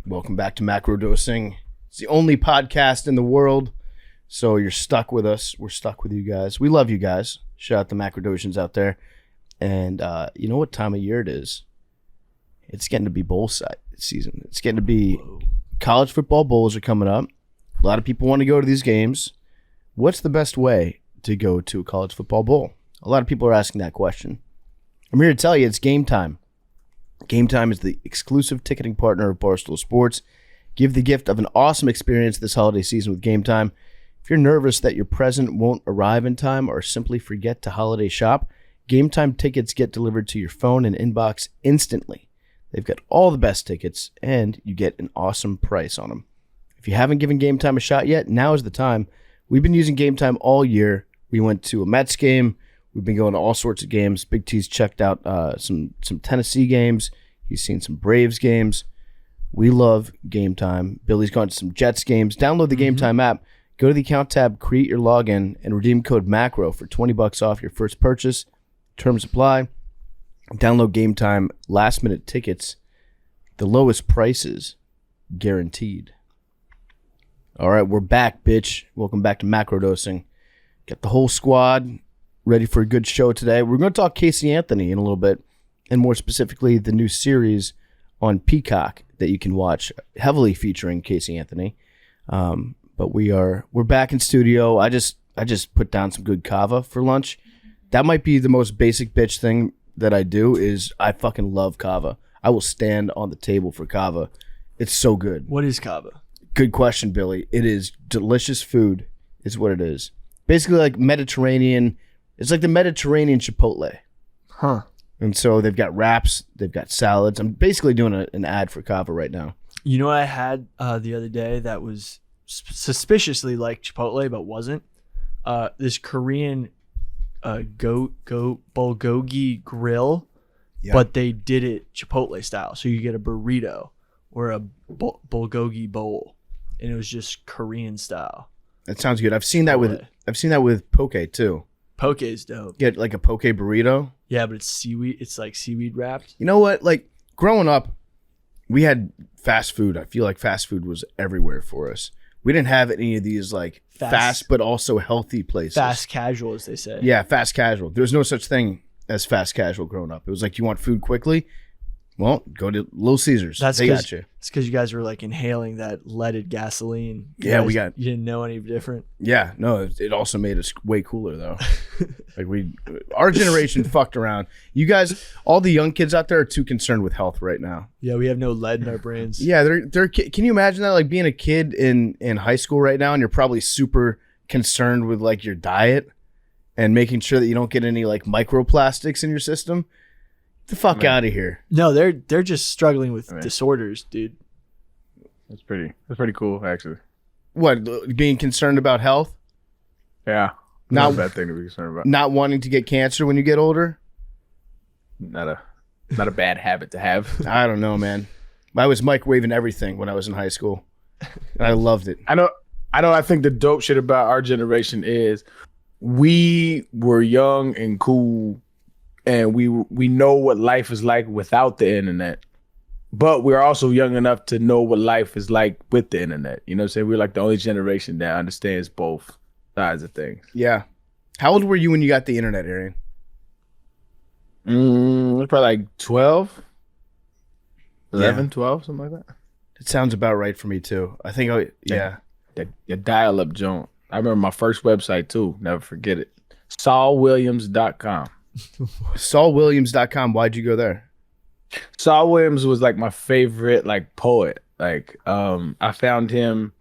Welcome back to Macrodosing. It's the only podcast in the world, so you're stuck with us. We're stuck with you guys. We love you guys. Shout out the Macrodosians out there. And you know what time of year it is? It's getting to be bowl season. It's getting to be college football bowls are coming up. A lot of people want to go to these games. What's the best way to go to a college football bowl? A lot of people are asking that question. I'm here to tell you it's Game Time. Game Time is the exclusive ticketing partner of Barstool Sports. Give the gift of an awesome experience this holiday season with Game Time. If you're nervous that your present won't arrive in time or simply forget to holiday shop, Game Time tickets get delivered to your phone and inbox instantly. They've got all the best tickets, and you get an awesome price on them. If you haven't given Game Time a shot yet, now is the time. We've been using Game Time all year. We went to a Mets game. We've been going to all sorts of games. Big T's checked out some Tennessee games. He's seen some Braves games. We love Game Time. Billy's gone to some Jets games. Download the Game Time app. Go to the account tab, create your login, and redeem code MACRO for $20 off your first purchase. Terms apply. Download Game Time. Last-minute tickets. The lowest prices guaranteed. All right, we're back, bitch. Welcome back to Macrodosing. Got the whole squad ready for a good show today. We're going to talk Casey Anthony in a little bit, and more specifically, the new series on Peacock that you can watch, heavily featuring Casey Anthony. But we're back in studio. I just put down some good kava for lunch. That might be the most basic bitch thing that I do is I fucking love kava. I will stand on the table for kava. It's so good. What is kava? Good question, Billy. It is delicious food is what it is. Basically like Mediterranean. It's like the Mediterranean Chipotle. Huh. And so they've got wraps. They've got salads. I'm basically doing an ad for kava right now. You know what I had the other day that was suspiciously like Chipotle but wasn't? This Korean bulgogi grill, but they did it Chipotle style. So you get a burrito or a bulgogi bowl, and it was just Korean style. That sounds good. I've seen that with poke too. Poke is dope. Get like a poke burrito. Yeah, but it's seaweed. It's like seaweed wrapped. You know what? Like growing up, we had fast food. I feel like fast food was everywhere for us. We didn't have any of these like fast but also healthy places. Fast casual, as they say. Yeah, fast casual. There was no such thing as fast casual growing up. It was like, you want food quickly? Well, go to Little Caesars. They got you. It's because you guys were like inhaling that leaded gasoline. You you didn't know any different. Yeah, no, it also made us way cooler though. Like our generation fucked around. You guys, all the young kids out there are too concerned with health right now. Yeah, we have no lead in our brains. Yeah, they're. Can you imagine that? Like being a kid in high school right now, and you're probably super concerned with like your diet and making sure that you don't get any like microplastics in your system. Get the fuck out of here. No, they're just struggling with disorders, dude. That's pretty cool, actually. What, being concerned about health? Yeah. Not a bad thing to be concerned about. Not wanting to get cancer when you get older? Not a bad habit to have. I don't know, man. I was microwaving everything when I was in high school. I loved it. I think the dope shit about our generation is we were young and cool, and we know what life is like without the internet. But we're also young enough to know what life is like with the internet. You know what I'm saying? We're like the only generation that understands both sides of things. Yeah. How old were you when you got the internet, Arian? It was probably like 12, 11, 12, something like that. It sounds about right for me too. I think, Your dial-up joint. I remember my first website too. Never forget it. SaulWilliams.com. SaulWilliams.com. Why'd you go there? Saul Williams was like my favorite like poet. Like I found him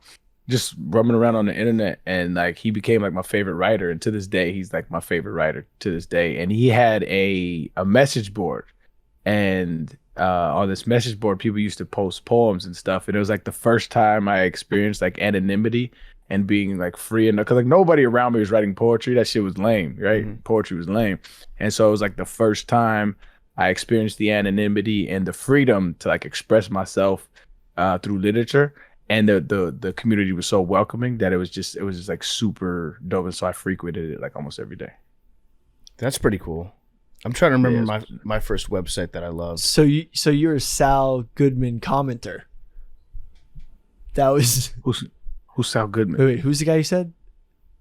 just roaming around on the internet, and like he became like my favorite writer, and to this day he's like my favorite writer to this day. And he had a message board, and on this message board people used to post poems and stuff, and it was like the first time I experienced like anonymity and being like free, and because like nobody around me was writing poetry. That shit was lame, right? Mm-hmm. Poetry was lame. And so it was like the first time I experienced the anonymity and the freedom to like express myself through literature, and the community was so welcoming that it was just like super dope. And so I frequented it like almost every day. That's pretty cool. I'm trying to remember my first website that I loved. So you're a Sal Goodman commenter. That was Who's Sal Goodman? wait, who's the guy you said?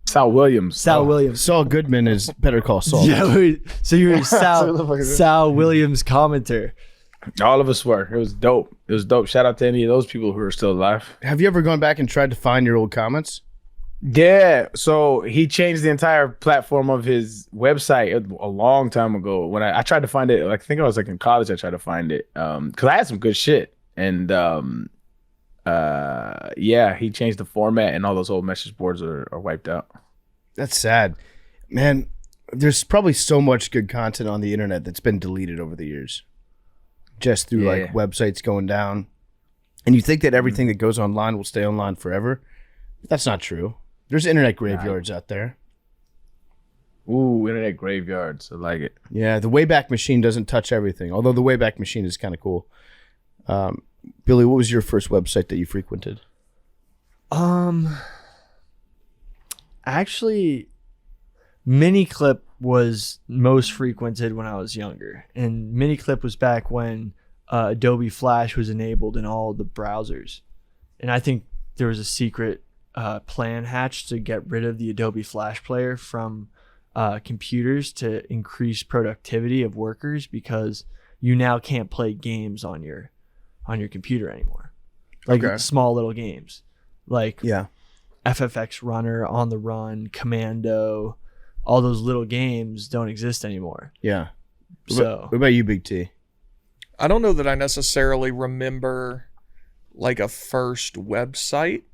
Sal Williams. Sal Williams. Saul Goodman is Better Call Saul. Yeah, so you're Sal Williams commenter. All of us were. It was dope. It was dope. Shout out to any of those people who are still alive. Have you ever gone back and tried to find your old comments? Yeah. So he changed the entire platform of his website a long time ago. When I tried to find it, like I think I was like in college, I tried to find it. Because I had some good shit. And yeah, he changed the format and all those old message boards are wiped out. That's sad. Man, there's probably so much good content on the internet that's been deleted over the years. Just through like websites going down. And you think that everything that goes online will stay online forever. That's not true. There's internet graveyards out there. Ooh, internet graveyards. I like it. Yeah, the Wayback Machine doesn't touch everything. Although the Wayback Machine is kind of cool. Billy, what was your first website that you frequented? Actually, Miniclip was most frequented when I was younger, and Miniclip was back when Adobe Flash was enabled in all the browsers, and I think there was a secret plan hatched to get rid of the Adobe Flash player from computers to increase productivity of workers, because you now can't play games on your computer anymore, like small little games, like FFX Runner, On the Run, Commando. All those little games don't exist anymore. Yeah. So what about you, Big T? I don't know that I necessarily remember like a first website,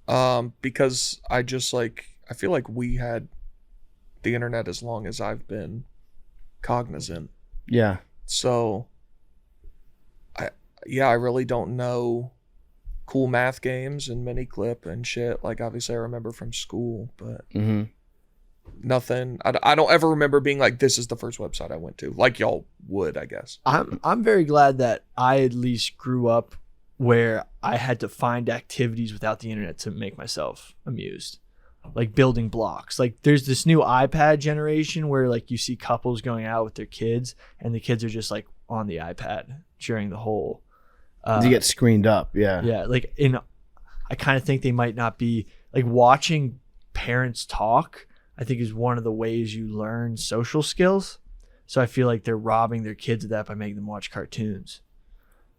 because I feel like we had the internet as long as I've been cognizant. Yeah. So I really don't know cool math games and Miniclip and shit. Like obviously I remember from school, but nothing. I don't ever remember being like, this is the first website I went to, like y'all would, I guess. I'm very glad that I at least grew up where I had to find activities without the internet to make myself amused, like building blocks. Like there's this new iPad generation where like you see couples going out with their kids and the kids are just like on the iPad during the whole You get screened up. Yeah. Yeah. Like I kind of think they might not be like watching parents talk, I think is one of the ways you learn social skills. So I feel like they're robbing their kids of that by making them watch cartoons,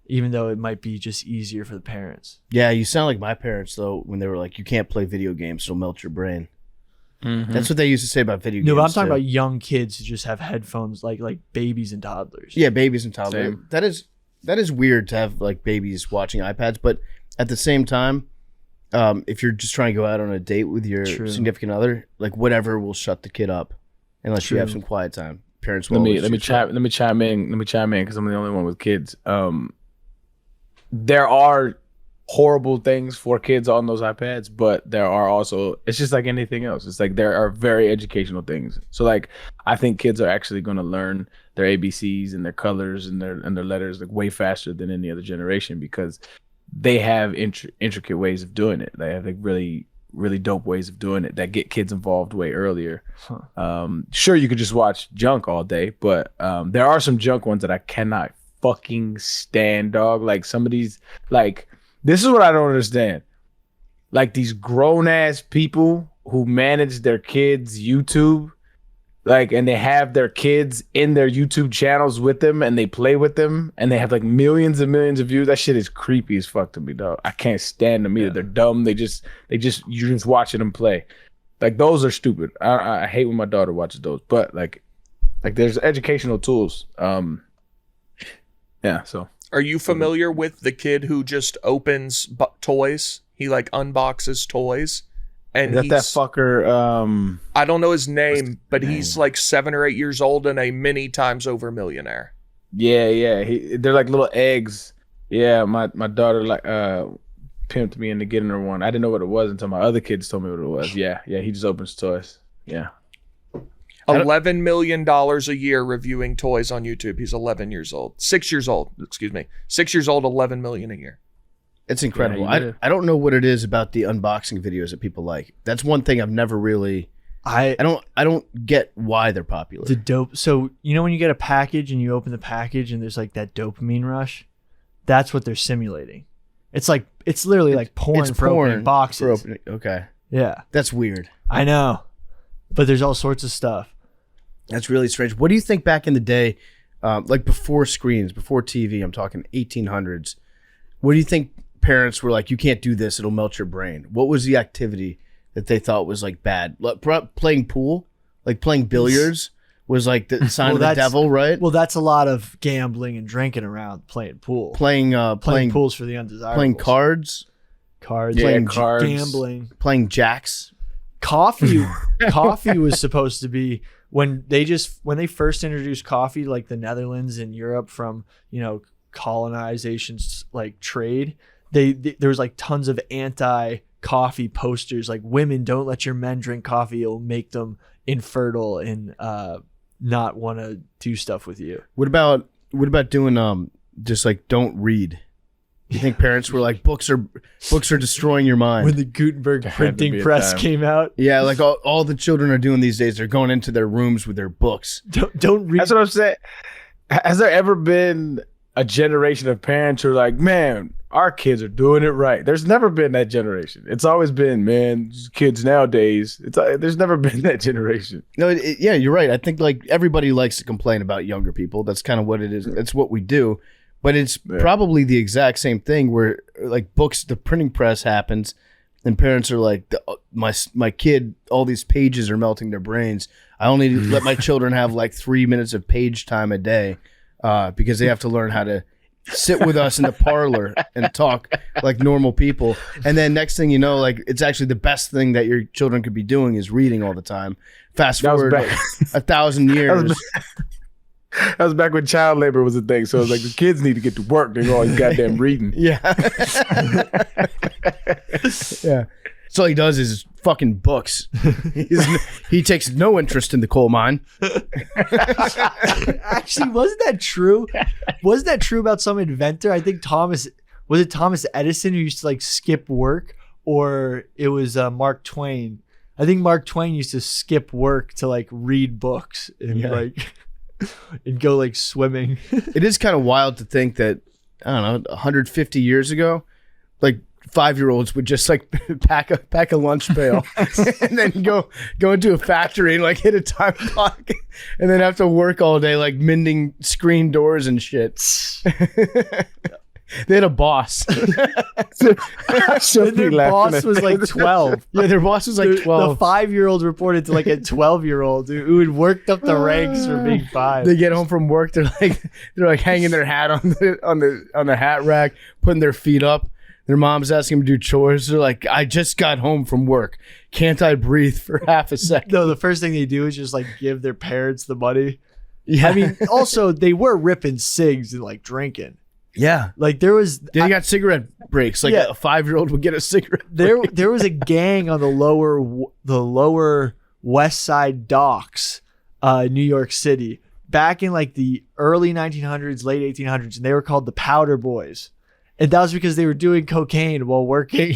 even though it might be just easier for the parents. Yeah, you sound like my parents, though, when they were like, you can't play video games, it'll melt your brain. That's what they used to say about video games. No, but I'm talking about young kids who just have headphones like babies and toddlers. Yeah, babies and toddlers. That is weird to have like babies watching iPads, but at the same time, if you're just trying to go out on a date with your significant other, like whatever will shut the kid up, unless you have some quiet time. Parents will. Let me chime in because I'm the only one with kids. There are horrible things for kids on those iPads, but there are also, it's just like anything else. It's like there are very educational things. So like I think kids are actually going to learn their ABCs and their colors and their letters like way faster than any other generation, because they have intricate ways of doing it. They have like really, really dope ways of doing it that get kids involved way earlier. Sure, you could just watch junk all day, but there are some junk ones that I cannot fucking stand, dog. Like some of these, like, this is what I don't understand. Like these grown ass people who manage their kids' YouTube, like, and they have their kids in their YouTube channels with them and they play with them and they have like millions and millions of views. That shit is creepy as fuck to me, dog. I can't stand them either. Yeah. They're dumb. You're just watching them play. Like those are stupid. I hate when my daughter watches those, but like there's educational tools. Yeah. So are you familiar with the kid who just opens toys? He like unboxes toys. And that fucker, I don't know his name, but he's like 7 or 8 years old and a many times over millionaire. Yeah. They're like little eggs. Yeah, my daughter like pimped me into getting her one. I didn't know what it was until my other kids told me what it was. Yeah, he just opens toys. Yeah. $11 million a year reviewing toys on YouTube. He's 11 years old. 6 years old, excuse me. 6 years old, 11 million a year. It's incredible. Yeah, I don't know what it is about the unboxing videos that people like. That's one thing I've never really. I don't get why they're popular. The dope. So you know when you get a package and you open the package and there's like that dopamine rush, that's what they're simulating. It's literally like porn for opening boxes. Okay. Yeah. That's weird. I know. But there's all sorts of stuff. That's really strange. What do you think back in the day, like before screens, before TV, I'm talking 1800s, what do you think parents were like, you can't do this, it'll melt your brain? What was the activity that they thought was like bad? Playing pool? Like playing billiards was like the sign of the devil, right? Well, that's a lot of gambling and drinking around playing pool. Playing pools for the undesirables. Playing cards, playing cards. gambling. playing jacks. Coffee was supposed to be when they first introduced coffee, like the Netherlands and Europe from, colonization's like trade. There was like tons of anti-coffee posters, like women, don't let your men drink coffee, it'll make them infertile and not want to do stuff with you. What about doing just like don't read? You think parents were like, books are destroying your mind? When the Gutenberg printing press came out. Yeah, like all the children are doing these days, they're going into their rooms with their books. Don't read. That's what I'm saying. Has there ever been a generation of parents who are like, man, our kids are doing it right? There's never been that generation. It's always been, man, kids nowadays. There's never been that generation. No, yeah, you're right. I think like everybody likes to complain about younger people. That's kind of what it is. That's what we do. But it's probably the exact same thing where like books, the printing press happens and parents are like, my kid, all these pages are melting their brains. I only let my children have like 3 minutes of page time a day because they have to learn how to sit with us in the parlor and talk like normal people. And then next thing you know, like it's actually the best thing that your children could be doing is reading all the time. Fast forward 1,000 years. That was back when child labor was a thing. So it was like the kids need to get to work. They're all goddamn reading. Yeah. Yeah. So all he does is fucking books. He takes no interest in the coal mine. Actually, wasn't that true? Wasn't that true about some inventor? I think Thomas Edison who used to like skip work, or it was Mark Twain. I think Mark Twain used to skip work to like read books and and go like swimming. It is kind of wild to think that, I don't know, 150 years ago, like 5-year-olds would just like pack a lunch pail and then go into a factory and like hit a time clock and then have to work all day like mending screen doors and shit. They had a boss. Their boss was like 12. Yeah, their boss was like 12. The 5-year-old reported to like a 12-year-old who had worked up the ranks for being 5. They get home from work, they're like hanging their hat on the hat rack, putting their feet up. Their mom's asking them to do chores. They're like, I just got home from work. Can't I breathe for half a second? No, the first thing they do is just like give their parents the money. Yeah. I mean, also they were ripping cigs and like drinking. Yeah. Like there was they got cigarette breaks. Like a 5-year-old would get a cigarette break. There was a gang on the lower west side docks, New York City, back in like the early 1900s, late 1800s, and they were called the Powder Boys. And that was because they were doing cocaine while working.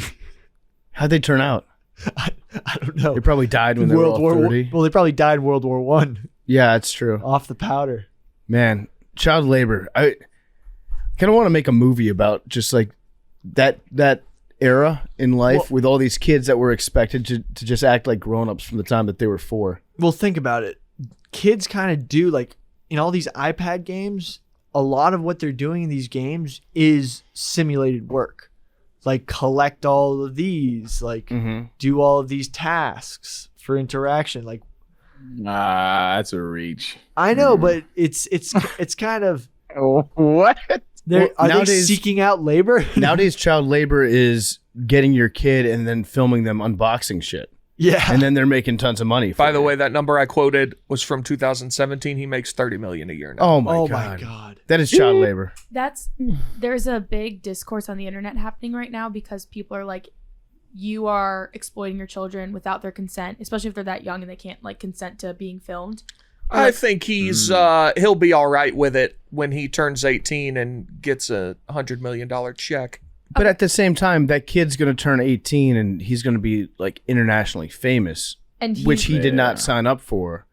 How'd they turn out? I don't know. They probably died when they were all 30. Well, they probably died in World War One. Yeah, that's true. Off the powder. Man, child labor. I kind of want to make a movie about just like that era in life with all these kids that were expected to just act like grown-ups from the time that they were 4. Well, think about it. Kids kind of do like in all these iPad games, a lot of what they're doing in these games is simulated work. Like collect all of these, like do all of these tasks for interaction. Like, that's a reach. I know, but it's kind of what? Are they seeking out labor? Nowadays, child labor is getting your kid and then filming them unboxing shit. Yeah. And then they're making tons of money. By the way, that number I quoted was from 2017. He makes $30 million a year now. Oh my god. That is child labor. There's a big discourse on the internet happening right now because people are like, you are exploiting your children without their consent, especially if they're that young and they can't like consent to being filmed. I think he'll be all right with it when he turns 18 and gets a $100 million check. But at the same time, that kid's going to turn 18 and he's going to be like internationally famous, which he did not sign up for.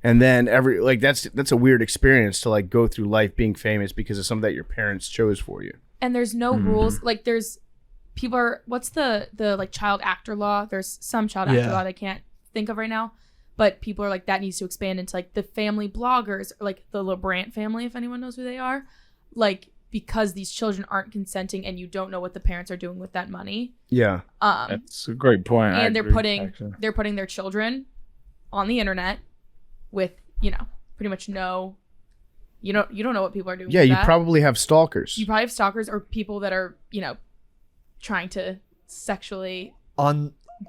And then that's a weird experience to like go through life being famous because of something that your parents chose for you. And there's no rules. Like people are, what's the like child actor law? There's some child actor law that I can't think of right now, but people are like, that needs to expand into like the family bloggers, or like the LeBrant family, if anyone knows who they are, like, because these children aren't consenting and you don't know what the parents are doing with that money. Yeah. That's a great point. And they're putting their children on the internet with, you know, pretty much you don't know what people are doing. Yeah, you probably have stalkers. You probably have stalkers or people that are, you know, trying to sexually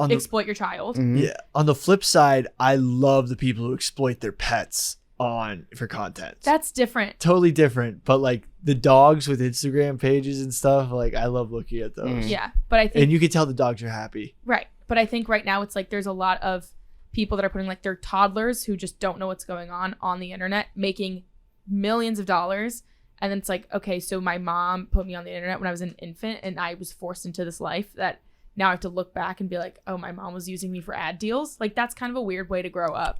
exploit your child. Mm-hmm. Yeah. On the flip side, I love the people who exploit their pets for content. That's different. Totally different. But like the dogs with Instagram pages and stuff, like I love looking at those. Yeah. But I think, and you can tell the dogs are happy. Right. But I think right now it's like there's a lot of people that are putting like their toddlers who just don't know what's going on the internet, making millions of dollars. And then it's like, okay, so my mom put me on the internet when I was an infant and I was forced into this life that now I have to look back and be like, oh, my mom was using me for ad deals. Like, that's kind of a weird way to grow up.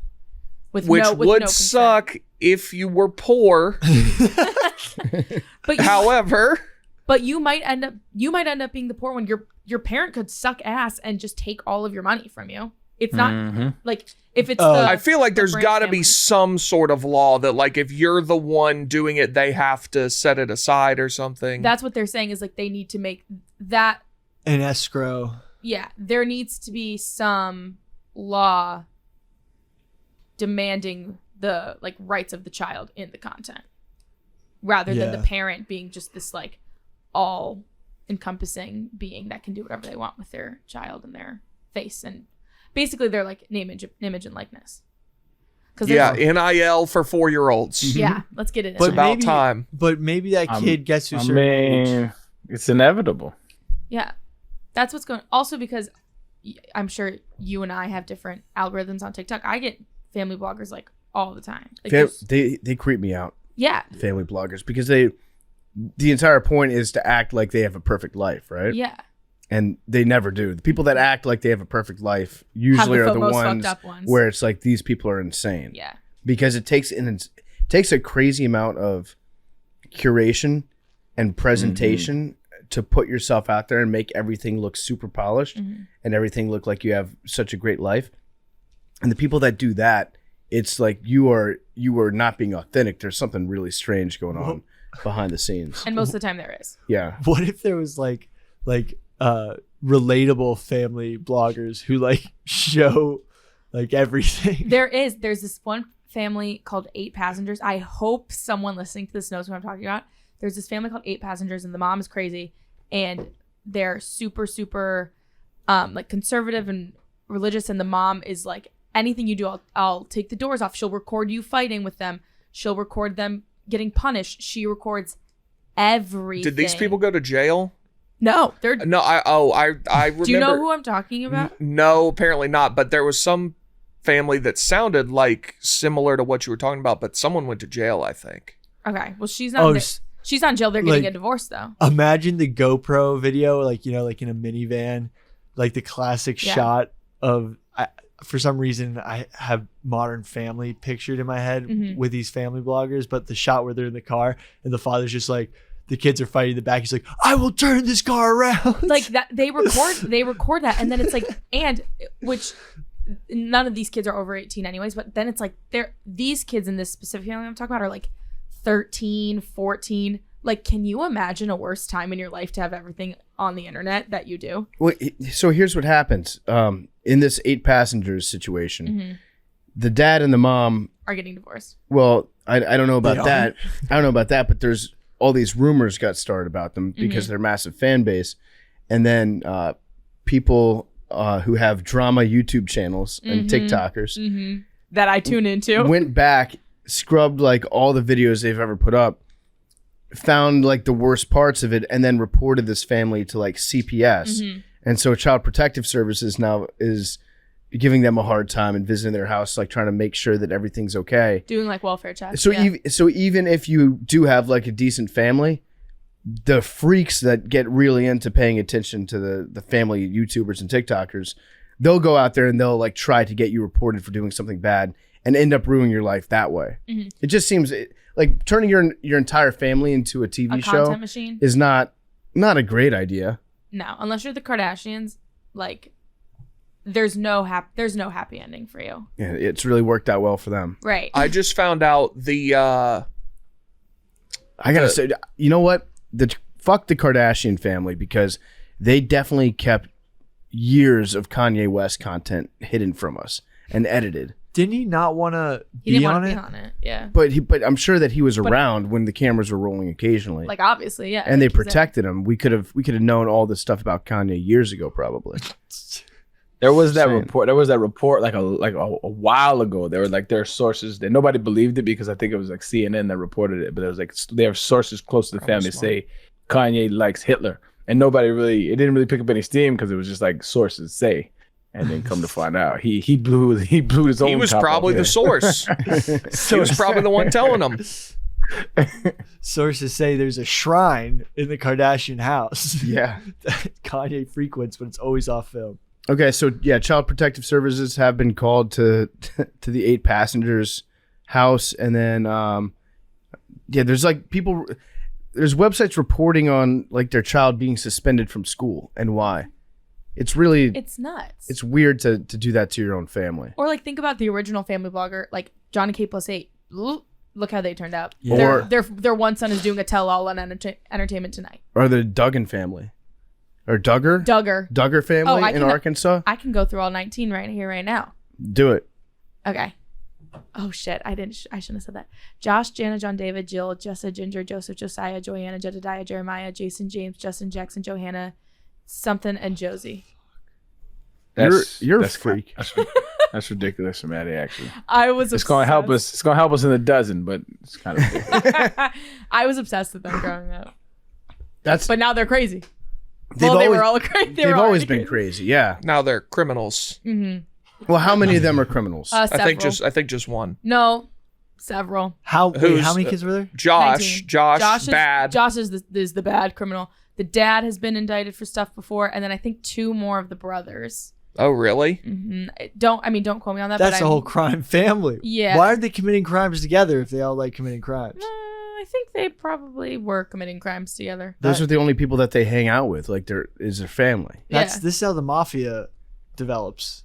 Which would suck if you were poor. But you might end up being the poor one. Your parent could suck ass and just take all of your money from you. It's not like if it's I feel like there's got to be some sort of law that like if you're the one doing it, they have to set it aside or something. That's what they're saying is like they need to make that an escrow. Yeah, there needs to be some law demanding the like rights of the child in the content rather than the parent being just this like all encompassing being that can do whatever they want with their child and their face and basically they're like image and likeness. NIL for 4-year-olds. Yeah, let's get it. It's about time. But maybe that kid gets to a certain age. It's inevitable. Yeah, that's what's going. Also, because I'm sure you and I have different algorithms on TikTok. I get family bloggers like all the time. Like, they creep me out. Yeah, family bloggers because the entire point is to act like they have a perfect life, right? Yeah. And they never do. The people that act like they have a perfect life usually are the ones where it's like these people are insane. Yeah. Because it takes a crazy amount of curation and presentation to put yourself out there and make everything look super polished and everything look like you have such a great life. And the people that do that, it's like you are not being authentic. There's something really strange going on behind the scenes. And most of the time there is. Yeah. What if there was like relatable family bloggers who like show like everything? There's this one family called 8 Passengers. I hope someone listening to this knows what I'm talking about. There's this family called 8 Passengers and the mom is crazy and they're super like conservative and religious and the mom is like, anything you do, I'll take the doors off. She'll record you fighting with them. She'll record them getting punished. She records everything. Did these people go to jail? No, they're no. I remember. Do you know who I'm talking about? No, apparently not. But there was some family that sounded like similar to what you were talking about, but someone went to jail, I think. Okay, well she's not. She's not in jail. They're getting a divorce though. Imagine the GoPro video, like like in a minivan, like the classic shot of. For some reason, I have Modern Family pictured in my head with these family bloggers, but the shot where they're in the car and the father's just like, the kids are fighting in the back. He's like, I will turn this car around. Like that, they record that, and then it's like, which none of these kids are over 18 anyways, but then it's like these kids in this specific family I'm talking about are like 13, 14. Like, can you imagine a worse time in your life to have everything on the internet that you do? Well, so here's what happens. In this 8 Passengers situation, the dad and the mom are getting divorced. Well, I don't know about that. I don't know about that, but there's all these rumors got started about them because of their massive fan base. And then people who have drama YouTube channels and TikTokers that I tune into went back, scrubbed like all the videos they've ever put up, found like the worst parts of it, and then reported this family to like CPS. And so Child Protective Services now is giving them a hard time and visiting their house, like trying to make sure that everything's okay. Doing like welfare checks. So even if you do have like a decent family, the freaks that get really into paying attention to the family YouTubers and TikTokers, they'll go out there and they'll like try to get you reported for doing something bad and end up ruining your life that way. It just seems like turning your entire family into a TV show content machine is not a great idea. no, unless you're the Kardashians, like there's no happy ending for you. Yeah, it's really worked out well for them. Right. I just found out I gotta say, you know what? Fuck the Kardashian family, because they definitely kept years of Kanye West content hidden from us and edited. Didn't he not want to He didn't be want on to it? be on it. Yeah. But I'm sure that he was around when the cameras were rolling occasionally. Like obviously, yeah. and they like, he's there. protected him. We could have known all this stuff about Kanye years ago, probably. There was that Same. report. There was that report like a while ago. There were like their sources that nobody believed it because I think it was like CNN that reported it. But it was like they have sources close to the family say Kanye likes Hitler, and it didn't really pick up any steam because it was just like sources say. And then come to find out, he blew his own. he was top probably off. the source. He was probably the one telling them. Sources say there's a shrine in the Kardashian house Yeah. that Kanye frequents, but it's always off film. Okay, so yeah, Child Protective Services have been called to the 8 passengers' house, and then there's like there's websites reporting on like their child being suspended from school and why. It's nuts. It's weird to do that to your own family. Or like think about the original family blogger, like Johnny K+8. Look how they turned out. Yeah. Their one son is doing a tell-all on Entertainment Tonight. Or the Duggan family. Or Duggar family in Arkansas. I can go through all 19 right here, right now. Do it. Okay. Oh shit! I shouldn't have said that. Josh, Jana, John, David, Jill, Jessa, Ginger, Joseph, Josiah, Joanna, Jedediah, Jeremiah, Jason, James, Justin, Jackson, Johanna, something, and Josie. You're a freak. That's ridiculous, Maddie. Actually, I was. It's going to help us. It's going to help us in a dozen, but it's kind of. I was obsessed with them growing up. But now they're crazy. They were all crazy. They've always been crazy. Yeah. Now they're criminals. Mm-hmm. Well, how many of them are criminals? I think just one. No, several. How Who's- many kids were there? Josh 19. bad. Josh is the bad criminal. The dad has been indicted for stuff before, and then I think 2 more of the brothers. Oh really? Mm-hmm. Don't quote me on that. That's but a whole crime family. Yeah. Why are they committing crimes together if they all like committing crimes? I think they probably were committing crimes together. Those are the only people that they hang out with. Like, is their family. Yeah. This is how the mafia develops.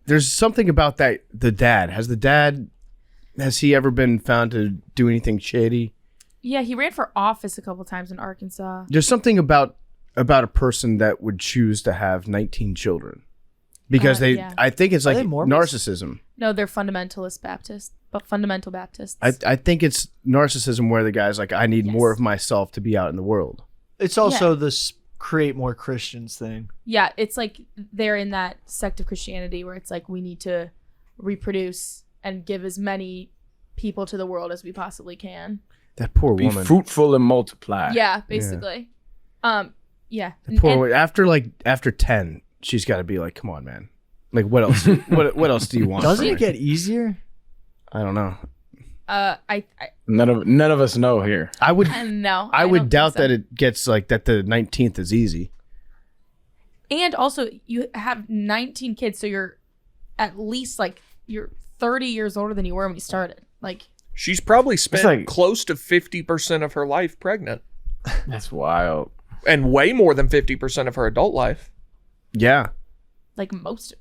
There's something about that. The dad has he ever been found to do anything shady? Yeah, he ran for office a couple times in Arkansas. There's something about a person that would choose to have 19 children because I think it's like narcissism. No, they're fundamental Baptists. I think it's narcissism where the guy's like, I need more of myself to be out in the world. It's also this create more Christians thing. Yeah, it's like they're in that sect of Christianity where it's like we need to reproduce and give as many people to the world as we possibly can. That poor Be woman. fruitful and multiply. Yeah, basically. Yeah. That poor after 10, she's got to be like, come on, man. Like, what else? what else do you want? Doesn't it get easier? I don't know. None of us know here. I would no. I would don't doubt think so. that it gets like that. The 19th is easy. And also, you have 19 kids, so you're at least like you're 30 years older than you were when you started. Like, She's probably spent like- close to 50% of her life pregnant, That's wild. and way more than 50% of her adult life. Yeah. like most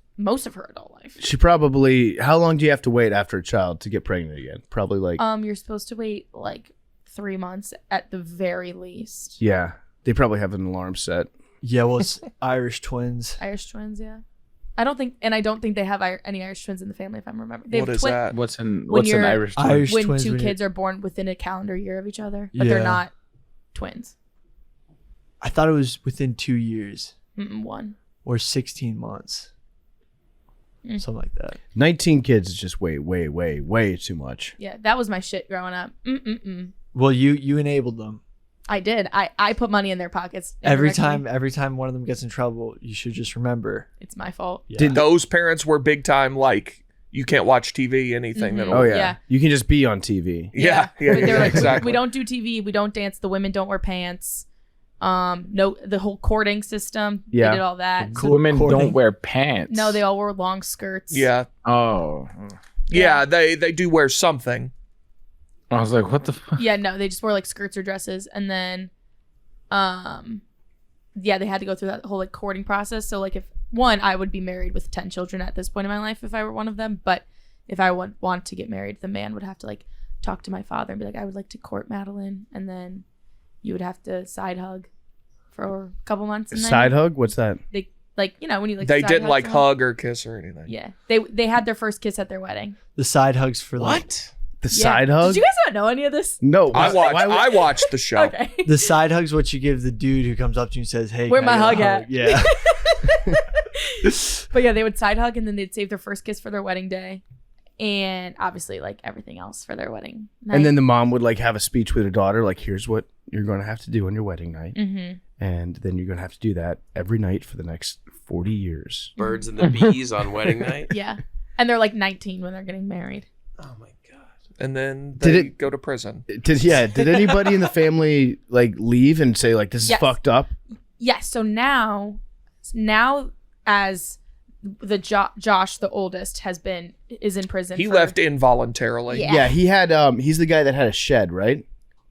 of her adult life. She probably. How long do you have to wait after a child to get pregnant again? Probably like. You're supposed to wait like 3 months at the very least. Yeah. They probably have an alarm set. Yeah, well, it's Irish twins. Irish twins, yeah. I don't think they have any Irish twins in the family, if I'm remembering. They What have is that? What's an you're- Irish twin? Irish when twins, two when you- kids are born within a calendar year of each other, but Yeah. they're not twins. I thought it was within 2 years One. or 16 months. Something like that. 19 kids is just way too much. Yeah, that was my shit growing up. Well, you enabled them. I did. I put money in their pockets Every indirectly. time one of them gets in trouble, you should just remember. It's my fault. Yeah. Those parents were big time, like, you can't watch TV, anything. That'll, Oh yeah. Yeah. You can just be on TV. Yeah, But they're like, exactly. we don't do TV. We don't dance. The women don't wear pants. No, the whole courting system. Yeah. They did all that. So- Women Courting. don't wear pants. no, they all wore long skirts. Yeah. Oh. Yeah, they do wear something. I was like, what the fuck? Yeah, no, they just wore like skirts or dresses, and then, yeah, they had to go through that whole like courting process. So like if one, I would be married with 10 children at this point in my life if I were one of them. But if I would want to get married, the man would have to like talk to my father and be like, I would like to court Madeline. And then you would have to side hug for a couple months. And Side hug? What's that? They like, you know, when you like They side didn't like someone. hug or kiss or anything. Yeah. They had their first kiss at their wedding. The side hugs for like What? The Yeah. side hug? Did you guys not know any of this? No. I watched the show. Okay. the side hugs what you give the dude who comes up to you and says, "Hey, Where can I my get a hug at?" Yeah. But yeah, they would side hug and then they'd save their first kiss for their wedding day. And obviously like everything else for their wedding night. And then the mom would like have a speech with her daughter, like, here's what you're going to have to do on your wedding night. Mm-hmm. And then you're going to have to do that every night for the next 40 years. Birds and the bees on wedding night. Yeah. And they're like 19 when they're getting married. Oh my god. And then Did they it- go to prison. Did anybody in the family like leave and say like, this is Yes. fucked up? Yes. So now as the Josh, the oldest, is in prison. He for- left involuntarily. Yeah. Yeah, he had he's the guy that had a shed, right?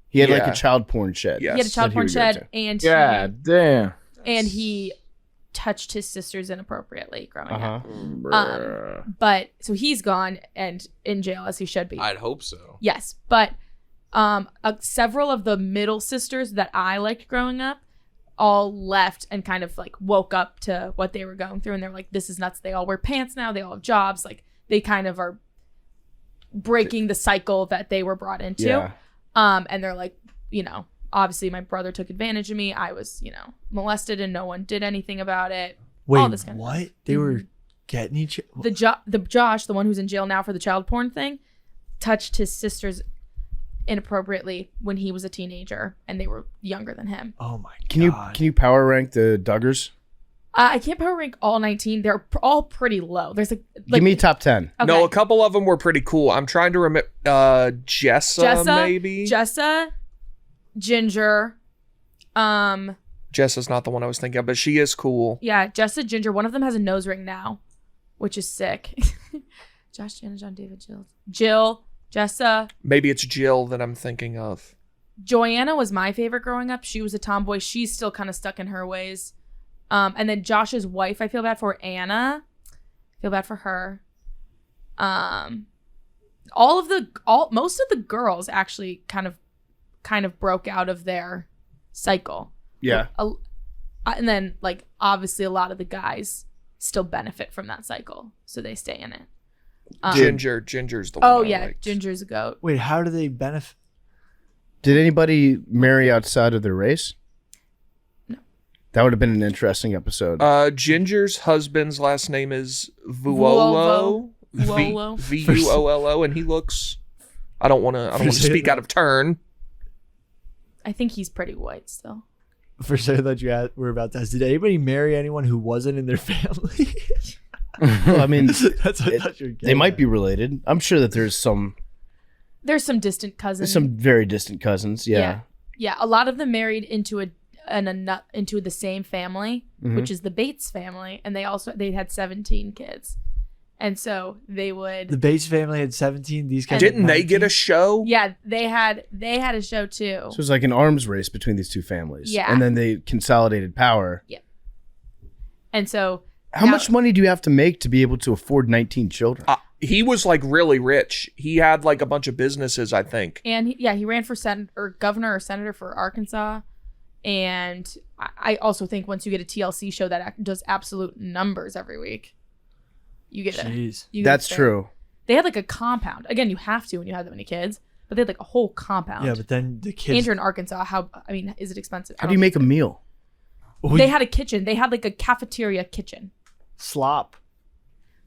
He had like Yeah. a child porn shed. Yes. He had a child that he porn would go shed to. and God damn. he touched his sisters inappropriately growing up. Uh-huh. But so he's gone and in jail as he should be. I'd hope so. Yes, but several of the middle sisters that I liked growing up all left and kind of like woke up to what they were going through, and they're like, this is nuts. They all wear pants now. They all have jobs. Like they kind of are breaking the cycle that they were brought into. Yeah. And they're like, you know, obviously my brother took advantage of me. I was, you know, molested and no one did anything about it. all Wait, this kind of what? stuff. They were getting each The Josh, the one who's in jail now for the child porn thing, touched his sisters inappropriately when he was a teenager and they were younger than him. Oh my Can god. you power rank the Duggars? I can't power rank all 19. They're all pretty low. There's like Give me top 10. okay. No, a couple of them were pretty cool. I'm trying to remember. Jessa, maybe. Jessa, Ginger, Jessa's not the one I was thinking of, but she is cool. yeah, Jessa, Ginger. One of them has a nose ring now, which is sick. Josh, Jana, John, David, Jill, Jessa. Maybe it's Jill that I'm thinking of. Joanna was my favorite growing up. She was a tomboy. She's still kind of stuck in her ways. And then Josh's wife, I feel bad for, Anna. I feel bad for her. Most of the girls actually kind of broke out of their cycle. Yeah. And then like obviously a lot of the guys still benefit from that cycle, so they stay in it. Ginger's the one. Oh I yeah, liked. Ginger's a goat. Wait, how do they benefit? Did anybody marry outside of their race? No. That would have been an interesting episode. Ginger's husband's last name is Vuolo. Vuolo. Vuolo, and he looks. I don't want to speak out of turn. I think he's pretty white still. For sure that you were about to ask. Did anybody marry anyone who wasn't in their family? Well, I mean, That's what I thought you were they getting might at. be related. I'm sure that there's some Distant cousins. there's some very distant cousins. Yeah. Yeah, a lot of them married into into the same family, Mhm. which is the Bates family, and they had 17 kids, and so they would. The Bates family had 17. These guys Didn't had they get a 19? show? Yeah, they had a show too. So it was like an arms race between these two families. Yeah. And then they consolidated power. And so How now- much money do you have to make to be able to afford 19 children? He was like really rich. He had like a bunch of businesses, I think. And he ran for governor or senator for Arkansas. And I also think once you get a TLC show that does absolute numbers every week, you get Jeez. That's true. They had like a compound. Again, you have to when you have that many kids, but they had like a whole compound. Yeah, but then the kids. And you're in Arkansas. Is it expensive? How do you make a meal? They had a kitchen. They had like a cafeteria kitchen. slop?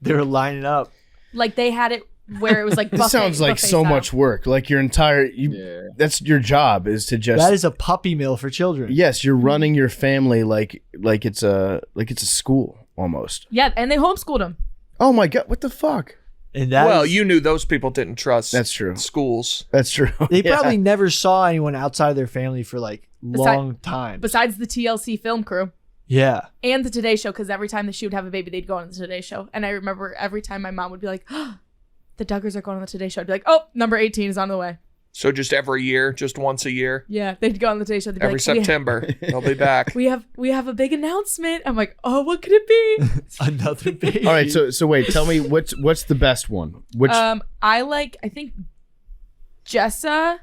They were lining up. Like they had it where it was like buffet. This sounds like buffet so style. much work. Like your entire that's your job is to just That is a puppy mill for children. yes, you're running your family like it's a school almost. Yeah, and they homeschooled them. Oh my god, what the fuck? And that Well, is- you knew those people didn't trust That's true. schools. That's true. they Yeah. probably never saw anyone outside their family for like long time. Besides the TLC film crew Yeah. and the Today Show, because every time that she would have a baby, they'd go on the Today Show. And I remember every time my mom would be like, oh, "The Duggars are going on the Today Show," I'd be like, "Oh, number 18 is on the way." So just every year, just once a year, Yeah, they'd go on the Today Show. They'd be every like, September, they'll be back. We have a big announcement. I'm like, oh, what could it be? Another baby. All right, so wait, tell me what's the best one? Which I think Jessa.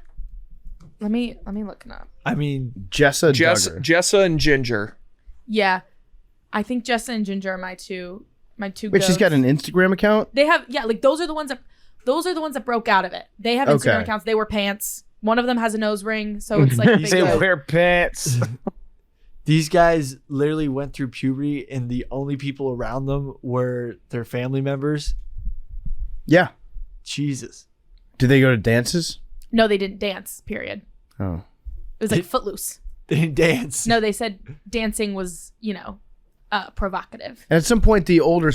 Let me look it up. I mean, Jessa Duggar. Jessa and Ginger. Yeah, I think Jessa and Ginger are my two. Wait, she's goats. got an Instagram account? They have, yeah, like those are the ones that broke out of it. They have Instagram accounts. They wear pants. One of them has a nose ring, so it's like a You big say goat. wear pants. these guys literally went through puberty, and the only people around them were their family members. Yeah. Jesus. Do they go to dances? No, they didn't dance. Period. Oh. It was like Footloose. They didn't dance. No, they said dancing was, provocative. And at some point the older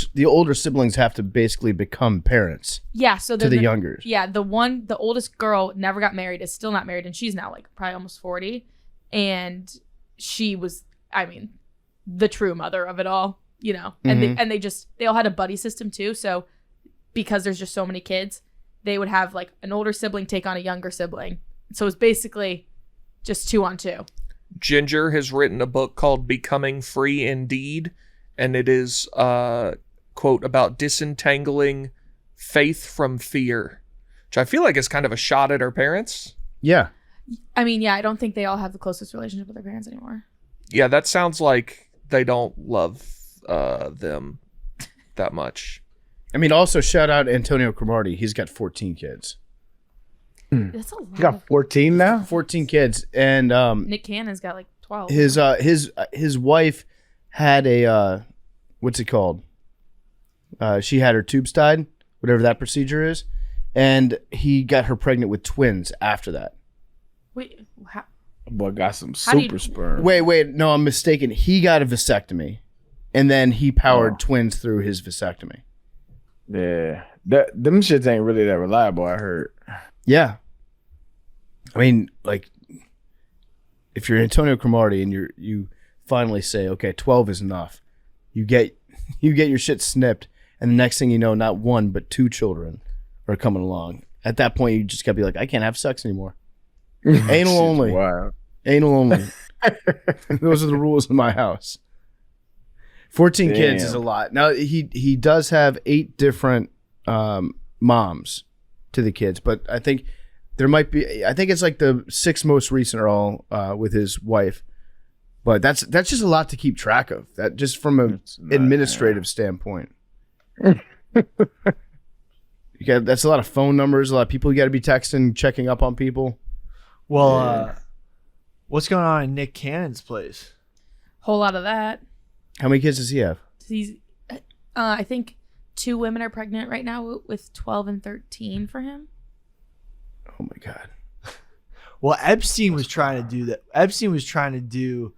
siblings have to basically become parents Yeah, so to the younger. Yeah, the oldest girl never got married, is still not married, and she's now like probably almost 40. And she was, the true mother of it all, And they all had a buddy system too. So because there's just so many kids, they would have like an older sibling take on a younger sibling. So it's basically just 2 on 2. Ginger has written a book called Becoming Free Indeed, and it is quote about disentangling faith from fear, which I feel like is kind of a shot at her parents. Yeah. I don't think they all have the closest relationship with their parents anymore. Yeah, that sounds like they don't love them that much. Also shout out Antonio Cromartie. He's got 14 kids. That's a lot. You got 14 now? 14 kids. And Nick Cannon's got like 12. his wife had a what's it called? She had her tubes tied, whatever that procedure is, and he got her pregnant with twins after that. Wait, how? Boy, got some How do you- super sperm. Wait, no, I'm mistaken. He got a vasectomy, and then he powered twins through his vasectomy. Yeah. Them shits ain't really that reliable, I heard. Yeah. If you're Antonio Cromartie and you finally say, okay, 12 is enough, you get your shit snipped, and the next thing you know, not 1 but 2 children are coming along. At that point, you just gotta be like, I can't have sex anymore. Anal Shit's only. wild. Anal only. Those are the rules in my house. 14 kids is a Damn. lot. Now he does have 8 different moms to the kids, but I think it's like the 6 most recent are all with his wife. But that's just a lot to keep track of. That just from an administrative standpoint. That's a lot of phone numbers, a lot of people you got to be texting, checking up on people. Well, what's going on in Nick Cannon's place? Whole lot of that. How many kids does he have? He's, I think 2 women are pregnant right now with 12 and 13 for him. Oh my God. Well, Epstein was trying to do that. Epstein was trying to do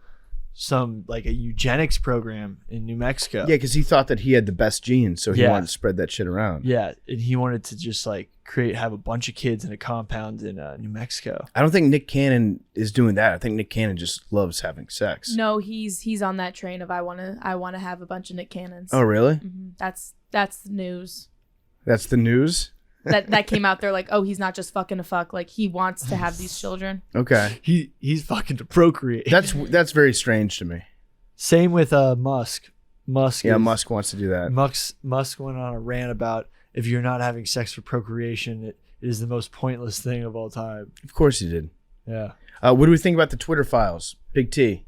some like a eugenics program in New Mexico. Yeah, because he thought that he had the best genes, so he wanted to spread that shit around. Yeah, and he wanted to just like have a bunch of kids in a compound in New Mexico. I don't think Nick Cannon is doing that. I think Nick Cannon just loves having sex. No, he's on that train of I wanna have a bunch of Nick Cannons. Oh, really? Mm-hmm. That's the news. That's the news? that came out there, like, oh, he's not just fucking to fuck, like he wants to have these children. Okay. He's fucking to procreate. That's very strange to me. Same with Musk. Musk wants to do that. Musk went on a rant about if you're not having sex for procreation, it is the most pointless thing of all time. Of course he did. Yeah. What do we think about the Twitter files? Big T.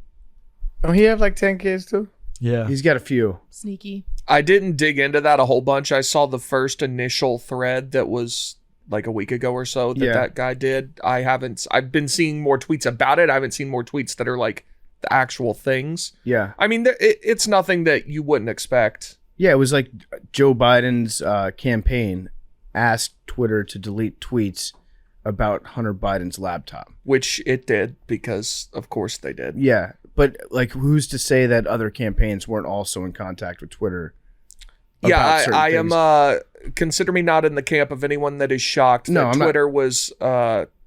Don't he have like 10 kids too? Yeah. He's got a few. Sneaky. I didn't dig into that a whole bunch. I saw the first initial thread that was like a week ago or so that guy did. I've been seeing more tweets about it. I haven't seen more tweets that are like the actual things. Yeah. I mean, it's nothing that you wouldn't expect. Yeah, it was like Joe Biden's campaign asked Twitter to delete tweets about Hunter Biden's laptop. Which it did, because of course they did. Yeah, but like, who's to say that other campaigns weren't also in contact with Twitter? Yeah, I am. Consider me not in the camp of anyone that is shocked that Twitter was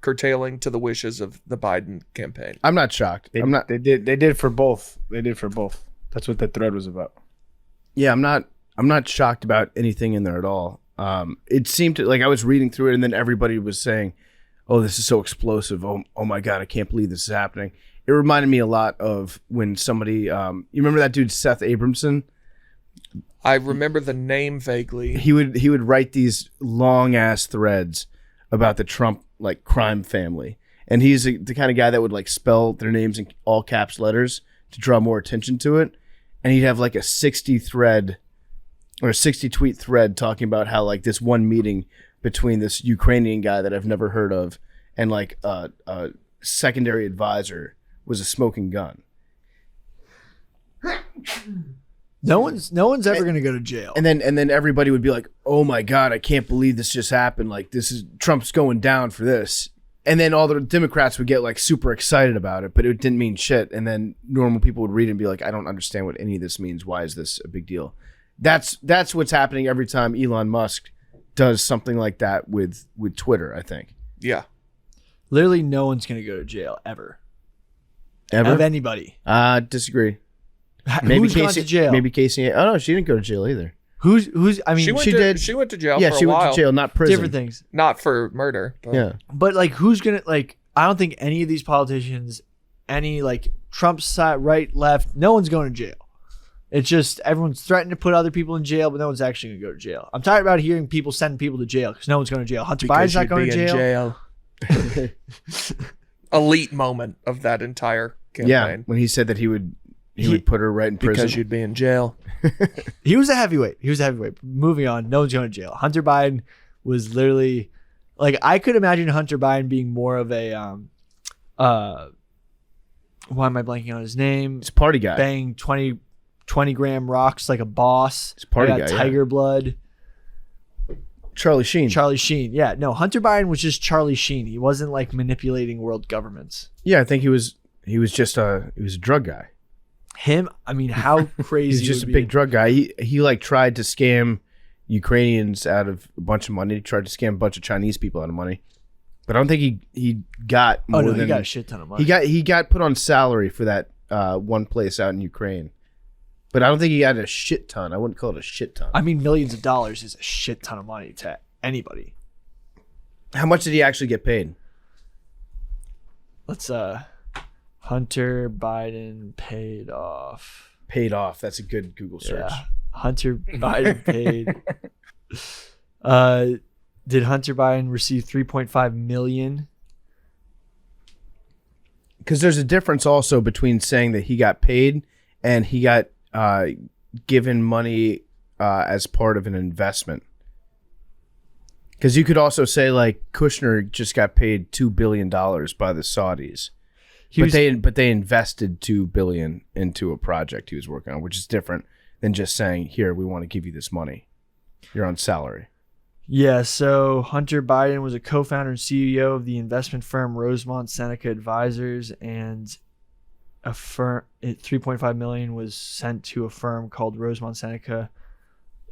curtailing to the wishes of the Biden campaign. I'm not shocked. They did for both. They did for both. That's what the thread was about. Yeah, I'm not shocked about anything in there at all. It seemed to, like, I was reading through it, and then everybody was saying, oh, this is so explosive. Oh my God, I can't believe this is happening. It reminded me a lot of when somebody, you remember that dude, Seth Abramson? I remember the name vaguely. He would write these long ass threads about the Trump like crime family. And he's the kind of guy that would like spell their names in all caps letters to draw more attention to it. And he'd have like a 60 thread or a 60 tweet thread talking about how like this one meeting between this Ukrainian guy that I've never heard of and like a secondary advisor was a smoking gun. No one's ever gonna go to jail. And then everybody would be like, "Oh my God, I can't believe this just happened. Like this is Trump's going down for this." And then all the Democrats would get like super excited about it, but it didn't mean shit. And then normal people would read it and be like, "I don't understand what any of this means. Why is this a big deal?" That's what's happening every time Elon Musk does something like that with Twitter, I think. Yeah. Literally, no one's gonna go to jail ever. Ever? Of anybody. Disagree. Who's gone to jail? Maybe Casey. Oh no, she didn't go to jail either. Who's? I mean, She did. She went to jail. Yeah, for she a went while. to jail, not prison. different things. Not for murder. But Yeah. But like, who's gonna like? I don't think any of these politicians, any like Trump's side, right, left, no one's going to jail. It's just everyone's threatening to put other people in jail, but no one's actually gonna go to jail. I'm tired about hearing people sending people to jail because no one's going to jail. Hunter Biden's not going to jail. Elite moment of that entire campaign. Yeah, when he said that he would put her right in prison. Because you'd be in jail. He was a heavyweight. Moving on, no one's going to jail. Hunter Biden was literally like, I could imagine Hunter Biden being more of a why am I blanking on his name? He's a party guy. Bang 20 gram rocks like a boss. He's a party I got guy, Tiger blood. Charlie Sheen. Charlie Sheen. Yeah, no, Hunter Biden was just Charlie Sheen. He wasn't like manipulating world governments. Yeah, I think he was just a drug guy. Him, I mean, how crazy. He's just a would big be- drug guy. He like tried to scam Ukrainians out of a bunch of money. He tried to scam a bunch of Chinese people out of money. But I don't think he got more Oh no, than he got a shit ton of money. he got put on salary for that one place out in Ukraine. But I don't think he got a shit ton. I wouldn't call it a shit ton. I mean, millions of dollars is a shit ton of money to anybody. How much did he actually get paid? Let's Hunter Biden paid off. Paid off. That's a good Google search. Yeah. Hunter Biden paid. Did Hunter Biden receive 3.5 million? Because there's a difference also between saying that he got paid and he got given money as part of an investment. Because you could also say like Kushner just got paid $2 billion by the Saudis, but they invested $2 billion into a project he was working on, which is different than just saying, "Here, we want to give you this money. You're on salary." Yeah, so Hunter Biden was a co-founder and CEO of the investment firm Rosemont Seneca Advisors, and a firm 3.5 million was sent to a firm called Rosemont Seneca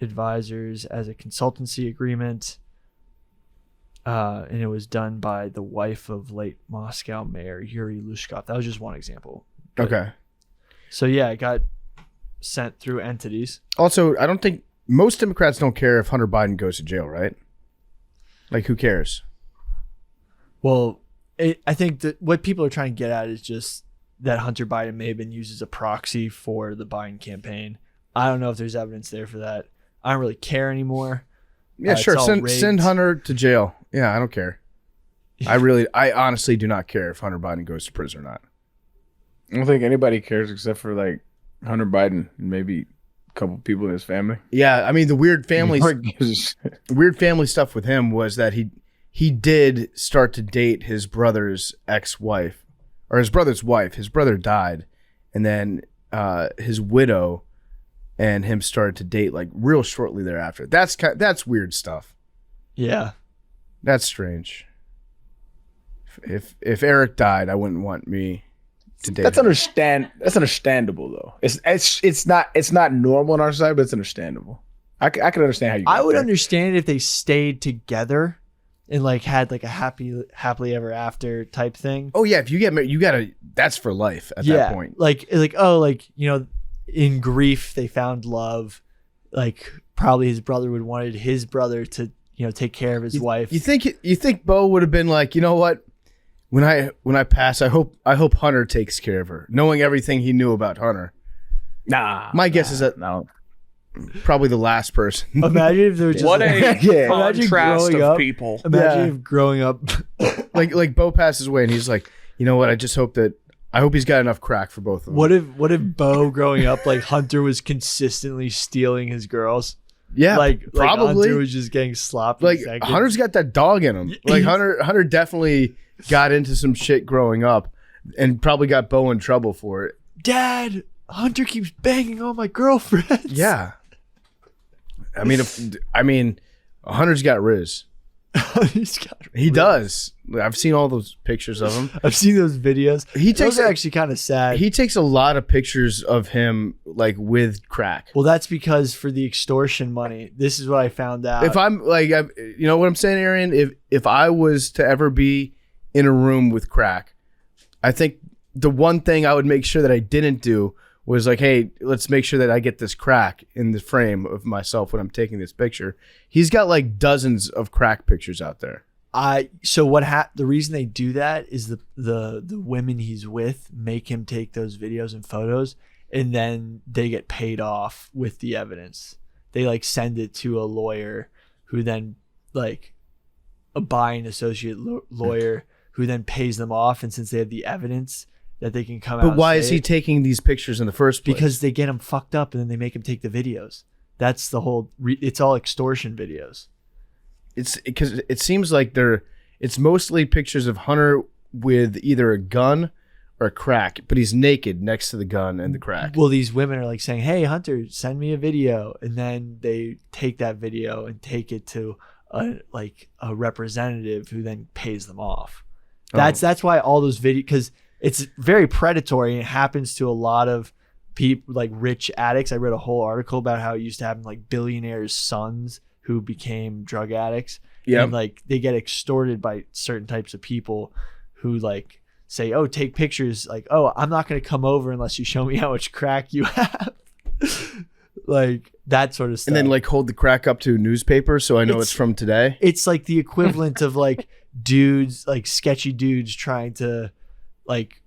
Advisors as a consultancy agreement. And it was done by the wife of late Moscow Mayor Yuri Lushkov. That was just one example. Okay. So yeah, it got sent through entities. Also, I don't think most Democrats don't care if Hunter Biden goes to jail, right? Like, who cares? Well, I think that what people are trying to get at is just that Hunter Biden may have been used as a proxy for the Biden campaign. I don't know if there's evidence there for that. I don't really care anymore. Yeah, sure. It's all rigged. Send Hunter to jail. Yeah, I don't care. I honestly do not care if Hunter Biden goes to prison or not. I don't think anybody cares except for like Hunter Biden and maybe a couple people in his family. Yeah, I mean the weird family stuff with him was that he did start to date his brother's ex-wife or his brother's wife. His brother died, and then his widow and him started to date like real shortly thereafter. That's weird stuff. Yeah. That's strange. If Eric died, I wouldn't want me to date. That's him. That's understandable though. It's not normal on our side, but it's understandable. I can understand how you. I would there. understand if they stayed together and like had like a happily ever after type thing. Oh yeah, if you get married, you gotta. That's for life at that point. Like in grief they found love. Like probably his brother would wanted his brother to take care of his wife. You think Bo would have been like, you know what? When I pass, I hope Hunter takes care of her, knowing everything he knew about Hunter. My guess is that probably the last person. Imagine if there was just What a imagine contrast growing of up. people. Imagine if growing up. like Bo passes away and he's like, you know what? I hope he's got enough crack for both of them. What if Bo growing up, like Hunter was consistently stealing his girls? Yeah, Like probably. Hunter was just getting sloppy. Like seconds. Hunter's got that dog in him. Like Hunter definitely got into some shit growing up, and probably got Bo in trouble for it. Dad, Hunter keeps banging all my girlfriends. Yeah. I mean, Hunter's got Riz. He does. I've seen all those pictures of him. I've seen those videos. Those are actually kind of sad. He takes a lot of pictures of him like with crack. Well, that's because for the extortion money. This is what I found out. If I'm like, you know what I'm saying, Arian? If I was to ever be in a room with crack, I think the one thing I would make sure that I didn't do was like, hey, let's make sure that I get this crack in the frame of myself when I'm taking this picture. He's got like dozens of crack pictures out there. The reason they do that is the women he's with make him take those videos and photos, and then they get paid off with the evidence. They like send it to a lawyer who then like a buying associate lawyer who then pays them off, and since they have the evidence that they can come out. But why is he taking these pictures in the first place? Because they get him fucked up and then they make him take the videos. That's the whole. It's all extortion videos. It's because it seems like it's mostly pictures of Hunter with either a gun or a crack, but he's naked next to the gun and the crack. Well, these women are like saying, "Hey, Hunter, send me a video," and then they take that video and take it to a representative who then pays them off. That's why all those videos, because it's very predatory and it happens to a lot of people, like rich addicts. I read a whole article about how it used to happen, like billionaires' sons who became drug addicts. Yeah, and like they get extorted by certain types of people who like say, "Oh, take pictures." Like, "Oh, I'm not going to come over unless you show me how much crack you have." Like that sort of stuff. And then like hold the crack up to a newspaper so I know it's from today. It's like the equivalent of like dudes, like sketchy dudes trying to like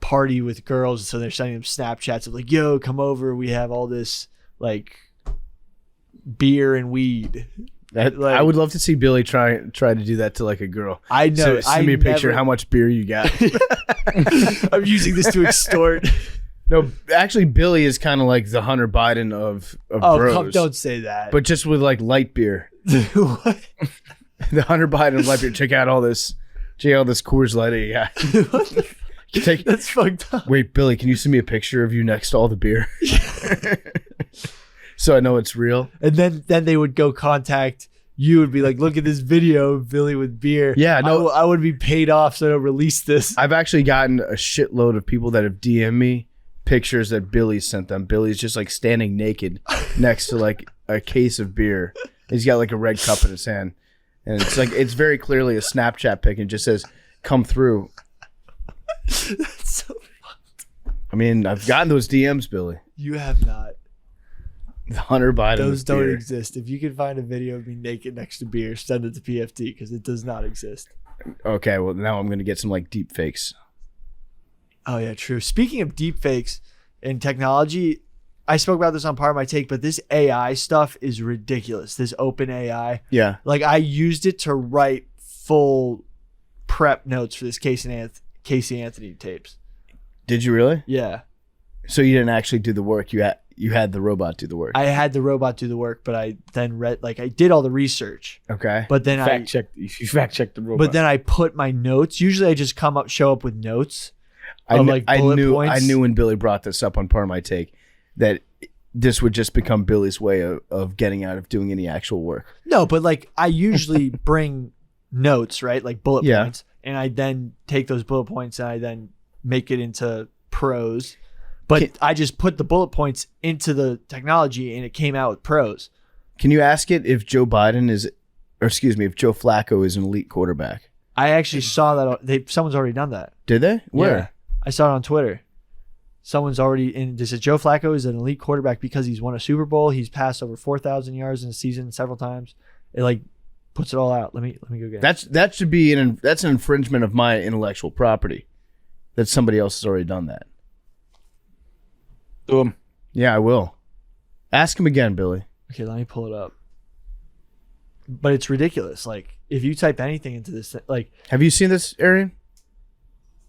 party with girls, so they're sending them Snapchats of like, "Yo, come over, we have all this like beer and weed." I would love to see Billy try to do that to like a girl. I know. Send me a picture of how much beer you got. I'm using this to extort. No, actually, Billy is kind of like the Hunter Biden of bros. Don't say that. But just with like light beer. What? The Hunter Biden of light beer. Check out all this Coors Light you got. That's fucked up. Wait, Billy, can you send me a picture of you next to all the beer? So I know it's real. And then they would go contact you and be like, "Look at this video of Billy with beer." Yeah, no, I would be paid off so I don't release this. I've actually gotten a shitload of people that have DM'd me pictures that Billy sent them. Billy's just like standing naked next to like a case of beer. He's got like a red cup in his hand. And it's like, it's very clearly a Snapchat pic and it just says, "Come through." That's so fucked. I mean, I've gotten those DMs, Billy. You have not. The Hunter Biden. Those don't beer. exist. If you can find a video of me naked next to beer, send it to PFT because it does not exist. Okay, well now I'm gonna get some like deep fakes. Oh yeah, true. Speaking of deep fakes and technology, I spoke about this on Part of My Take, but this AI stuff is ridiculous. This open AI. Yeah. Like I used it to write full prep notes for this Casey Anthony tapes. Did you really? Yeah. So you didn't actually do the work. You had the robot do the work. I had the robot do the work, but I then read, like I did all the research. Okay. But then You fact checked the robot. But then I put my notes. Usually I just show up with notes. I bullet knew points. when Billy brought this up on Part of My Take that this would just become Billy's way of getting out of doing any actual work. No, but like I usually bring notes, right? Like bullet Yeah. points. And I then take those bullet points and I then make it into prose. But I just put the bullet points into the technology and it came out with prose. Can you ask it if if Joe Flacco is an elite quarterback? I actually saw that someone's already done that. Did they? Where? Yeah, I saw it on Twitter. Someone's already in. They said Joe Flacco is an elite quarterback because he's won a Super Bowl. He's passed over 4,000 yards in a season several times. puts it all out. Let me go get it. That should be that's an infringement of my intellectual property. That somebody else has already done that. Do 'em. Yeah, I will. Ask him again, Billy. Okay, let me pull it up. But it's ridiculous. Like, if you type anything into this, like, Have you seen this, Arian?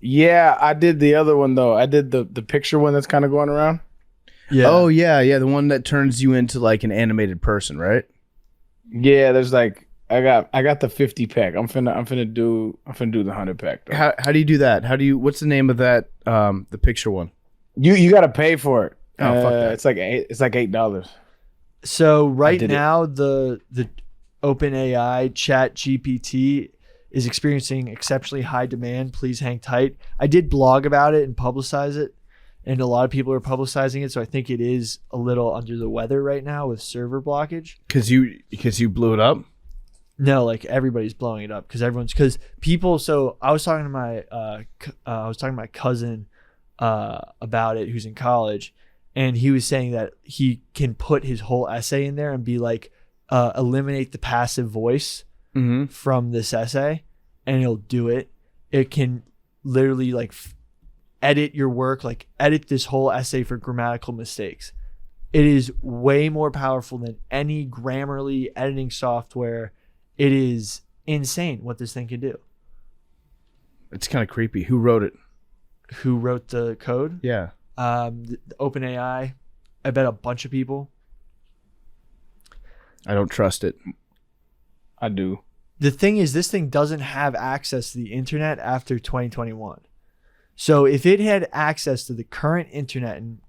Yeah, I did the other one though. I did the picture one that's kind of going around. yeah, Oh yeah, the one that turns you into like an animated person, right? Yeah, there's like I got the 50 pack. I'm finna do the 100 pack though. How do you do that? What's the name of that? The picture one. You gotta pay for it. Oh, fuck that. It's like $8. So right did it. now, the OpenAI Chat GPT is experiencing exceptionally high demand. Please hang tight. I did blog about it and publicize it, and a lot of people are publicizing it. So I think it is a little under the weather right now with server blockage. Because you blew it up. No, like everybody's blowing it up because people. So I was talking to my cousin about it, who's in college, and he was saying that he can put his whole essay in there and be like, eliminate the passive voice from this essay, and it'll do it. It can literally like edit your work, like edit this whole essay for grammatical mistakes. It is way more powerful than any Grammarly editing software. It is insane what this thing can do. It's kind of creepy. Who wrote it? Who wrote the code? Yeah. The OpenAI. I bet a bunch of people. I don't trust it. I do. The thing is, this thing doesn't have access to the internet after 2021. So if it had access to the current internet and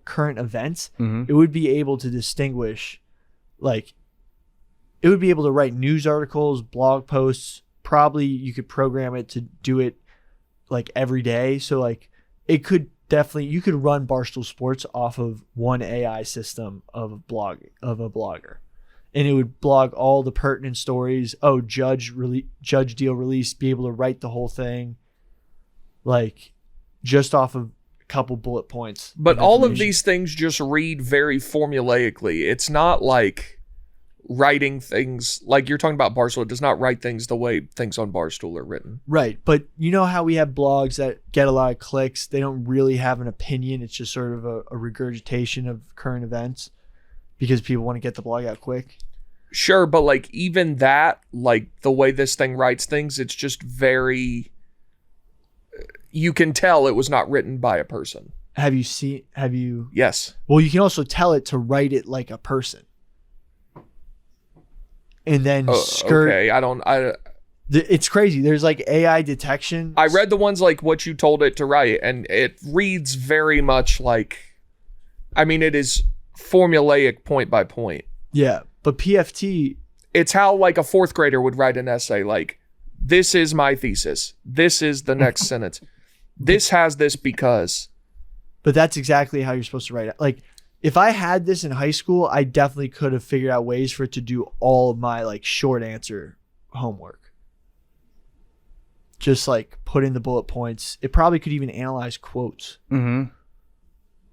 current events, it would be able to distinguish, like, it would be able to write news articles, blog posts. Probably you could program it to do it like every day. So like it could definitely, you could run Barstool Sports off of one AI system of a blogger. And it would blog all the pertinent stories. Oh, judge deal release, be able to write the whole thing, like just off of a couple bullet points. But all of these things just read very formulaically. It's not like writing things like you're talking about Barstool. It does not write things the way things on Barstool are written. Right. But you know how we have blogs that get a lot of clicks? They don't really have an opinion. It's just sort of a regurgitation of current events because people want to get the blog out quick. Sure, but like even that, like the way this thing writes things, it's just very, you can tell it was not written by a person. Have you? Yes. Well, you can also tell it to write it like a person. And then Okay, it's crazy. There's like AI detection. I read the ones like what you told it to write, and it reads very much like, I mean, it is formulaic point by point. Yeah, but PFT, it's how like a fourth grader would write an essay. Like, this is my thesis. This is the next sentence. This has this because. But that's exactly how you're supposed to write it. Like, if I had this in high school, I definitely could have figured out ways for it to do all of my like short answer homework. Just like put in the bullet points. It probably could even analyze quotes,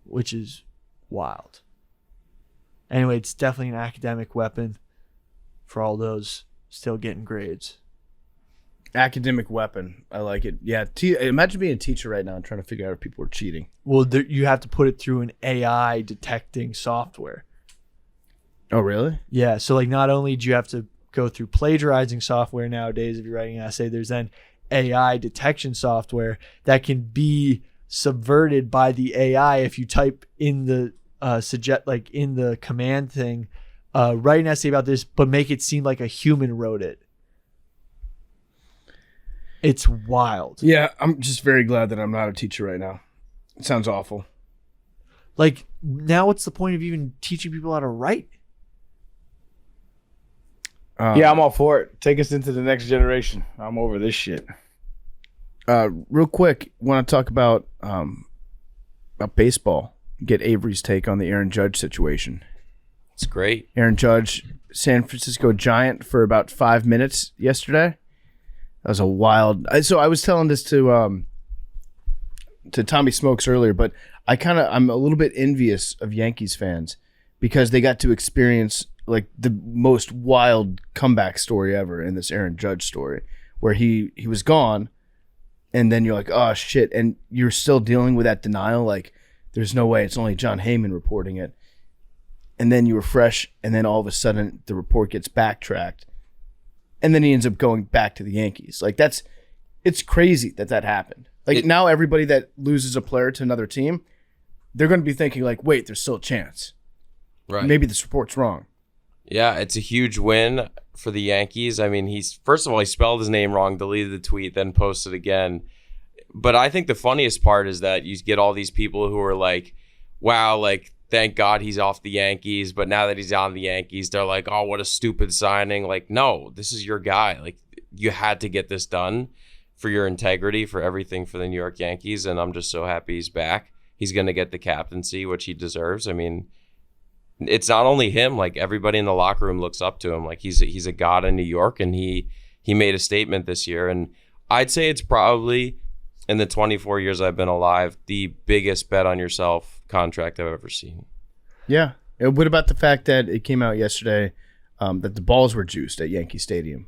which is wild. Anyway, it's definitely an academic weapon for all those still getting grades. Academic weapon. I like it. Yeah. Imagine being a teacher right now and trying to figure out if people are cheating. Well, you have to put it through an AI detecting software. Oh, really? Yeah. So like not only do you have to go through plagiarizing software nowadays if you're writing an essay, there's then AI detection software that can be subverted by the AI if you type in the in the command thing, write an essay about this, but make it seem like a human wrote it. It's wild. Yeah, I'm just very glad that I'm not a teacher right now. It sounds awful. Like, now what's the point of even teaching people how to write? Yeah, I'm all for it. Take us into the next generation. I'm over this shit. Real quick, want to talk about baseball. Get Avery's take on the Aaron Judge situation. It's great. Aaron Judge, San Francisco Giant for about 5 minutes yesterday. That was a wild. So I was telling this to Tommy Smokes earlier, but I'm a little bit envious of Yankees fans because they got to experience like the most wild comeback story ever in this Aaron Judge story, where he was gone, and then you're like, oh shit, and you're still dealing with that denial, like there's no way, it's only John Heyman reporting it, and then you refresh, and then all of a sudden the report gets backtracked, and then he ends up going back to the Yankees. Like it's crazy that happened. Like now everybody that loses a player to another team, they're going to be thinking like, wait, there's still a chance. Right. Maybe this report's wrong. Yeah, it's a huge win for the Yankees. I mean, first of all, he spelled his name wrong, deleted the tweet, then posted again. But I think the funniest part is that you get all these people who are like, wow, like, thank God he's off the Yankees. But now that he's on the Yankees, they're like, oh, what a stupid signing. Like, no, this is your guy. Like, you had to get this done for your integrity, for everything for the New York Yankees. And I'm just so happy he's back. He's going to get the captaincy, which he deserves. I mean, it's not only him, like everybody in the locker room looks up to him. Like he's a god in New York, and he made a statement this year. And I'd say it's probably, in the 24 years I've been alive, the biggest bet on yourself contract I've ever seen. Yeah. And what about the fact that it came out yesterday that the balls were juiced at Yankee Stadium?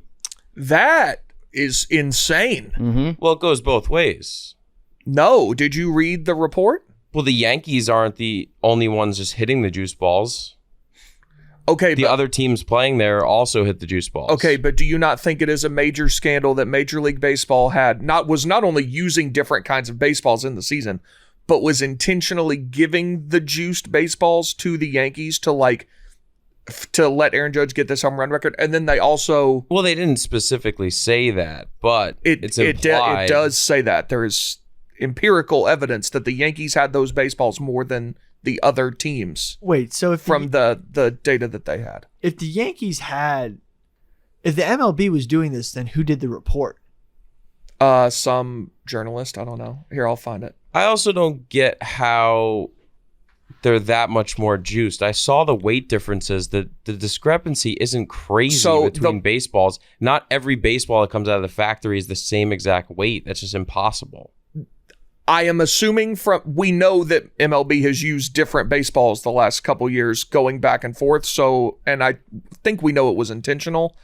That is insane. Mm-hmm. Well, it goes both ways. No, did you read the report? Well, the Yankees aren't the only ones just hitting the juice balls. Okay, The other teams playing there also hit the juice balls. okay, but do you not think it is a major scandal that Major League Baseball was not only using different kinds of baseballs in the season, but was intentionally giving the juiced baseballs to the Yankees to let Aaron Judge get this home run record, and then they also Well, they didn't specifically say that, but it's it implied. does say that there is empirical evidence that the Yankees had those baseballs more than the other teams Wait, so if from the data that they had. if the Yankees had, if the MLB was doing this, then who did the report? Some journalist, I don't know. Here, I'll find it. I also don't get how they're that much more juiced. I saw the weight differences. The discrepancy isn't crazy between baseballs. Not every baseball that comes out of the factory is the same exact weight. That's just impossible. I am assuming we know that MLB has used different baseballs the last couple years going back and forth. So, and I think we know it was intentional.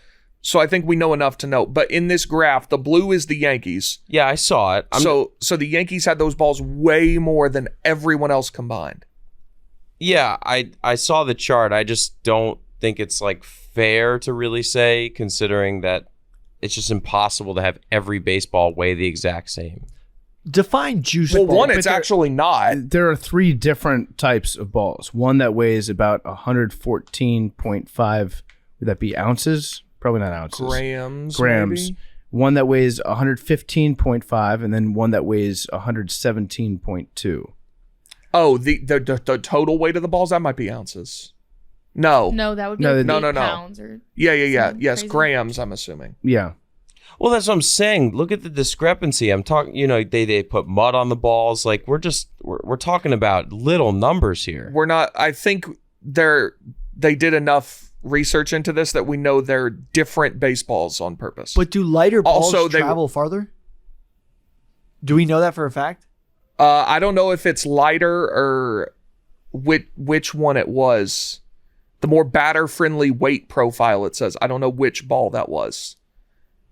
So I think we know enough to know. But in this graph, the blue is the Yankees. Yeah, I saw it. So the Yankees had those balls way more than everyone else combined. Yeah, I saw the chart. I just don't think it's like fair to really say, considering that it's just impossible to have every baseball weigh the exact same. Define juice Well, ball. one, it's actually not. There are 3 different types of balls. One that weighs about 114.5, would that be ounces? Probably not ounces. Grams. Maybe? One that weighs 115.5, and then one that weighs 117.2. Oh, the total weight of the balls, that might be ounces. No. No, that would be No, like no, 8 no. pounds or Yeah. something Yes, crazy. grams, I'm assuming. Yeah. Well, that's what I'm saying. Look at the discrepancy. I'm talking, they put mud on the balls. Like we're talking about little numbers here. We're not, I think they did enough research into this that we know they're different baseballs on purpose. But do lighter balls Also, they- travel farther? Do we know that for a fact? I don't know if it's lighter or which one it was. The more batter-friendly weight profile, it says. I don't know which ball that was.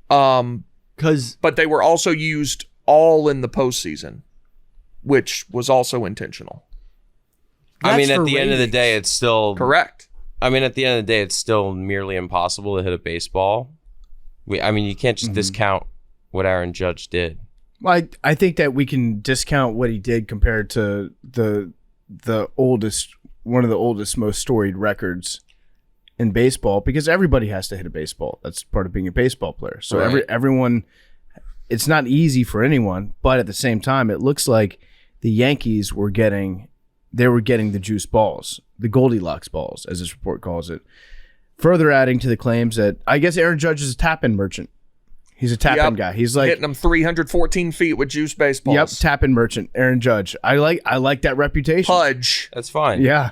Because But they were also used all in the postseason, which was also intentional. I mean, That's at for the end of the ratings. day, it's still Correct. I mean, at the end of the day, it's still nearly impossible to hit a baseball. You can't just discount what Aaron Judge did. Well, I think that we can discount what he did compared to the oldest, one of the oldest, most storied records in baseball, because everybody has to hit a baseball. That's part of being a baseball player. So Right. everyone, it's not easy for anyone, but at the same time, it looks like the Yankees were getting the juice balls, the Goldilocks balls, as this report calls it. Further adding to the claims that I guess Aaron Judge is a tap-in merchant. He's a tap-in guy. He's like hitting them 314 feet with juice baseballs. Yep, tap-in merchant, Aaron Judge. I like that reputation. Pudge. That's fine. Yeah.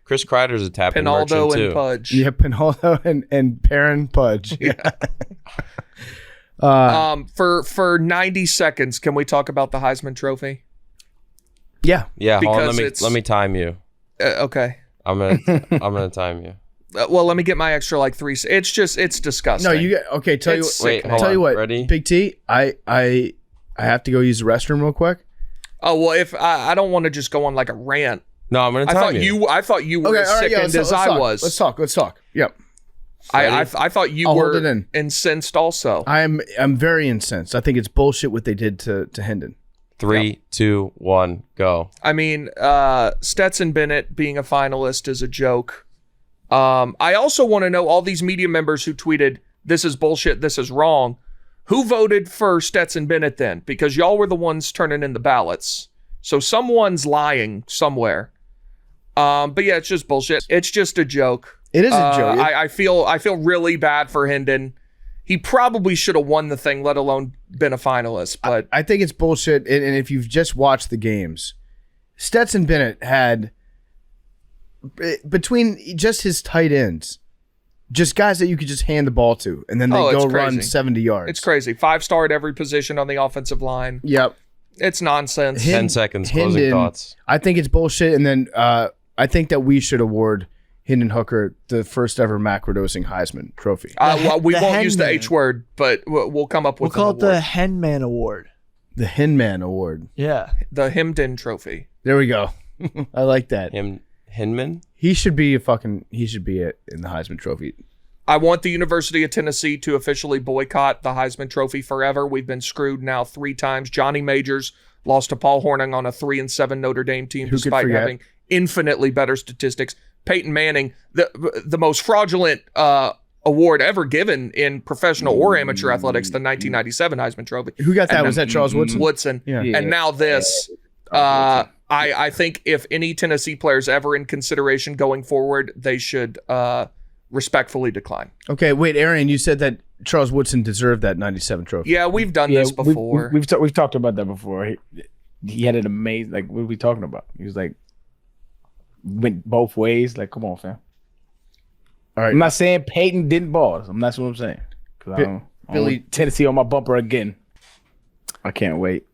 Chris Kreider's a tap-in Pinaldo merchant too. and Pudge. Yeah, Pinaldo and Perrin Pudge. Yeah. For 90 seconds, can we talk about the Heisman Trophy? Yeah. Yeah, hold on, Because it's- let me time you. Okay. I'm gonna time you. Well, let me get my extra like 3. It's disgusting. No, you get okay. Tell It's you, Wait, sickening. hold tell on. you what, Ready? Big T. I have to go use the restroom real quick. Oh well, if I don't want to just go on like a rant. No, I'm gonna I time thought you were Okay, as all right, sickened yeah, as I talk. was. Let's talk. Yep. I thought you I'll hold were it in. incensed also. I'm very incensed. I think it's bullshit what they did to Hendon. 3, 2, 1, go. I mean, Stetson Bennett being a finalist is a joke. I also want to know all these media members who tweeted, "This is bullshit, this is wrong." Who voted for Stetson Bennett then? Because y'all were the ones turning in the ballots. So someone's lying somewhere. But yeah, it's just bullshit. It's just a joke. It is a joke. I feel really bad for Hendon. He probably should have won the thing, let alone been a finalist. But I think it's bullshit. And if you've just watched the games, Stetson Bennett had between just his tight ends, just guys that you could just hand the ball to, and then they Oh, it's go run crazy. 70 yards. it's crazy. 5-star at every position on the offensive line. Yep. It's nonsense. 10 seconds, closing Hendon, thoughts. I think it's bullshit. And then I think that we should award Hendon Hooker the first ever Macrodosing Heisman Trophy. Well, we The won't use the Henman. H word, but we'll come up We'll with call an it the award. Henman Award. The Hinman Award. Yeah. The Hemden Trophy. There we go. I like that. Hinman? He should be in the Heisman Trophy. I want the University of Tennessee to officially boycott the Heisman Trophy forever. We've been screwed now 3 times. Johnny Majors lost to Paul Hornung on a 3-7 Notre Dame team, Who could despite forget? having infinitely better statistics. Peyton Manning, the most fraudulent award ever given in professional or amateur athletics, the 1997 Heisman Trophy. Who got that? And Was that Charles Woodson? Woodson. Yeah. And now this. I think if any Tennessee players ever in consideration going forward, they should respectfully decline. Okay, wait, Arian, you said that Charles Woodson deserved that 97 trophy. Yeah, we've done this before. We've talked about that before. He had an amazing, like, what are we talking about? He was like, went both ways. Like, come on, fam. All right. I'm not saying Peyton didn't ball. That's what I'm saying. 'Cause I don't Billy- Tennessee on my bumper again. I can't wait.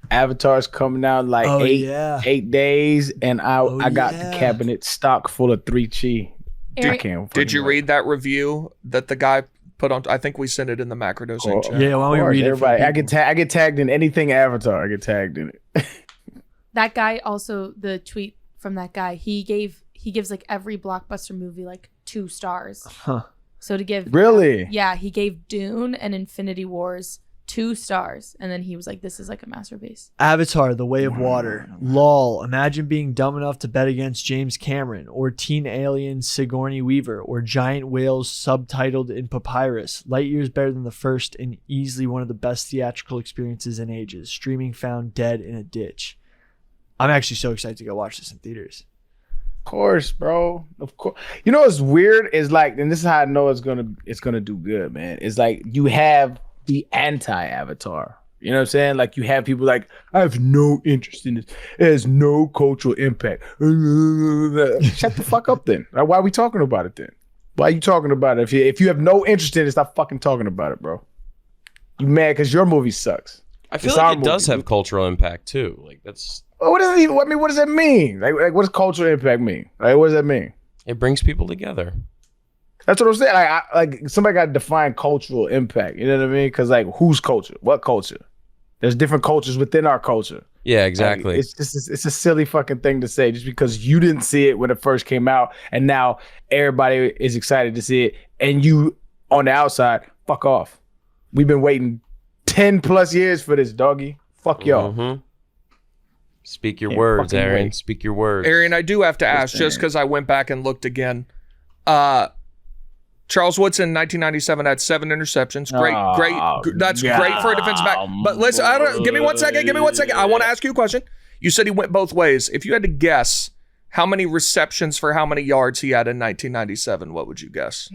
Avatar's coming out like Oh, 8 days, and I got yeah. the cabinet stock full of 3 chi. Eric- I can't. Did you fucking wait. read that review that the guy put on? I think we sent it in the Macrodosing chat. Yeah, why don't we Of course, read it for everybody? I people? get tagged in anything Avatar. I get tagged in it. That guy also, the tweet from that guy, he gives like every blockbuster movie like 2 stars. Huh. So to give Really? yeah, he gave Dune and Infinity Wars 2 stars, and then he was like, "This is like a masterpiece." Avatar: The Way of Water. Lol. Imagine being dumb enough to bet against James Cameron, or Teen Alien Sigourney Weaver, or Giant Whales subtitled in papyrus. Light years better than the first, and easily one of the best theatrical experiences in ages. Streaming found dead in a ditch. I'm actually so excited to go watch this in theaters. Of course, bro. Of course. You know what's weird is like, and this is how I know it's gonna do good, man. It's like you have the anti-Avatar. You know what I'm saying? Like you have people like, I have no interest in this. It has no cultural impact. Shut the fuck up then. Like, why are we talking about it then? Why are you talking about it? If you have no interest in it, stop fucking talking about it, bro. You mad because your movie sucks. I feel It's like our it does movie. have cultural impact too. Like that's What does it even? I mean, what does that mean? Like what does cultural impact mean? Like, what does that mean? it brings people together. That's what I'm saying. Like somebody got to define cultural impact. You know what I mean? Because like, whose culture? What culture? There's different cultures within our culture. Yeah, Like, exactly. it's a silly fucking thing to say just because you didn't see it when it first came out, and now everybody is excited to see it, and you on the outside, fuck off. We've been waiting 10 plus years for this, doggy. Fuck y'all. Mhm. Speak your Can't words, fucking Arian. wait. Speak your words. Arian, I do have to ask, just because I went back and looked again. Charles Woodson, 1997, had 7 interceptions. That's great for a defensive back. But listen, give me 1 second. I want to ask you a question. You said he went both ways. If you had to guess how many receptions for how many yards he had in 1997, what would you guess?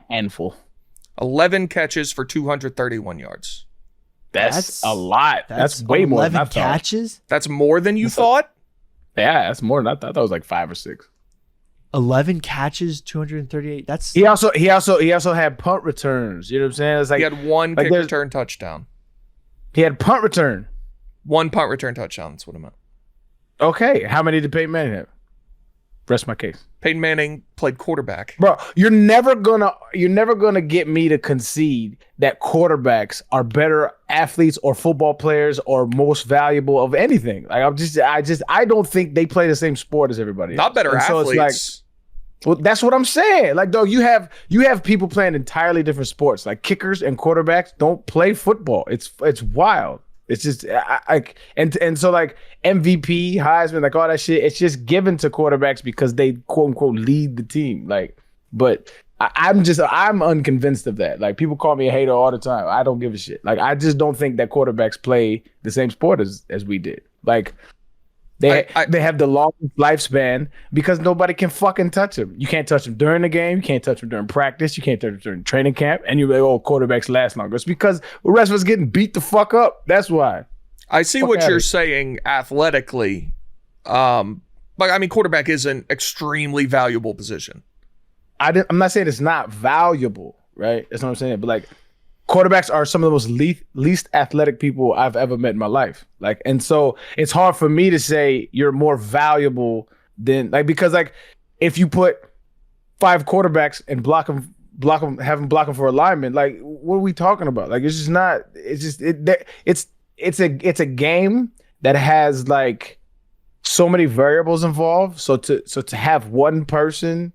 Handful. 11 catches for 231 yards. That's a lot. That's way more than I 11 thought. catches. That's more than you thought? Yeah, that's more than I thought. I thought it was like 5 or 6. 11 catches, 238. That's He also had punt returns. You know what I'm saying? It's like He had 1 like kick there's- return touchdown. he had punt return. 1 punt return touchdown. That's what I meant. Okay, how many did Peyton Manning have? Rest my case. Peyton Manning played quarterback. Bro, you're never gonna get me to concede that quarterbacks are better athletes or football players or most valuable of anything. Like I don't think they play the same sport as everybody else. Not better And so athletes. it's like, well, that's what I'm saying. Like, dog, you have people playing entirely different sports. Like kickers and quarterbacks don't play football. It's wild. It's just and so like MVP, Heisman, like all that shit. It's just given to quarterbacks because they quote unquote lead the team. Like, but I'm unconvinced of that. Like people call me a hater all the time. I don't give a shit. Like I just don't think that quarterbacks play the same sport as we did. Like they have the longest lifespan because nobody can fucking touch them. You can't touch them during the game. You can't touch them during practice. You can't touch them during training camp. And you're like, oh, quarterbacks last longer. It's because the rest of us getting beat the fuck up. That's why. I see what you're saying athletically. But I mean, quarterback is an extremely valuable position. I'm not saying it's not valuable, right? That's what I'm saying. But like, quarterbacks are some of the most least athletic people I've ever met in my life. Like, and so it's hard for me to say you're more valuable than like, because like if you put 5 quarterbacks and have them block them for alignment, like what are we talking about? Like, it's just not, it's a game that has like so many variables involved. So to have one person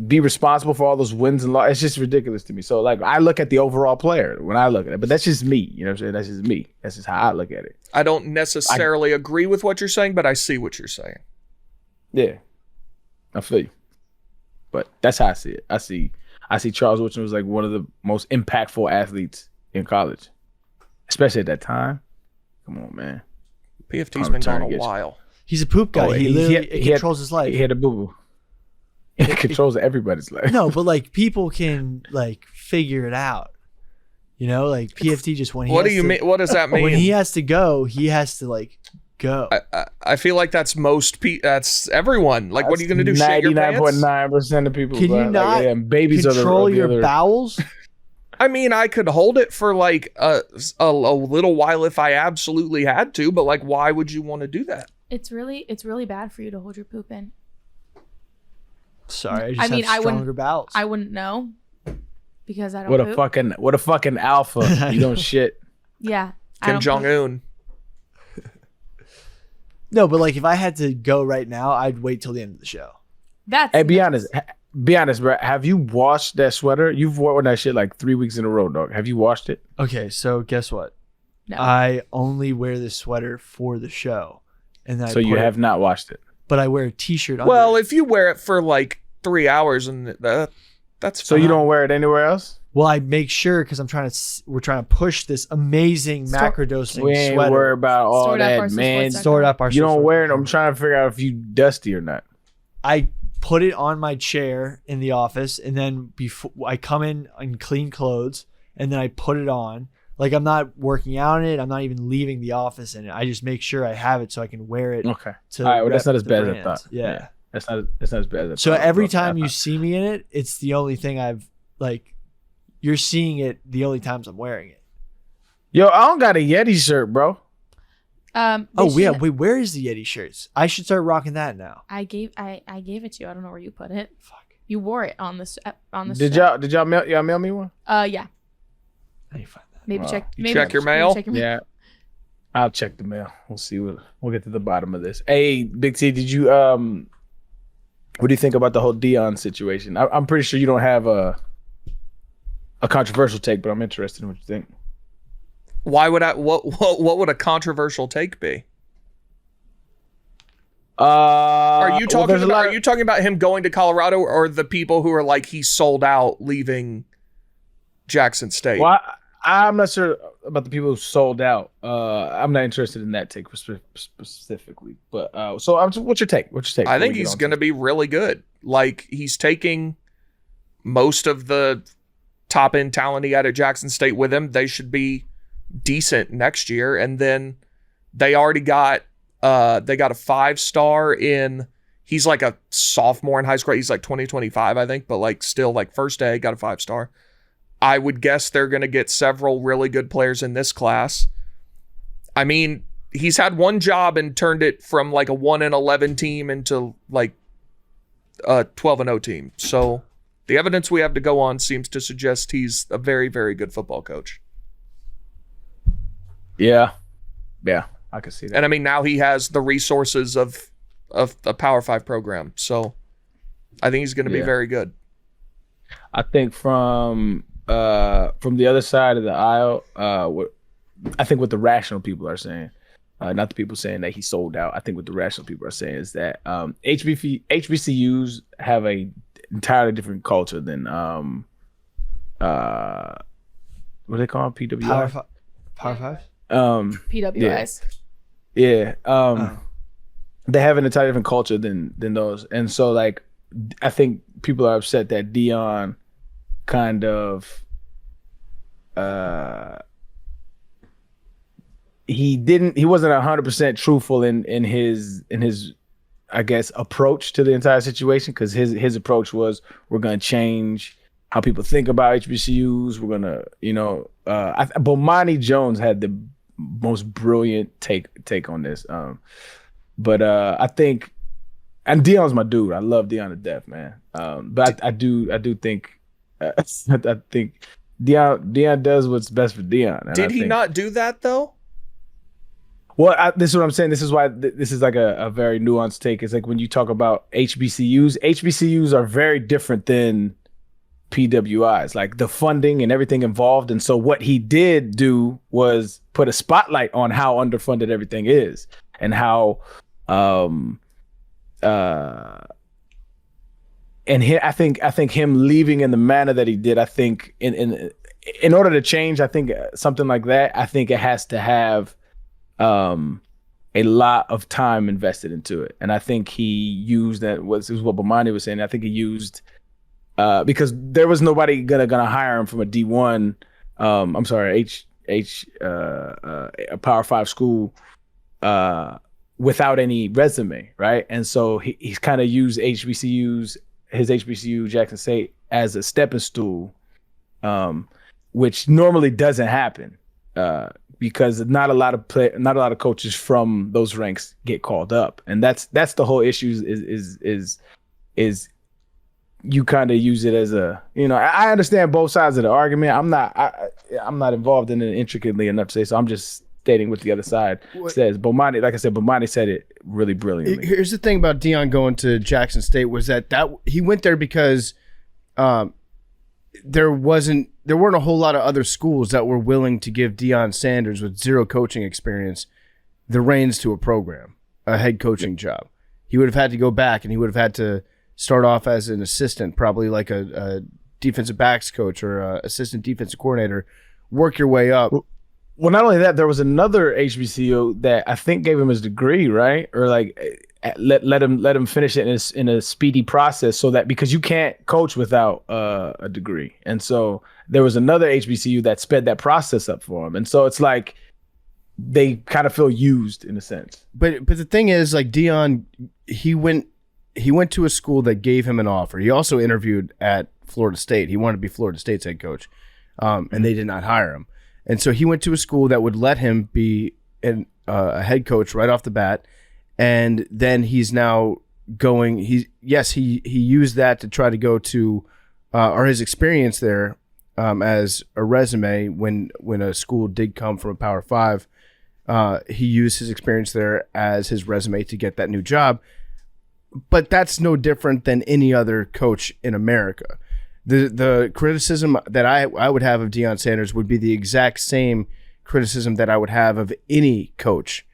be responsible for all those wins and losses, it's just ridiculous to me. So like I look at the overall player when I look at it, but that's just me. You know what I'm saying? That's just me. That's just how I look at it. I don't necessarily agree with what you're saying, but I see what you're saying. Yeah, I feel you. But that's how I see it. I see Charles Woodson was like one of the most impactful athletes in college, especially at that time. Come on, man. PFT's been gone a while. He's a poop guy. He controls his life. He had a boo-boo. It controls everybody's life. No, but like people can like figure it out. You know, like PFT just when he What do you mean? What does that mean? When he has to go, he has to like go. I feel like that's that's everyone. Like, what are you going to do? Shit your pants? 99.9% of people. Can you not babies control your bowels? I mean, I could hold it for like a little while if I absolutely had to, but like, why would you want to do that? It's really bad for you to hold your poop in. Sorry, I have stronger bowels. I wouldn't know because I don't. What a fucking alpha! You don't shit. Yeah, Kim Jong Un. No, but like if I had to go right now, I'd wait till the end of the show. Hey, be honest, bro. Have you washed that sweater? You've worn that shit like 3 weeks in a row, dog. Have you washed it? Okay, so guess what? No. I only wear this sweater for the show, and so you have not washed it. But I wear a t-shirt under Well, it. if you wear it for like 3 hours and that's fine. So you don't wear it anywhere else? Well, I make sure because we're trying to push this amazing macrodosing We ain't sweater. worry about all Stored up that, our man. sports Stored up our. You don't wear it. I'm trying to figure out if you dusty or not. I put it on my chair in the office, and then before I come in clean clothes, and then I put it on. Like I'm not working out in it. I'm not even leaving the office in it. I just make sure I have it so I can wear it. Okay. To all right. Well, that's not as rep bad the as I thought. brand. Yeah. That's not as bad as I So thought. every time you see me in it, it's the only thing I've like. You're seeing it the only times I'm wearing it. Yo, I don't got a Yeti shirt, bro. Oh yeah, wait. Where is the Yeti shirts? I should start rocking that now. I gave it to you. I don't know where you put it. Fuck. You wore it on this. Did y'all mail me one? Yeah. I need to find that. Maybe check. Maybe check your mail? Yeah. I'll check the mail. We'll see. We'll get to the bottom of this. Hey, Big T, did you what do you think about the whole Dion situation? I'm pretty sure you don't have a controversial take, but I'm interested in what you think. Why would what would a controversial take be? Are you talking about him going to Colorado, or the people who are like he sold out leaving Jackson State? Well, I'm not sure about the people who sold out. I'm not interested in that take specifically. But so what's your take? I think he's going to be really good. Like he's taking most of the top end talent he had at Jackson State with him. They should be decent next year. And then they already got a 5-star in. He's like a sophomore in high school. He's like 2025, I think, but like still like first day got a 5-star. I would guess they're going to get several really good players in this class. I mean, he's had one job and turned it from like a 1-11 team into like a 12-0 team. So the evidence we have to go on seems to suggest he's a very, very good football coach. Yeah, I can see that. And I mean, now he has the resources of a Power 5 program. So I think he's going to be very good. I think from the other side of the aisle, I think what the rational people are saying, not the people saying that he sold out. I think what the rational people are saying is that HBCUs have a entirely different culture than what do they call them? PWI? Power 5? PWIs. Yeah. They have an entirely different culture than those. And so like I think people are upset that Deion kind of he wasn't 100% truthful in his I guess approach to the entire situation, because his approach was, we're gonna change how people think about HBCUs. We're gonna, Bomani Jones had the most brilliant take on this. But I think, and Deion's my dude. I love Deion to death, man. But I do think I think Deion does what's best for Deion. Did he not do that though? Well, this is what I'm saying. This is why this is like a very nuanced take. It's like when you talk about HBCUs are very different than PWIs, like the funding and everything involved. And so what he did do was put a spotlight on how underfunded everything is, and how I think him leaving in the manner that he did, I think in order to change, I think something like that, I think it has to have a lot of time invested into it. And I think he used that, what Bomani was saying. I think he used because there was nobody gonna hire him from a D1 a Power 5 school without any resume, right? And so he's kind of used his HBCU Jackson State as a stepping stool, which normally doesn't happen because not a lot of coaches from those ranks get called up, and that's the whole issue. Is you kind of use it as a, I understand both sides of the argument. I'm not involved in it intricately enough to say, so I'm just stating what the other side says. Bomani, like I said, Bomani said it really brilliantly. Here's the thing about Deion going to Jackson State was that he went there because there weren't a whole lot of other schools that were willing to give Deion Sanders, with zero coaching experience, the reins to a program, a head coaching job. He would have had to go back, and he would have had to start off as an assistant, probably like a defensive backs coach or assistant defensive coordinator, work your way up. Well, not only that, there was another HBCU that I think gave him his degree, right? Or like let him finish it in a speedy process, so that, because you can't coach without a degree. And so there was another HBCU that sped that process up for him. And so it's like they kind of feel used in a sense. But the thing is, like, Deion, he went to a school that gave him an offer. He also interviewed at Florida State. He wanted to be Florida State's head coach, and they did not hire him. And so he went to a school that would let him be a head coach right off the bat. And then he's now going. He used that to try to go to, or his experience there as a resume when a school did come from a Power 5. He used his experience there as his resume to get that new job. But that's no different than any other coach in America. The criticism that I would have of Deion Sanders would be the exact same criticism that I would have of any coach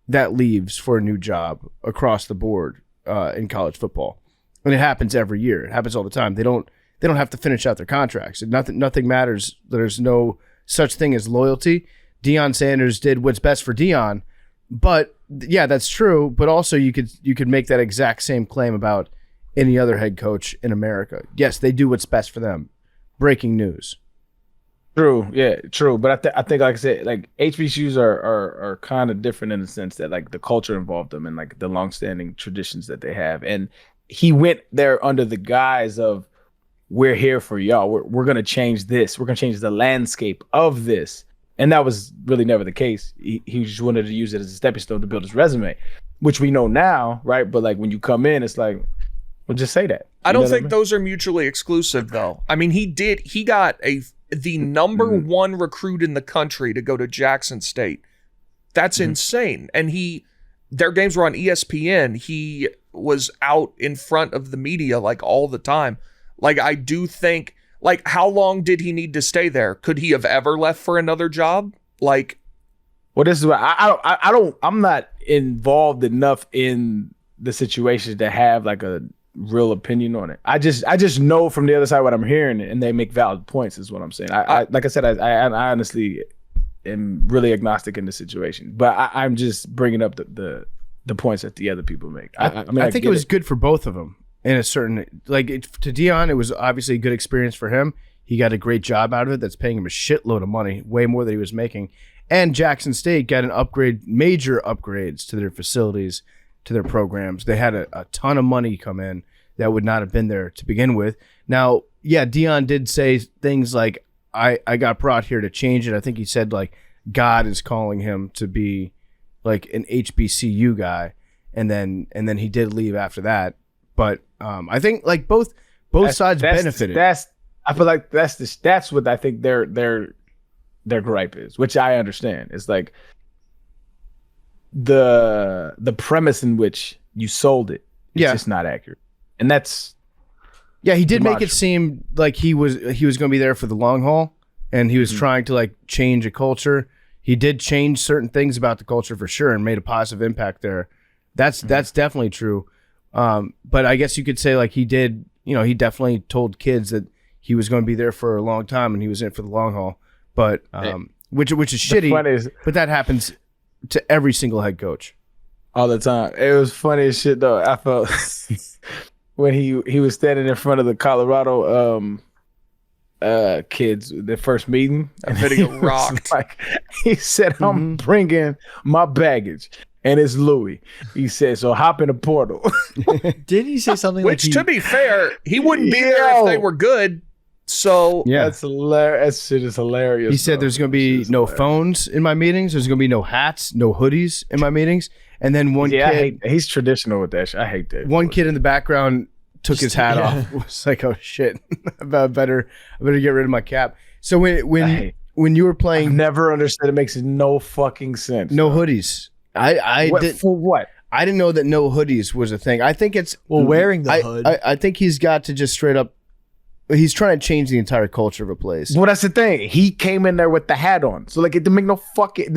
that leaves for a new job across the board in college football. And it happens every year. It happens all the time. They don't have to finish out their contracts. Nothing matters. There's no such thing as loyalty. Deion Sanders did what's best for Deion. But yeah, that's true. But also you could make that exact same claim about any other head coach in America. Yes, they do what's best for them. Breaking news. True. Yeah, true. But I think, like I said, like HBCUs are kind of different in the sense that like the culture involved them and like the longstanding traditions that they have. And he went there under the guise of, we're here for y'all. We're going to change this. We're going to change the landscape of this. And that was really never the case. He just wanted to use it as a stepping stone to build his resume, which we know now, right? But like when you come in, it's like, well, just say that. I don't think those are mutually exclusive, though. I mean, he got the number one recruit in the country to go to Jackson State. That's insane. And their games were on ESPN. He was out in front of the media like all the time. Like, I do think, like, how long did he need to stay there? Could he have ever left for another job? Like, well, this is what I'm not involved enough in the situation to have like a real opinion on it. I just know from the other side what I'm hearing, and they make valid points is what I'm saying. I like I said, I honestly am really agnostic in the situation, but I'm just bringing up the points that the other people make. I mean, I think it was good for both of them in a certain, like, to Deion, it was obviously a good experience for him. He got a great job out of it that's paying him a shitload of money, way more than he was making. And Jackson State got major upgrades to their facilities, to their programs. They had a ton of money come in that would not have been there to begin with. Now, yeah, Deion did say things like, I got brought here to change it. I think he said, like, God is calling him to be like an HBCU guy. And then he did leave after that. But I think like both sides benefited. I feel like that's what I think their gripe is, which I understand. It's like the premise in which you sold it is just not accurate. And that's he did make it seem like he was going to be there for the long haul, and he was trying to like change a culture. He did change certain things about the culture for sure and made a positive impact there. That's definitely true. But I guess you could say like he did, he definitely told kids that he was going to be there for a long time and he was in it for the long haul. But which is shitty. But that happens to every single head coach all the time. It was funny as shit though. I felt when he was standing in front of the Colorado kids, the first meeting, and he rocked. Like, he said, "I'm bringing my baggage." And it's Louis. He said, so hop in the portal. Didn't he say something Which, like to be fair, he wouldn't be there if they were good. So that's hilarious. That shit is hilarious. He said there's going to be no phones in my meetings. There's going to be no hats, no hoodies in my meetings. And then one kid. He's traditional with that shit. I hate that. One kid in the background took his hat off. It was like, oh shit, I better get rid of my cap. So when you were playing, I've never understood. It makes no fucking sense. No hoodies. For what? I didn't know that no hoodies was a thing. I think it's wearing the hood. I think he's got to just straight up. He's trying to change the entire culture of a place. Well, that's the thing. He came in there with the hat on, so like it didn't make no fucking.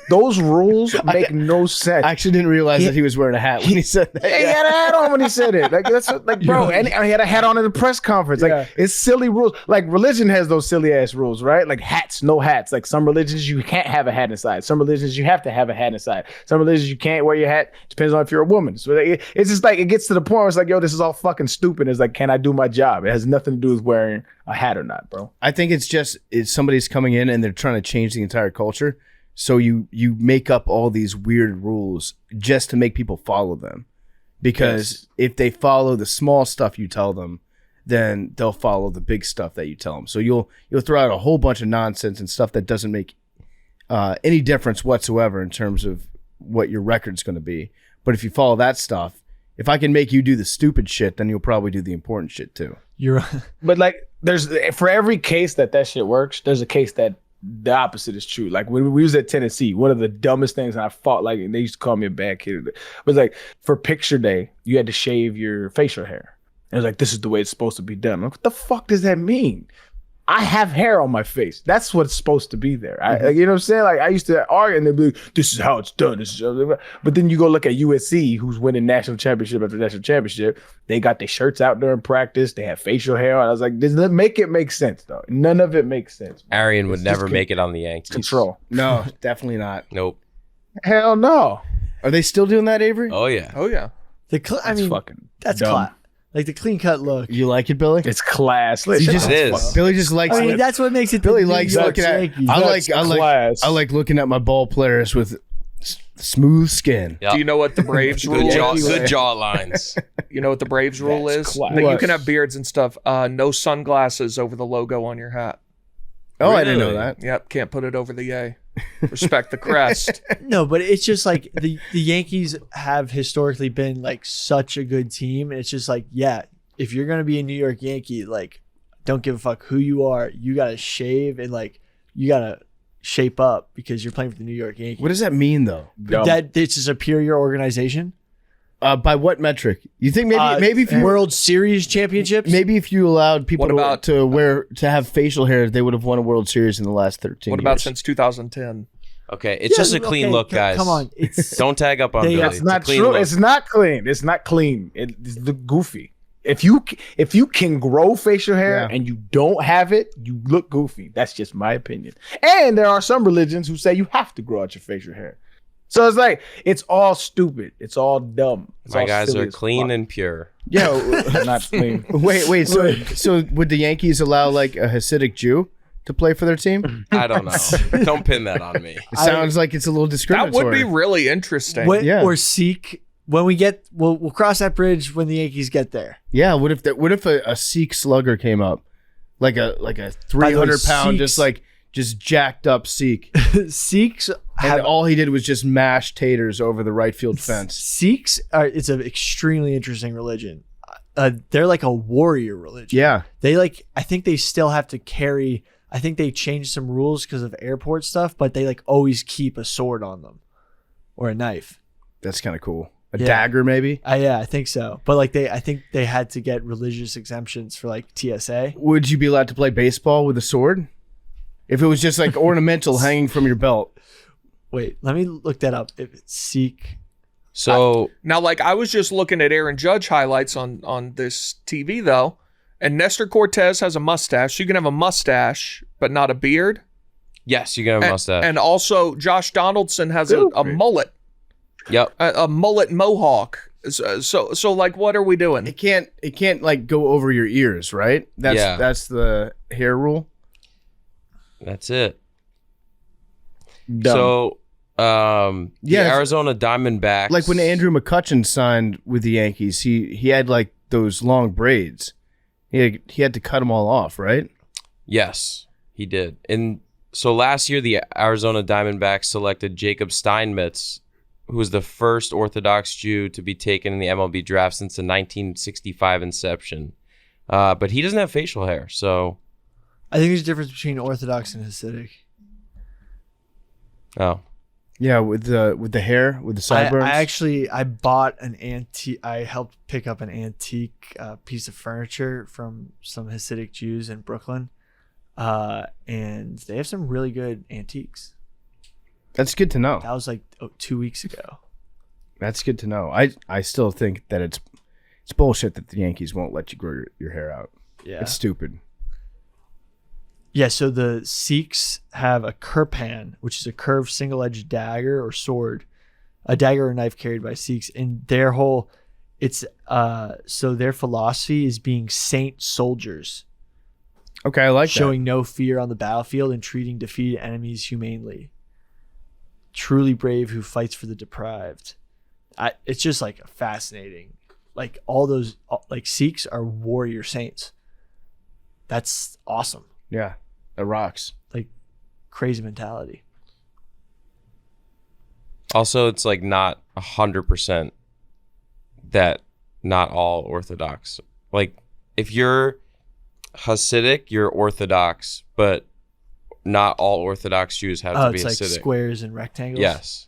Those rules make no sense. I actually didn't realize that he was wearing a hat when he said that. He had a hat on when he said it. Like that's like, bro. And he had a hat on in the press conference. Like it's silly rules. Like religion has those silly ass rules, right? Like hats, no hats. Like some religions you can't have a hat inside. Some religions you have to have a hat inside. Some religions you can't wear your hat. Depends on if you're a woman. So it's just like it gets to the point where it's like, yo, this is all fucking stupid. It's like, can I do my job? It has nothing to do with wearing a hat or not, bro. I think it's somebody's coming in and they're trying to change the entire culture. So you make up all these weird rules just to make people follow them. Because if they follow the small stuff you tell them, then they'll follow the big stuff that you tell them. So you'll throw out a whole bunch of nonsense and stuff that doesn't make any difference whatsoever in terms of what your record's going to be. But if you follow that stuff, if I can make you do the stupid shit, then you'll probably do the important shit too. You're right. But like there's for every case that shit works, there's a case that the opposite is true. Like when we was at Tennessee, one of the dumbest things, and I fought like, and they used to call me a bad kid, was like for picture day, you had to shave your facial hair. And it was like, this is the way it's supposed to be done. I'm like, what the fuck does that mean? I have hair on my face. That's what's supposed to be there. Like, you know what I'm saying? Like I used to argue and they'd be like, this is how it's done. But then you go look at USC, who's winning national championship after national championship. They got their shirts out during practice. They have facial hair on. I was like, does it make it make sense though? None of it makes sense. Man. Arian would never make it on the Yankees. Control. No, definitely not. Nope. Hell no. Are they still doing that, Avery? Oh yeah. Oh yeah. That's dumb. class. Like the clean cut look. You like it, Billy? It's classless. It is. Billy just likes. I mean, that's what makes it. Billy likes looking at. Yankees. I like looking at my ball players with smooth skin. Yep. Do you know what the Braves rule is? Good jaw lines. You know what the Braves rule is? That you can have beards and stuff. No sunglasses over the logo on your hat. Oh, I didn't know Really? that. Yep, can't put it over the A. Respect the crest. No, but it's just like the Yankees have historically been like such a good team. And it's just like, yeah, if you're going to be a New York Yankee, like, don't give a fuck who you are. You got to shave and like, you got to shape up because you're playing for the New York Yankees. What does that mean, though? Dumb. That it's a superior organization? By what metric? You think maybe if you World Series championships? maybe if you allowed people What about- to have facial hair, they would have won a World Series in the last 13 What about years. since 2010? Okay, it's just a clean okay, look, guys. Come on. It's Don't tag up on They- Billy. That's not a clean true. look. It's not clean. It's not clean. It's the goofy. If you can grow facial hair Yeah. and you don't have it, you look goofy. That's just my opinion. And there are some religions who say you have to grow out your facial hair. So it's like it's all stupid. It's all dumb. It's My all guys silly are as clean fuck. and pure. Yeah. not clean. wait. So would the Yankees allow like a Hasidic Jew to play for their team? I don't know. Don't pin that on me. It sounds like it's a little That discriminatory. would be really interesting. Yeah. Or Sikh. When we get, we'll cross that bridge when the Yankees get there. Yeah. What if a Sikh slugger came up, like a 300-pound, just jacked up Sikh, Sikhs and have all he did was just mash taters over the right field fence. Sikhs are. It's an extremely interesting religion. They're like a warrior religion. Yeah. They like. I think they still have to carry. I think they changed some rules because of airport stuff, but they like always keep a sword on them or a knife. That's kind of cool. A Yeah. dagger, maybe. Yeah, I think so. But like I think they had to get religious exemptions for like TSA. Would you be allowed to play baseball with a sword? If it was just like ornamental hanging from your belt. Wait, let me look that up. If it's Sikh. So Now, like I was just looking at Aaron Judge highlights on this TV though, and Nestor Cortez has a mustache. You can have a mustache, but not a beard. yes, you can have a mustache. And also, Josh Donaldson has a mullet, Yep. a mullet mohawk. So like, what are we doing? It can't like go over your ears, right? That's the hair rule. That's it. Dumb. So, the Yeah, Arizona Diamondbacks. Like when Andrew McCutchen signed with the Yankees, he had like those long braids. He had to cut them all off, right? Yes, he did. And so last year, the Arizona Diamondbacks selected Jacob Steinmetz, who was the first Orthodox Jew to be taken in the MLB draft since the 1965 inception. But he doesn't have facial hair, so I think there's a difference between Orthodox and Hasidic. oh, Yeah, with the hair, with the sideburns. I bought an antique. I helped pick up an antique piece of furniture from some Hasidic Jews in Brooklyn, and they have some really good antiques. That's good to know. That was like 2 weeks ago. That's good to know. I still think that it's bullshit that the Yankees won't let you grow your hair out. Yeah, It's stupid. yeah. So the Sikhs have a kirpan, which is a curved single-edged dagger or sword, a dagger or knife carried by Sikhs. And their whole, so their philosophy is being saint soldiers. Okay, I like Showing no fear on the battlefield and treating defeated enemies humanely. Truly brave who fights for the deprived. It's just like fascinating. Like all those, like Sikhs are warrior saints. That's awesome. that. Yeah, it rocks. Like crazy mentality. also it's like not 100% that not all Orthodox. Like if you're Hasidic, you're Orthodox, but not all Orthodox Jews have to be It's like Hasidic. squares and rectangles. Yes.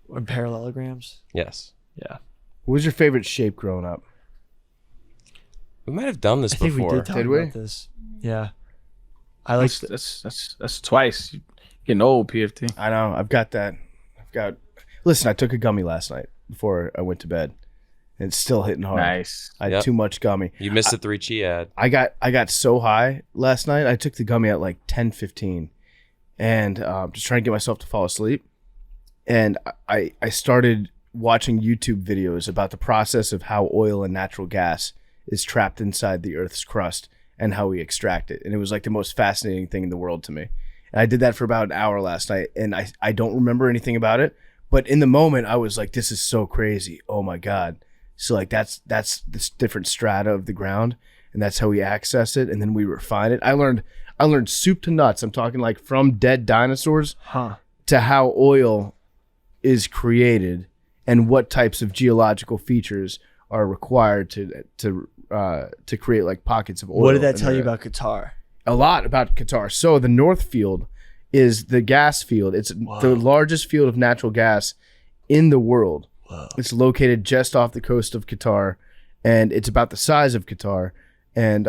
Or parallelograms. Yes. Yeah. What was your favorite shape growing up? We might have done this I think before. we did talk Did we? about this. Yeah. I like That's twice. You're getting old, PFT. I know. I've got that. Listen, I took a gummy last night before I went to bed. And it's still hitting hard. Nice. I had Yep. too much gummy. You missed the 3 ad. I got so high last night. I took the gummy at like 10:15, and just trying to get myself to fall asleep. And I started watching YouTube videos about the process of how oil and natural gas is trapped inside the Earth's crust and how we extract it. And it was like the most fascinating thing in the world to me. And I did that for about an hour last night, and I don't remember anything about it. But in the moment, I was like, "This is so crazy! Oh my god!" So like that's this different strata of the ground, and that's how we access it, and then we refine it. I learned soup to nuts. I'm talking like from dead dinosaurs to how oil is created and what types of geological features are required to create like pockets of oil. What did that tell you about Qatar? A lot about Qatar. So the North Field is the gas field. It's the largest field of natural gas in the world. Whoa. It's located just off the coast of Qatar, and it's about the size of Qatar, and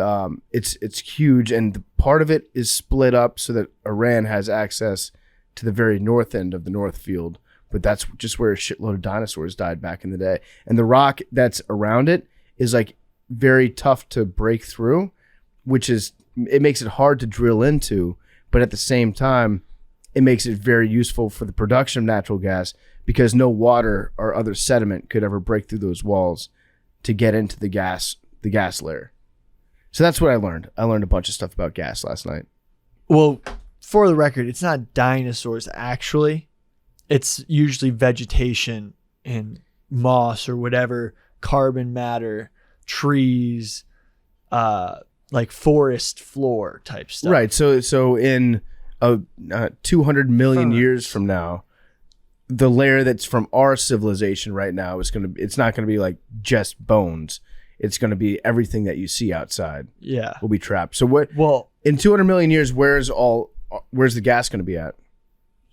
it's huge. And part of it is split up so that Iran has access to the very north end of the North Field, but that's just where a shitload of dinosaurs died back in the day. And the rock that's around it is like very tough to break through, it makes it hard to drill into, but at the same time, it makes it very useful for the production of natural gas because no water or other sediment could ever break through those walls to get into the gas layer. So that's what I learned. I learned a bunch of stuff about gas last night. Well, for the record, it's not dinosaurs actually. It's usually vegetation and moss or whatever, carbon matter, trees, like forest floor type stuff. Right. So in 200 million years from now, the layer that's from our civilization right now it's not going to be like just bones. It's going to be everything that you see outside. Yeah. Will be trapped. So well, in 200 million years, where's the gas going to be at?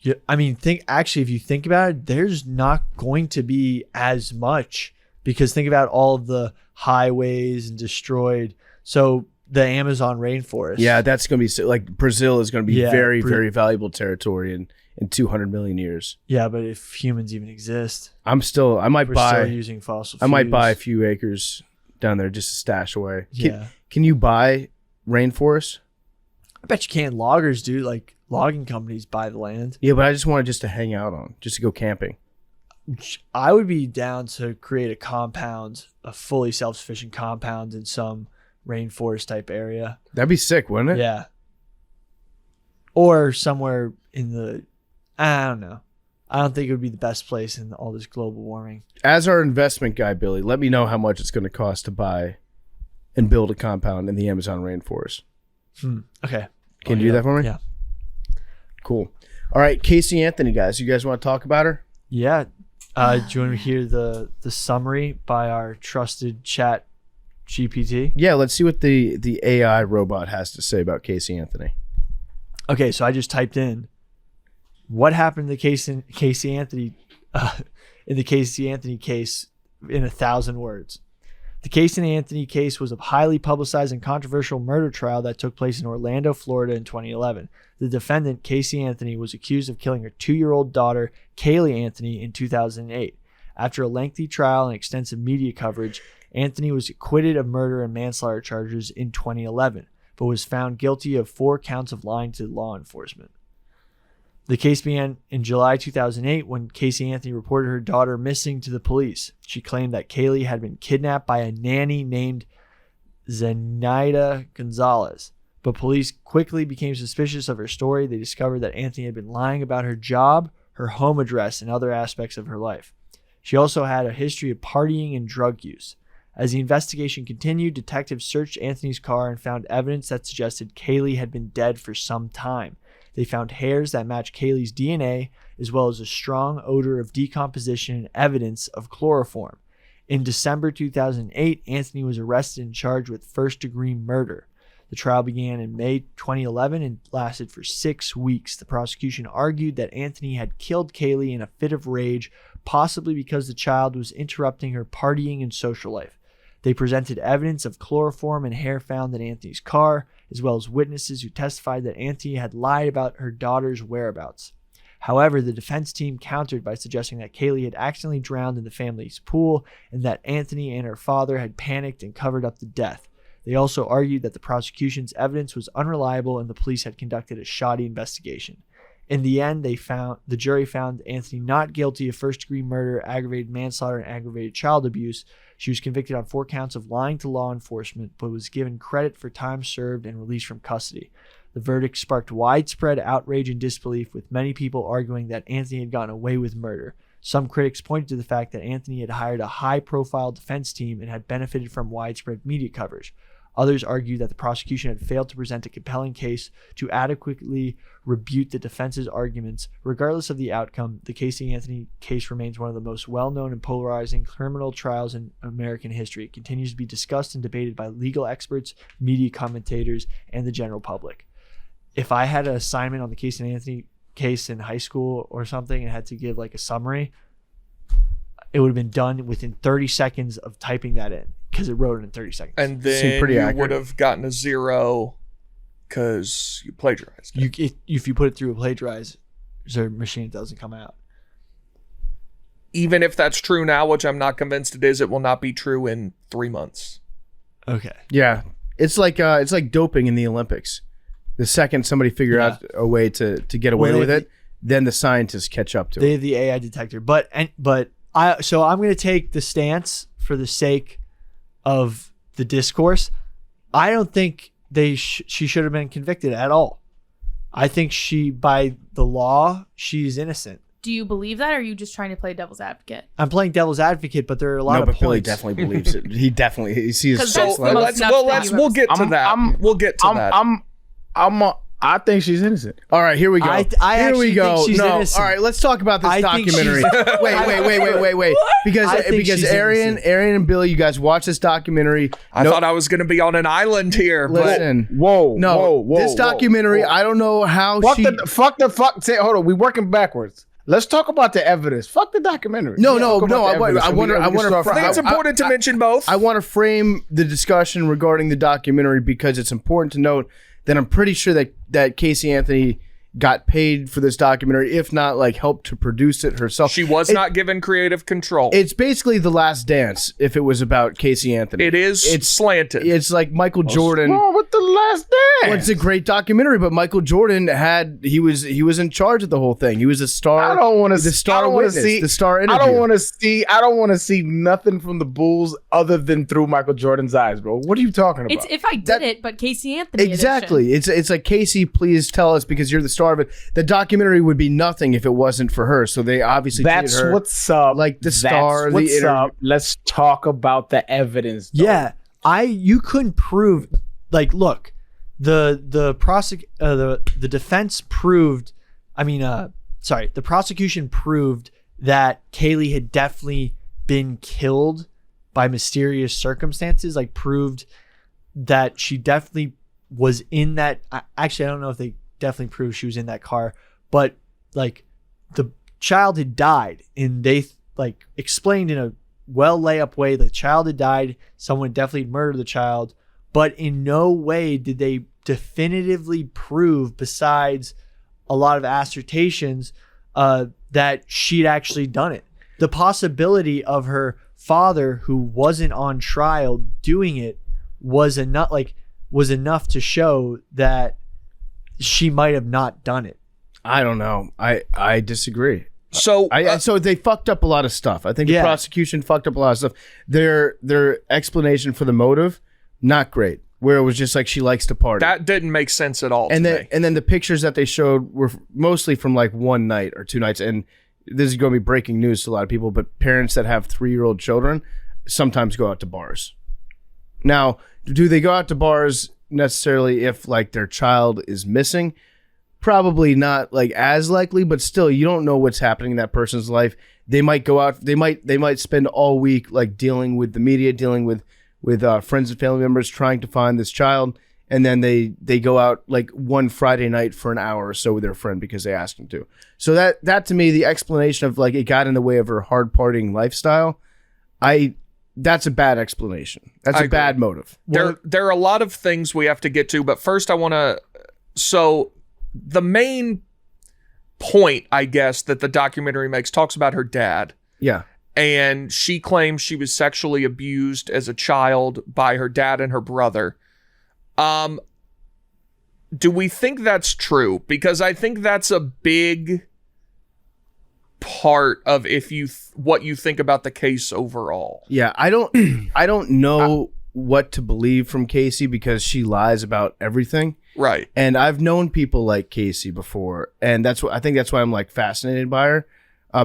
Yeah, I mean, if you think about it, there's not going to be as much because think about all of the highways and destroyed. So the Amazon rainforest. Yeah, that's going to be like Brazil is going to be very, very valuable territory in 200 million years. Yeah, but if humans even exist, we're still using fossil fuels. I might buy a few acres down there just to stash away. Yeah. Can you buy rainforest? I bet you can. Loggers do, like logging companies buy the land. Yeah, but I just want to hang out on, just to go camping. I would be down to create a compound, a fully self-sufficient compound in some rainforest type area. That'd be sick, wouldn't it? Yeah. Or somewhere I don't know. I don't think it would be the best place in all this global warming. As our investment guy, Billy, let me know how much it's going to cost to buy and build a compound in the Amazon rainforest. Okay. Can you do that for me? Yeah. Cool. All right, Casey Anthony, guys. You guys want to talk about her? Yeah. Do you want to hear the summary by our trusted chat GPT? Yeah, let's see what the AI robot has to say about Casey Anthony. Okay, so I just typed in what happened to Casey Anthony in the Casey Anthony case in 1,000 words. The Casey Anthony case was a highly publicized and controversial murder trial that took place in Orlando, Florida in 2011. The defendant, Casey Anthony, was accused of killing her 2-year-old daughter, Caylee Anthony, in 2008. After a lengthy trial and extensive media coverage, Anthony was acquitted of murder and manslaughter charges in 2011, but was found guilty of 4 counts of lying to law enforcement. The case began in July 2008 when Casey Anthony reported her daughter missing to the police. She claimed that Caylee had been kidnapped by a nanny named Zenaida Gonzalez, but police quickly became suspicious of her story. They discovered that Anthony had been lying about her job, her home address, and other aspects of her life. She also had a history of partying and drug use. As the investigation continued, detectives searched Anthony's car and found evidence that suggested Caylee had been dead for some time. They found hairs that matched Caylee's DNA, as well as a strong odor of decomposition and evidence of chloroform. In December 2008, Anthony was arrested and charged with first-degree murder. The trial began in May 2011 and lasted for 6 weeks. The prosecution argued that Anthony had killed Caylee in a fit of rage, possibly because the child was interrupting her partying and social life. They presented evidence of chloroform and hair found in Anthony's car, as well as witnesses who testified that Anthony had lied about her daughter's whereabouts. However, the defense team countered by suggesting that Caylee had accidentally drowned in the family's pool and that Anthony and her father had panicked and covered up the death. They also argued that the prosecution's evidence was unreliable and the police had conducted a shoddy investigation. In the end, the jury found Anthony not guilty of first-degree murder, aggravated manslaughter, and aggravated child abuse. She was convicted on 4 counts of lying to law enforcement, but was given credit for time served and released from custody. The verdict sparked widespread outrage and disbelief, with many people arguing that Anthony had gotten away with murder. Some critics pointed to the fact that Anthony had hired a high-profile defense team and had benefited from widespread media coverage. Others argued that the prosecution had failed to present a compelling case to adequately rebut the defense's arguments. Regardless of the outcome, the Casey Anthony case remains one of the most well-known and polarizing criminal trials in American history. It continues to be discussed and debated by legal experts, media commentators, and the general public. If I had an assignment on the Casey Anthony case in high school or something and had to give like a summary, it would have been done within 30 seconds of typing that in because it wrote it in 30 seconds. And then pretty you accurate. would have gotten a 0 because you plagiarized it. If you put it through a plagiarizer machine, it doesn't come out. Even if that's true now, which I'm not convinced it is, it will not be true in 3 months. Okay. Yeah, it's like doping in the Olympics. The second somebody figure out a way to get away with it, then the scientists catch up to They it. have the AI detector, but I'm going to take the stance for the sake of the discourse. I don't think she should have been convicted at all. I think by the law, she's innocent. Do you believe that, or are you just trying to play devil's advocate? I'm playing devil's advocate, but there are a lot of but Billy points. definitely believes it. He sees. 'Cause So that's the most nuts thing we'll you've get to that. We'll get to that. I think she's innocent. All right, here we go. I here actually we go. think she's No, innocent. all right, let's talk about this I think documentary. Wait. I think Because she's Arian and Billy, you guys watch this documentary. I thought I was going to be on an island here. Listen. Whoa, No, whoa, this documentary, whoa. I don't know how Fuck she. Say, hold on, we working backwards. Let's talk about the evidence. Fuck the documentary. No. Talk about I the want evidence. to. I think it's important to mention both. I want to frame the discussion regarding the documentary because it's important to note that I'm pretty sure that Casey Anthony got paid for this documentary, if not like helped to produce it herself. She was not given creative control. It's basically The Last Dance if it was about Casey Anthony. It's slanted. It's like Michael Jordan. What's wrong with The Last Dance? Well, it's a great documentary, but Michael Jordan he was in charge of the whole thing. He was a star. I don't want to the star witness, the star interview. I don't want to see nothing from the Bulls other than through Michael Jordan's eyes, bro. What are you talking about? It's if I did it, but Casey Anthony Exactly. It's like, Casey, please tell us because you're the star of it. The documentary would be nothing if it wasn't for her. So they obviously That's treated her what's up. like the star. That's what's the interview. up. Let's talk about the evidence. Though. Yeah, you couldn't prove. Like, look, the defense proved. The prosecution proved that Caylee had definitely been killed by mysterious circumstances. Like, proved that she definitely was in that. Actually, I don't know if they definitely proved she was in that car, but like the child had died, and they like explained in a well layup way the child had died. Someone definitely murdered the child, but in no way did they definitively prove, besides a lot of assertions, that she'd actually done it. The possibility of her father, who wasn't on trial, doing it was enough to show that she might have not done it. I don't know. I disagree. So So they fucked up a lot of stuff. I think the prosecution fucked up a lot of stuff. Their explanation for the motive, not great. Where it was just like she likes to party. that didn't make sense at all. and to me. then the pictures that they showed were mostly from like one night or two nights. And this is going to be breaking news to a lot of people, but parents that have 3-year-old children sometimes go out to bars. Now, do they go out to bars necessarily if like their child is missing? Probably not like as likely, but still, you don't know what's happening in that person's life. They might go out. They might spend all week like dealing with the media, dealing with friends and family members, trying to find this child, and then they go out like one Friday night for an hour or so with their friend because they asked them to. So that to me, the explanation of like it got in the way of her hard partying lifestyle, that's a bad explanation. That's a bad motive. There are a lot of things we have to get to, but first I want to. So the main point, I guess, that the documentary makes talks about her dad. Yeah. And she claims she was sexually abused as a child by her dad and her brother. Do we think that's true? Because I think that's a big part of what you think about the case overall. Yeah, I don't know what to believe from Casey because she lies about everything. Right. And I've known people like Casey before, and I think that's why I'm like fascinated by her.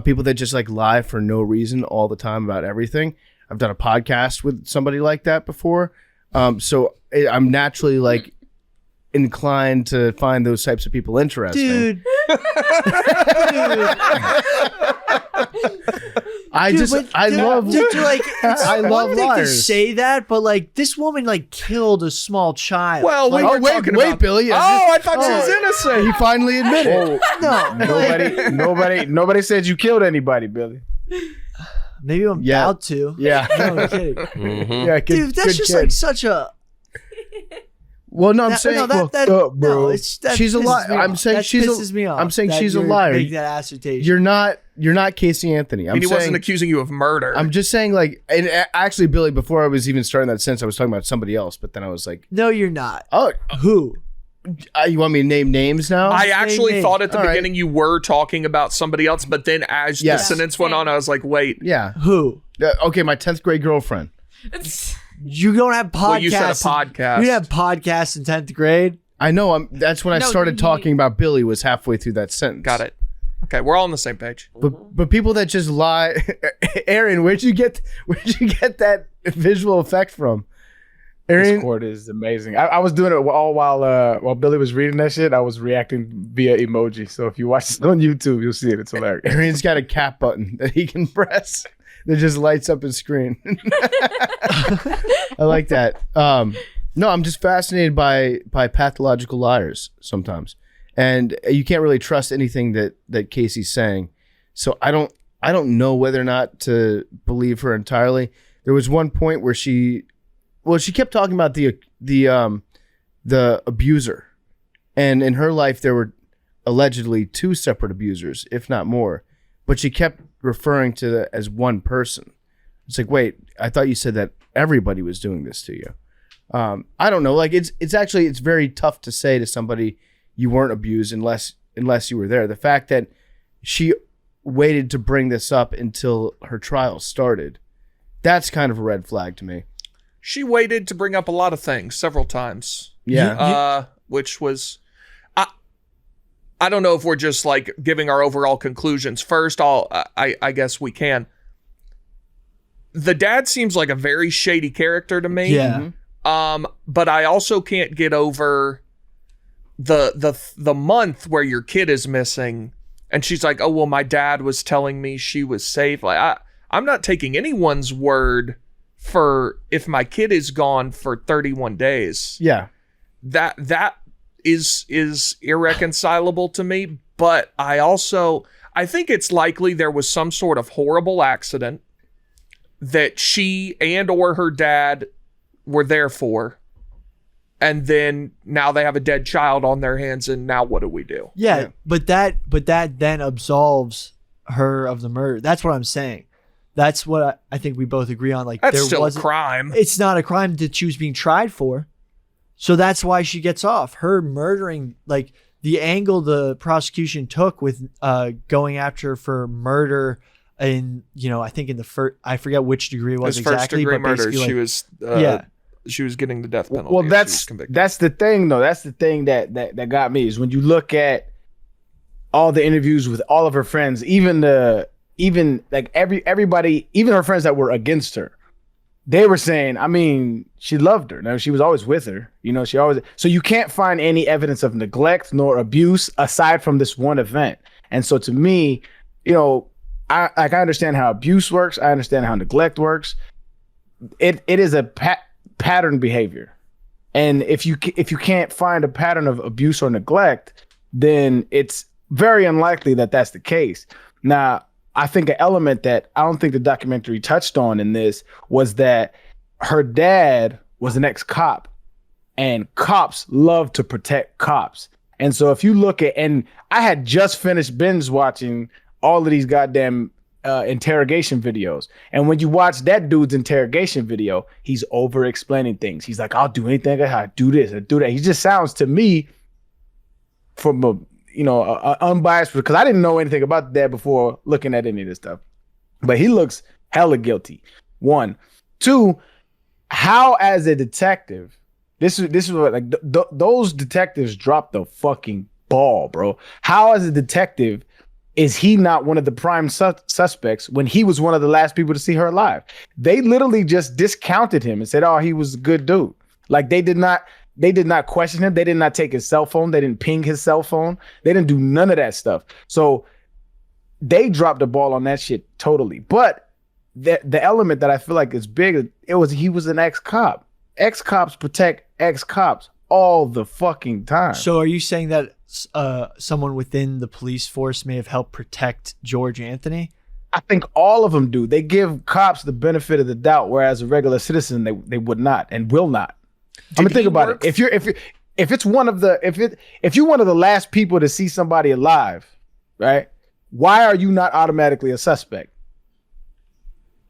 People that just like lie for no reason all the time about everything. I've done a podcast with somebody like that before. So I'm naturally like inclined to find those types of people interesting. Dude. I love like I love one thing to liars. say that, but like this woman like killed a small child. Well, we were talking about Billy. I thought she was innocent. He finally admitted. Nobody said you killed anybody, Billy. Maybe I'm about to. Yeah. No, I'm kidding. Yeah, Dude, that's just like such a. Well, no, I'm saying she's a liar. I'm saying pisses me off. I'm saying that she's a you're liar. making that assertion. You're not Casey Anthony. He wasn't accusing you of murder. I'm just saying, like, and actually, Billy, before I was even starting that sentence, I was talking about somebody else, but then I was like, no, you're not. oh, Who? You want me to name names now? I actually thought at the All beginning you were talking about somebody else, but then as the sentence went on, I was like, wait. Yeah. Who? Okay, my 10th grade girlfriend. You don't have podcasts. Well, you said a podcast. You didn't have podcasts in 10th grade. I know. That's when I started talking about Billy. Was halfway through that sentence. Got it. Okay, we're all on the same page. But people that just lie, Arian, where'd you get that visual effect from? Arian, Discord is amazing. I was doing it all while Billy was reading that shit. I was reacting via emoji. So if you watch this on YouTube, you'll see it. It's hilarious. Arian's got a cap button that he can press that just lights up his screen. I like that. No, I'm just fascinated by pathological liars sometimes, and you can't really trust anything that Casey's saying. So I don't know whether or not to believe her entirely. There was one point where she kept talking about the abuser, and in her life there were allegedly 2 separate abusers, if not more, but she kept referring to it as one person. It's like, wait, I thought you said that everybody was doing this to you. I don't know. Like it's very tough to say to somebody you weren't abused unless you were there. The fact that she waited to bring this up until her trial started, that's kind of a red flag to me. She waited to bring up a lot of things several times. Yeah. Which was, I don't know if we're just like giving our overall conclusions. First, I guess we can. The dad seems like a very shady character to me. Yeah. But I also can't get over the month where your kid is missing, and she's like, "Oh well, my dad was telling me she was safe." Like I'm not taking anyone's word for if my kid is gone for 31 days. Yeah. That is irreconcilable to me, but I think it's likely there was some sort of horrible accident that she and or her dad were there for, and then now they have a dead child on their hands, and now what do we do? Yeah. But that then absolves her of the murder. That's what I'm saying. That's what I think we both agree on. Like, that's still a crime. It's not a crime that she was being tried for. So that's why she gets off. Her murdering, like the angle the prosecution took with going after her for murder in, I think in the first, I forget which degree it was exactly. First degree but murder. Like, she was getting the death penalty. Well, that's the thing though. That's the thing that got me is when you look at all the interviews with all of her friends, even everybody, even her friends that were against her, they were saying, I mean, she loved her. Now she was always with her. She always. So you can't find any evidence of neglect nor abuse aside from this one event. And so to me, I understand how abuse works. I understand how neglect works. It is a pattern behavior, and if you can't find a pattern of abuse or neglect, then it's very unlikely that that's the case. Now, I think an element that I don't think the documentary touched on in this was that her dad was an ex-cop, and cops love to protect cops. And so if you look at, and I had just finished binge watching all of these goddamn interrogation videos. And when you watch that dude's interrogation video, he's over explaining things. He's like, I'll do anything. I do this, I do that. He just sounds to me from a unbiased, because I didn't know anything about that before looking at any of this stuff. But he looks hella guilty. 1. 2, how as a detective, this is what those detectives dropped the fucking ball, bro. How as a detective is he not one of the prime suspects when he was one of the last people to see her alive? They literally just discounted him and said, "Oh, he was a good dude." Like they did not question him. They did not take his cell phone. They didn't ping his cell phone. They didn't do none of that stuff. So they dropped the ball on that shit totally. But the element that I feel like is big, he was an ex-cop. Ex-cops protect ex-cops all the fucking time. So are you saying that someone within the police force may have helped protect George Anthony? I think all of them do. They give cops the benefit of the doubt, whereas a regular citizen they would not and will not. I mean, think about it. If you're one of the last people to see somebody alive, right? Why are you not automatically a suspect?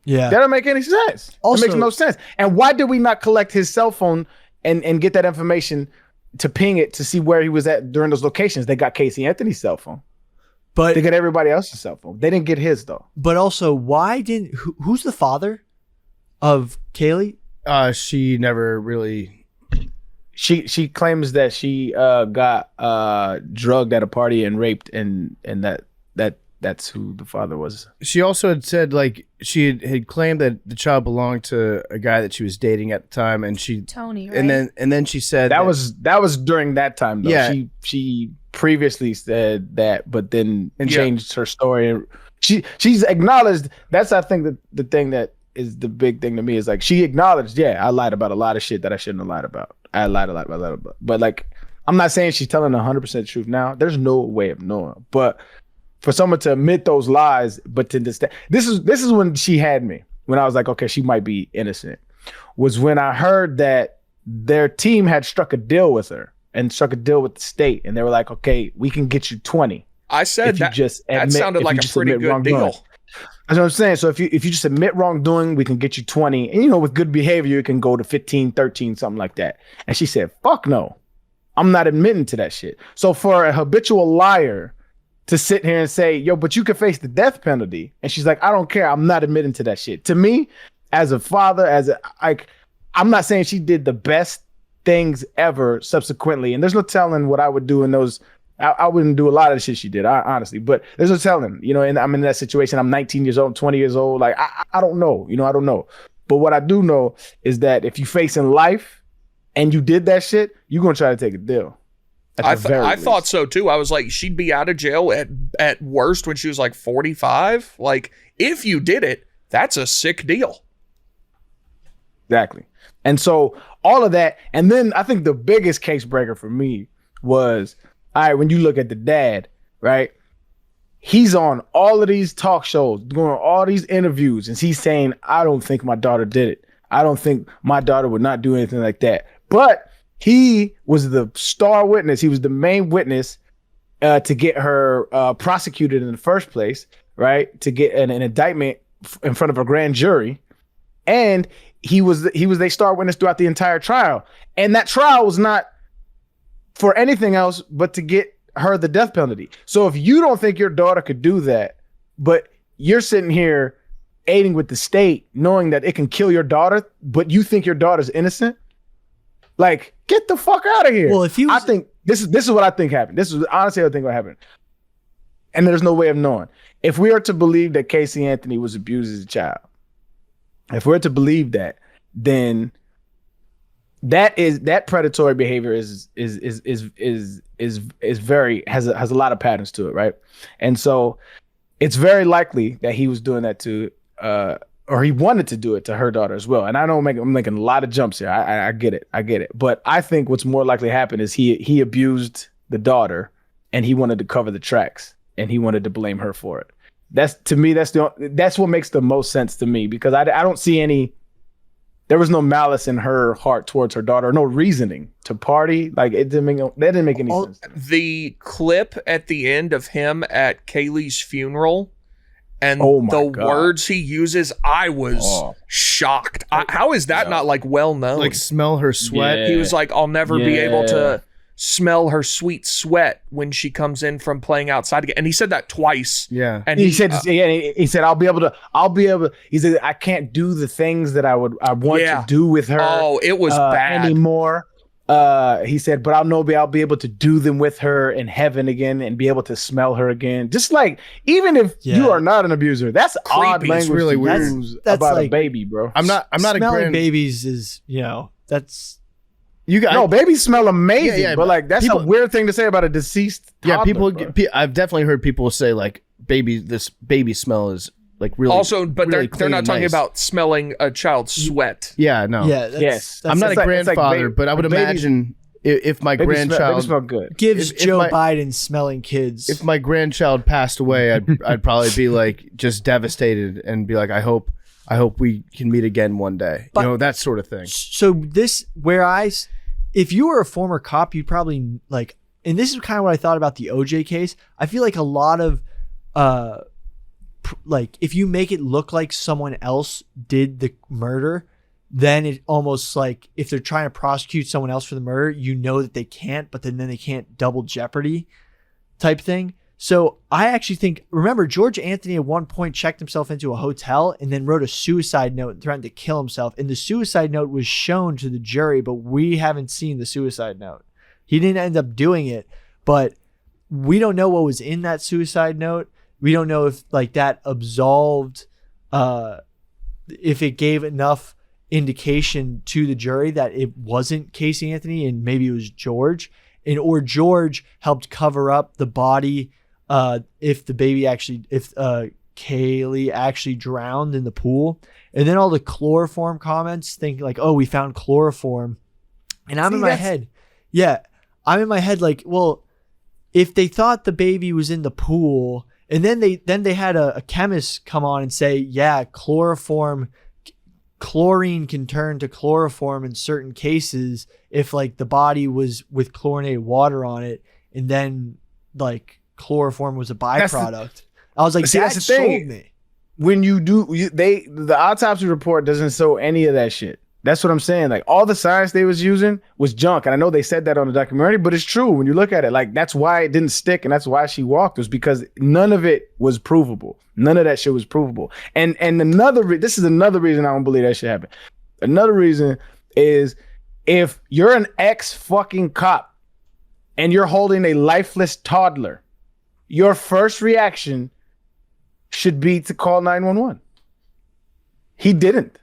Yeah, that don't make any sense. Also, it makes no sense. And why did we not collect his cell phone and get that information to ping it to see where he was at during those locations? They got Casey Anthony's cell phone, but they got everybody else's cell phone. They didn't get his though. But also, why didn't who's the father of Caylee? She never really. She claims that she got drugged at a party and raped, and that's who the father was. She also had said like she had claimed that the child belonged to a guy that she was dating at the time, and Tony, right? and then she said that was during that time though. Yeah. She previously said that, but then changed her story. She's acknowledged. That's I think the thing that is the big thing to me is like she acknowledged, I lied about a lot of shit that I shouldn't have lied about. I lied a lot about, but like I'm not saying she's telling 100% truth now. There's no way of knowing, but for someone to admit those lies, but to this is when she had me, when I was like, okay, she might be innocent, was when I heard that their team had struck a deal with her and struck a deal with the state, and they were like, okay, we can get you 20. I said that sounded like a pretty good deal. That's what I'm saying. So if you just admit wrongdoing, we can get you 20. And with good behavior, it can go to 15, 13, something like that. And she said, fuck no. I'm not admitting to that shit. So for a habitual liar to sit here and say, yo, but you could face the death penalty. And she's like, I don't care. I'm not admitting to that shit. To me, as a father, I'm not saying she did the best things ever subsequently. And there's no telling what I would do in those. I wouldn't do a lot of the shit she did, honestly, but there's no telling, and I'm in that situation. I'm 19 years old, 20 years old. Like, I don't know, I don't know. But what I do know is that if you face in life and you did that shit, you're going to try to take a deal. I thought so too. I was like, she'd be out of jail at worst when she was like 45. Like, if you did it, that's a sick deal. Exactly. And so all of that. And then I think the biggest case breaker for me was, all right, when you look at the dad, right? He's on all of these talk shows, doing all these interviews, and he's saying, I don't think my daughter did it. I don't think my daughter would not do anything like that. But he was the star witness. He was the main witness to get her prosecuted in the first place, right? To get an indictment in front of a grand jury. And he was a star witness throughout the entire trial. And that trial was not for anything else but to get her the death penalty. So if you don't think your daughter could do that, but you're sitting here aiding with the state, knowing that it can kill your daughter, but you think your daughter's innocent, like, get the fuck out of here. Well, I think this is what I think happened. This is honestly what I think what happened. And there's no way of knowing. If we are to believe that Casey Anthony was abused as a child, if we're to believe that, then that predatory behavior is very has a lot of patterns to it, right? And so it's very likely that he was doing that to or he wanted to do it to her daughter as well. And I'm making a lot of jumps here. I get it. But I think what's more likely to happen is he abused the daughter and he wanted to cover the tracks and he wanted to blame her for it. That's what makes the most sense to me, because I don't see there was no malice in her heart towards her daughter, no reasoning to party. Like, that didn't make any sense. The clip at the end of him at Caylee's funeral and words he uses, I was shocked. How is that not like well known? Like, smell her sweat. Yeah. He was like, I'll never be able to smell her sweet sweat when she comes in from playing outside again. And he said that twice. Yeah. And he said, I'll be able to, he said, I can't do the things that I want to do with her. Oh, it was bad anymore. he said, but I'll be able to do them with her in heaven again and be able to smell her again. Just like, even if you are not an abuser, that's odd Creepy. It's language really to weird. use That's about like- a baby, bro. I'm not a Smelling grand babies is, that's you guys. No, babies smell amazing, Yeah, but like that's people- a weird thing to say about a deceased Yeah, toddler, people. bro. I've definitely heard people say like, this baby smell is like really. Also, but really they're clean not and talking nice. about smelling a child's sweat. Yeah, no. yeah. That's, Yes. that's I'm not it's a like- it's like grandfather, baby- but I would babies- imagine if my Babies grandchild smell good. gives if Joe my- Biden smelling kids. if my grandchild passed away, I'd probably be like just devastated and be like, I hope we can meet again one day. But- that sort of thing. So if you were a former cop, you'd probably like, and this is kind of what I thought about the OJ case. I feel like a lot of, like if you make it look like someone else did the murder, then it almost like if they're trying to prosecute someone else for the murder, that they can't, but then they can't double jeopardy type thing. So I actually think, remember, George Anthony at one point checked himself into a hotel and then wrote a suicide note and threatened to kill himself. And the suicide note was shown to the jury, but we haven't seen the suicide note. He didn't end up doing it, but we don't know what was in that suicide note. We don't know if like that absolved, if it gave enough indication to the jury that it wasn't Casey Anthony and maybe it was George, or George helped cover up the body. If Caylee actually drowned in the pool. And then all the chloroform comments think like, oh, we found chloroform. And I'm in my head. Yeah. I'm in my head like, well, if they thought the baby was in the pool and then they had a chemist come on and say, yeah, chlorine can turn to chloroform in certain cases if like the body was with chlorinated water on it. And then like, chloroform was a byproduct. I was like, that's that the thing. sold me. When the autopsy report doesn't show any of that shit. That's what I'm saying. Like all the science they was using was junk. And I know they said that on the documentary, but it's true when you look at it. Like that's why it didn't stick and that's why she walked, was because none of it was provable. None of that shit was provable. And this is another reason I don't believe that shit happened. Another reason is if you're an ex-fucking cop and you're holding a lifeless toddler, your first reaction should be to call 911. He didn't.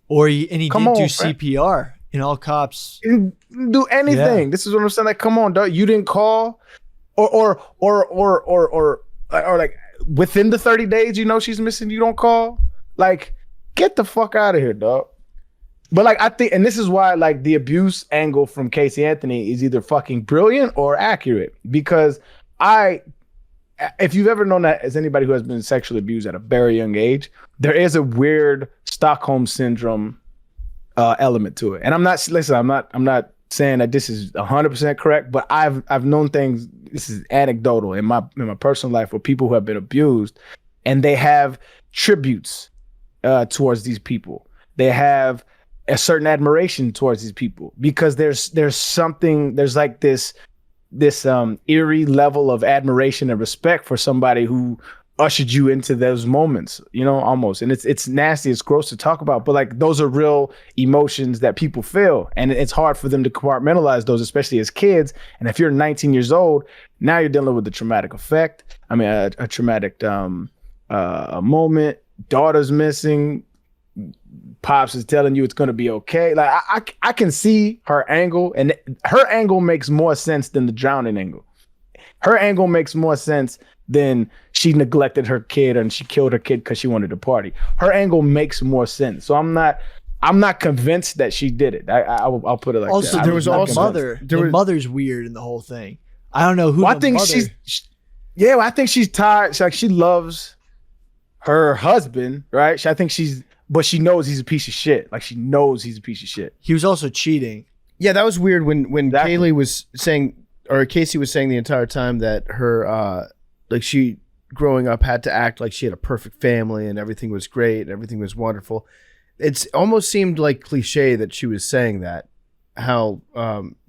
Or he didn't do friend. CPR. And all cops. He didn't do anything. Yeah. This is what I'm saying. Like, come on, dog. You didn't call, or like within the 30 days, she's missing. You don't call. Like, get the fuck out of here, dog. But like I think, and this is why like the abuse angle from Casey Anthony is either fucking brilliant or accurate, because if you've ever known that as anybody who has been sexually abused at a very young age, there is a weird Stockholm syndrome element to it. And I'm not saying that this is 100% correct, but I've known things. This is anecdotal in my personal life where people who have been abused and they have tributes towards these people. They have a certain admiration towards these people because there's like this eerie level of admiration and respect for somebody who ushered you into those moments, almost. And it's nasty, it's gross to talk about, but like those are real emotions that people feel, and it's hard for them to compartmentalize those, especially as kids. And if you're 19 years old, now you're dealing with the traumatic effect. I mean, a traumatic moment. Daughter's missing. Pops is telling you it's going to be okay. Like I can see her angle, and her angle makes more sense than the drowning angle. Her angle makes more sense than she neglected her kid and she killed her kid because she wanted to party. Her angle makes more sense. So I'm not convinced that she did it. I'll put it like Also, that. there was also mother. the mother's weird in the whole thing. I don't know who. Well, I think I think she's tired. She loves her husband, right? But she knows he's a piece of shit. Like she knows he's a piece of shit. He was also cheating. Yeah, that was weird when Exactly. Caylee was saying, or Casey was saying the entire time that her, like she growing up had to act like she had a perfect family and everything was great and everything was wonderful. It's almost seemed like cliche that she was saying that, how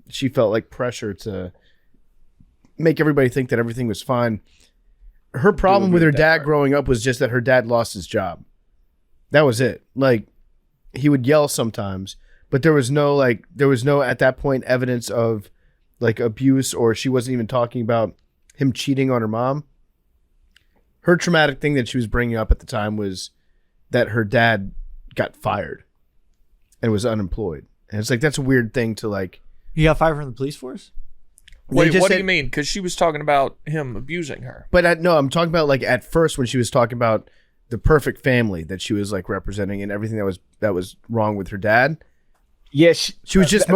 she felt like pressure to make everybody think that everything was fine. Her problem with her dad growing up was just that her dad lost his job. That was it. Like, he would yell sometimes, but there was no at that point evidence of like abuse, or she wasn't even talking about him cheating on her mom. Her traumatic thing that she was bringing up at the time was that her dad got fired and was unemployed. And it's like, that's a weird thing to like. He got fired from the police force? Wait, what do you mean? Because she was talking about him abusing her. But no, I'm talking about like at first when she was talking about the perfect family that she was like representing and everything that was wrong with her dad. Yeah, she was just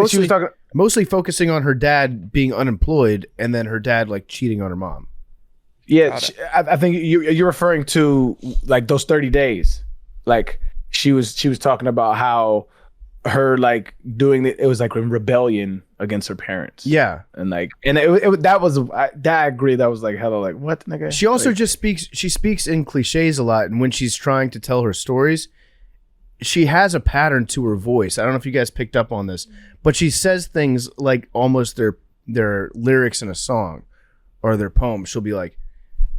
mostly focusing on her dad being unemployed and then her dad like cheating on her mom. Yeah, I think you're referring to like those 30 days. Like she was talking about how her like doing it was like a rebellion against her parents. Yeah, and like I agree. That was like hella like what nigga. She also like, just speaks in cliches a lot, and when she's trying to tell her stories, she has a pattern to her voice. I don't know if you guys picked up on this, but she says things like almost their lyrics in a song or their poem. She'll be like,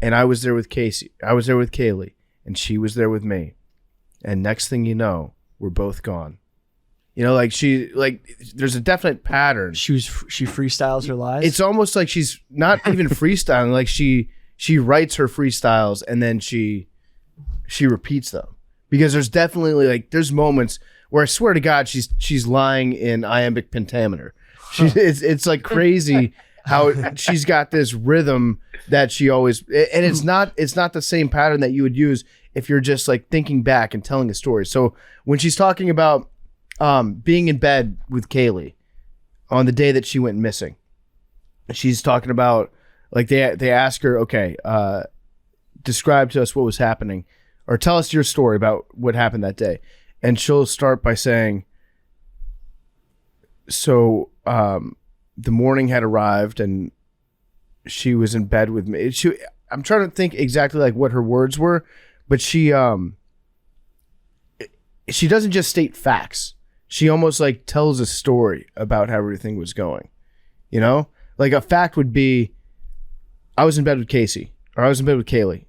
and I was there with Casey. I was there with Caylee, and she was there with me. And next thing you know, we're both gone. You know, like there's a definite pattern. She freestyles her lies. It's almost like she's not even freestyling. Like she writes her freestyles and then she repeats them. Because there's definitely like there's moments where I swear to God she's lying in iambic pentameter. It's like crazy how she's got this rhythm that she always, and it's not the same pattern that you would use if you're just like thinking back and telling a story. So when she's talking about being in bed with Caylee on the day that she went missing, she's talking about like they ask her, okay, describe to us what was happening or tell us your story about what happened that day. And she'll start by saying, so the morning had arrived and she was in bed with me. I'm trying to think exactly like what her words were, but she doesn't just state facts. She almost like tells a story about how everything was going. You know, like a fact would be, I was in bed with Casey or I was in bed with Caylee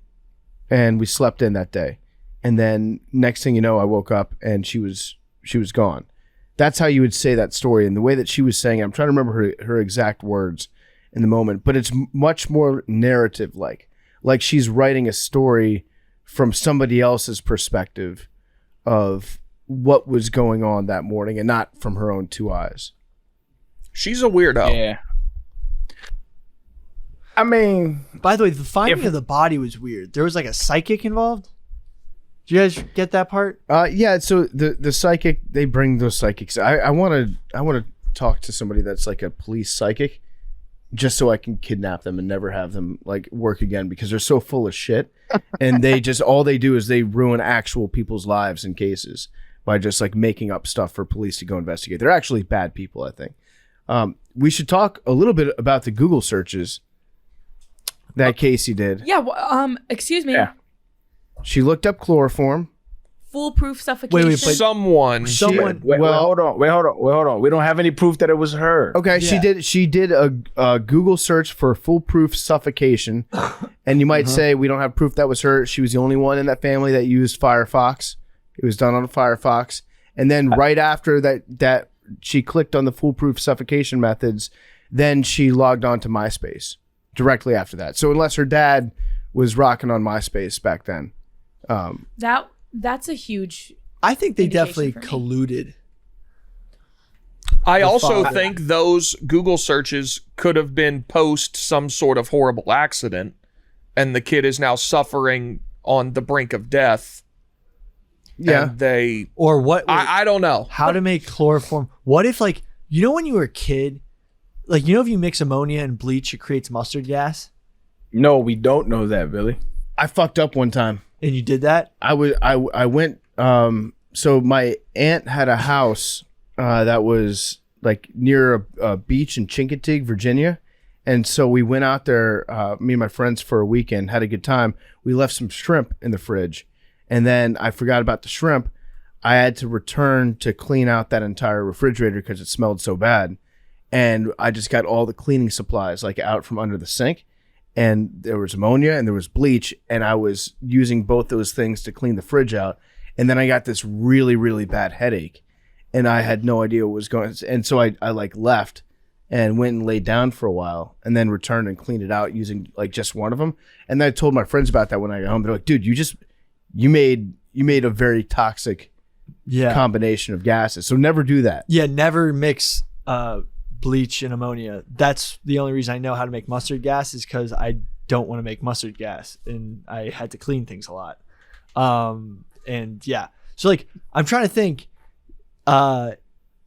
and we slept in that day. And then next thing you know, I woke up and she was gone. That's how you would say that story. And the way that she was saying it, I'm trying to remember her exact words in the moment, but it's much more narrative like she's writing a story from somebody else's perspective of what was going on that morning and not from her own two eyes. She's a weirdo. Yeah. I mean, by the way, the finding of the body was weird. There was like a psychic involved. Do you guys get that part? Yeah. So the psychic, they bring those psychics. I want to talk to somebody that's like a police psychic, just so I can kidnap them and never have them like work again because they're so full of shit, and they just all they do is they ruin actual people's lives in cases by just like making up stuff for police to go investigate. They're actually bad people, I think. We should talk a little bit about the Google searches that Casey did. Yeah. Excuse me. Yeah. She looked up chloroform. Foolproof suffocation. Wait, someone. Wait, hold on. We don't have any proof that it was her. Okay, Yeah. She did a Google search for foolproof suffocation, and you might say we don't have proof that was her. She was the only one in that family that used Firefox. It was done on Firefox, and then right after that she clicked on the foolproof suffocation methods, then she logged on to MySpace directly after that. So unless her dad was rocking on MySpace back then, that's a huge. I think they indication definitely for me. colluded. I also father. think those Google searches could have been post some sort of horrible accident, and the kid is now suffering on the brink of death. yeah. And they, Or what? I don't know. How to make chloroform? What if like when you were a kid, like if you mix ammonia and bleach, it creates mustard gas, No, we don't know that, Billy. I fucked up one time. and you did that? I went. So my aunt had a house that was like near a beach in Chincoteague, Virginia, and so we went out there. Me and my friends for a weekend, had a good time. We left some shrimp in the fridge, and then I forgot about the shrimp. I had to return to clean out that entire refrigerator because it smelled so bad, and I just got all the cleaning supplies like out from under the sink. And there was ammonia and there was bleach, and I was using both those things to clean the fridge out. And then I got this really, really bad headache. and I had no idea what was going on. And so I like left and went and laid down for a while and then returned and cleaned it out using like just one of them. And then I told my friends about that when I got home. They're like, dude, you made a very toxic combination of gases. So never do that. Yeah, never mix bleach and ammonia. That's the only reason I know how to make mustard gas is because I don't want to make mustard gas and I had to clean things a lot. And yeah, so like I'm trying to think,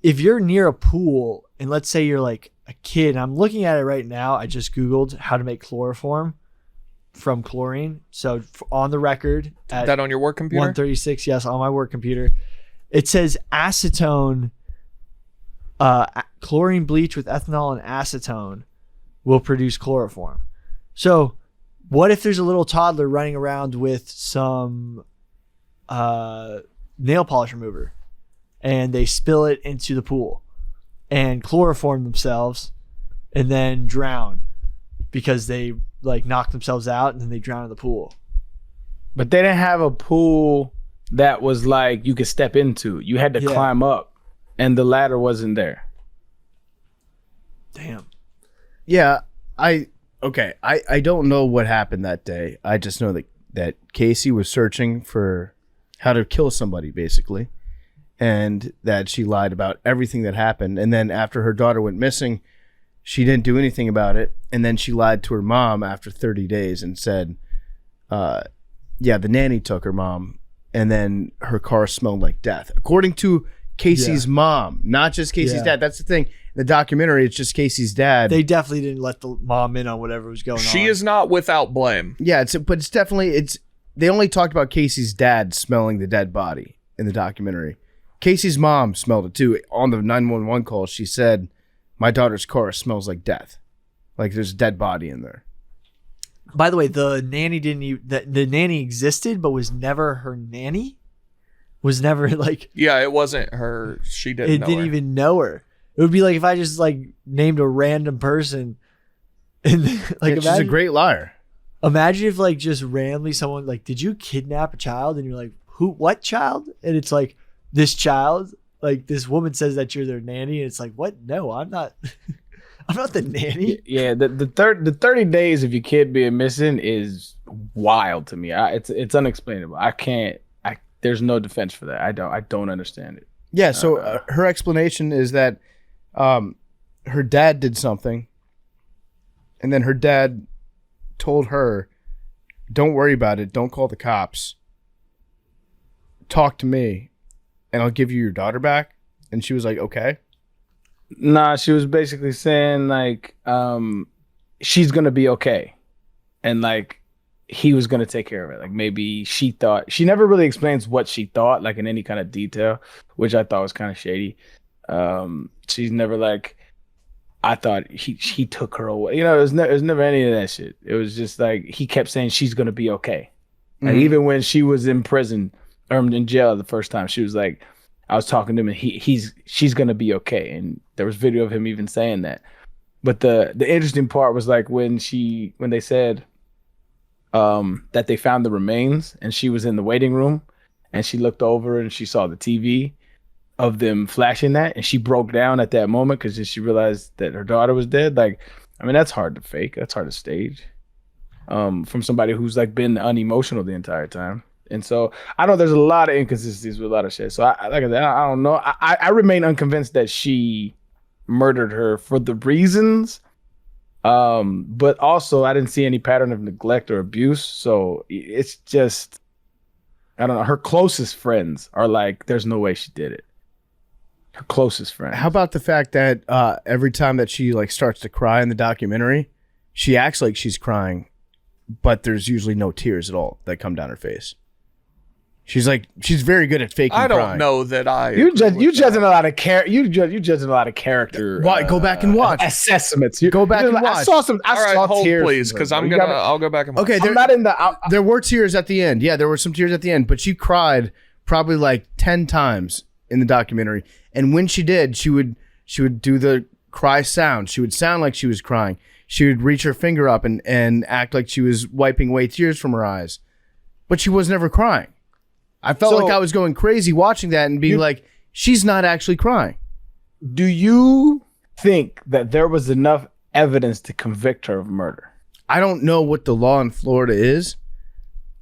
if you're near a pool and let's say you're like a kid, and I'm looking at it right now. I just Googled how to make chloroform from chlorine. So on the record, at that on your work computer? 136, yes, on my work computer, it says acetone, chlorine bleach with ethanol and acetone will produce chloroform. So what if there's a little toddler running around with some nail polish remover and they spill it into the pool and chloroform themselves and then drown because they like knock themselves out and then they drown in the pool? But they didn't have a pool that was like you could step into. You had to climb up and the ladder wasn't there. Damn. Yeah, I don't know what happened that day. I just know that Casey was searching for how to kill somebody, basically, and that she lied about everything that happened. And then after her daughter went missing, she didn't do anything about it. And then she lied to her mom after 30 days and said, the nanny took her mom, and then her car smelled like death. According to Casey's mom, not just Casey's dad. That's the thing. In the documentary, it's just Casey's dad. They definitely didn't let the mom in on whatever was going on. She is not without blame. Yeah, but it's definitely they only talked about Casey's dad smelling the dead body in the documentary. Casey's mom smelled it too. On the 911 call, she said, "My daughter's car smells like death. Like there's a dead body in there." By the way, the nanny the nanny existed, but was never her nanny. Was never like. Yeah, it wasn't her. She didn't. Know Didn't her. even know her. It would be like if I just like named a random person, and like she's a great liar. Imagine if like just randomly someone like, did you kidnap a child? And you're like, who? What child? And it's like this child. Like this woman says that you're their nanny, and it's like, what? No, I'm not. I'm not the nanny. Yeah, the 30 days of your kid being missing is wild to me. It's unexplainable. There's no defense for that. I don't understand it. Yeah. So her explanation is that her dad did something, and then her dad told her, "Don't worry about it. Don't call the cops. Talk to me, and I'll give you your daughter back." And she was like, "Okay." Nah, she was basically saying like she's gonna be okay, and like he was gonna take care of it. Like maybe she thought. She never really explains what she thought, like in any kind of detail, which I thought was kind of shady. She's never like, I thought he took her away. You know, it was never any of that shit. It was just like he kept saying she's gonna be okay. Like even when she was in prison or in jail the first time, she was like, I was talking to him and she's gonna be okay. And there was video of him even saying that. But the interesting part was like when they said that they found the remains and she was in the waiting room and she looked over and she saw the TV of them flashing that, and she broke down at that moment because she realized that her daughter was dead. Like, I mean, that's hard to fake. That's hard to stage from somebody who's like been unemotional the entire time. And so I know there's a lot of inconsistencies with a lot of shit. So I don't know. I remain unconvinced that she murdered her for the reasons. But also I didn't see any pattern of neglect or abuse. So it's just, I don't know. Her closest friends are like, there's no way she did it. Her closest friends. How about the fact that every time that she like starts to cry in the documentary, she acts like she's crying, but there's usually no tears at all that come down her face. She's very good at faking. I don't crying. know that I. You judging a lot of you judging a lot of character. Why? Go back and watch assessments. Go back and watch. I saw some. All right, saw hold tears, please, because I'll go back and watch. Okay, I'm not in the. there were tears at the end. Yeah, there were some tears at the end, but she cried probably like 10 times in the documentary. And when she did, she would do the cry sound. She would sound like she was crying. She would reach her finger up and act like she was wiping away tears from her eyes, but she was never crying. I felt like I was going crazy watching that and being like, she's not actually crying. Do you think that there was enough evidence to convict her of murder? I don't know what the law in Florida is.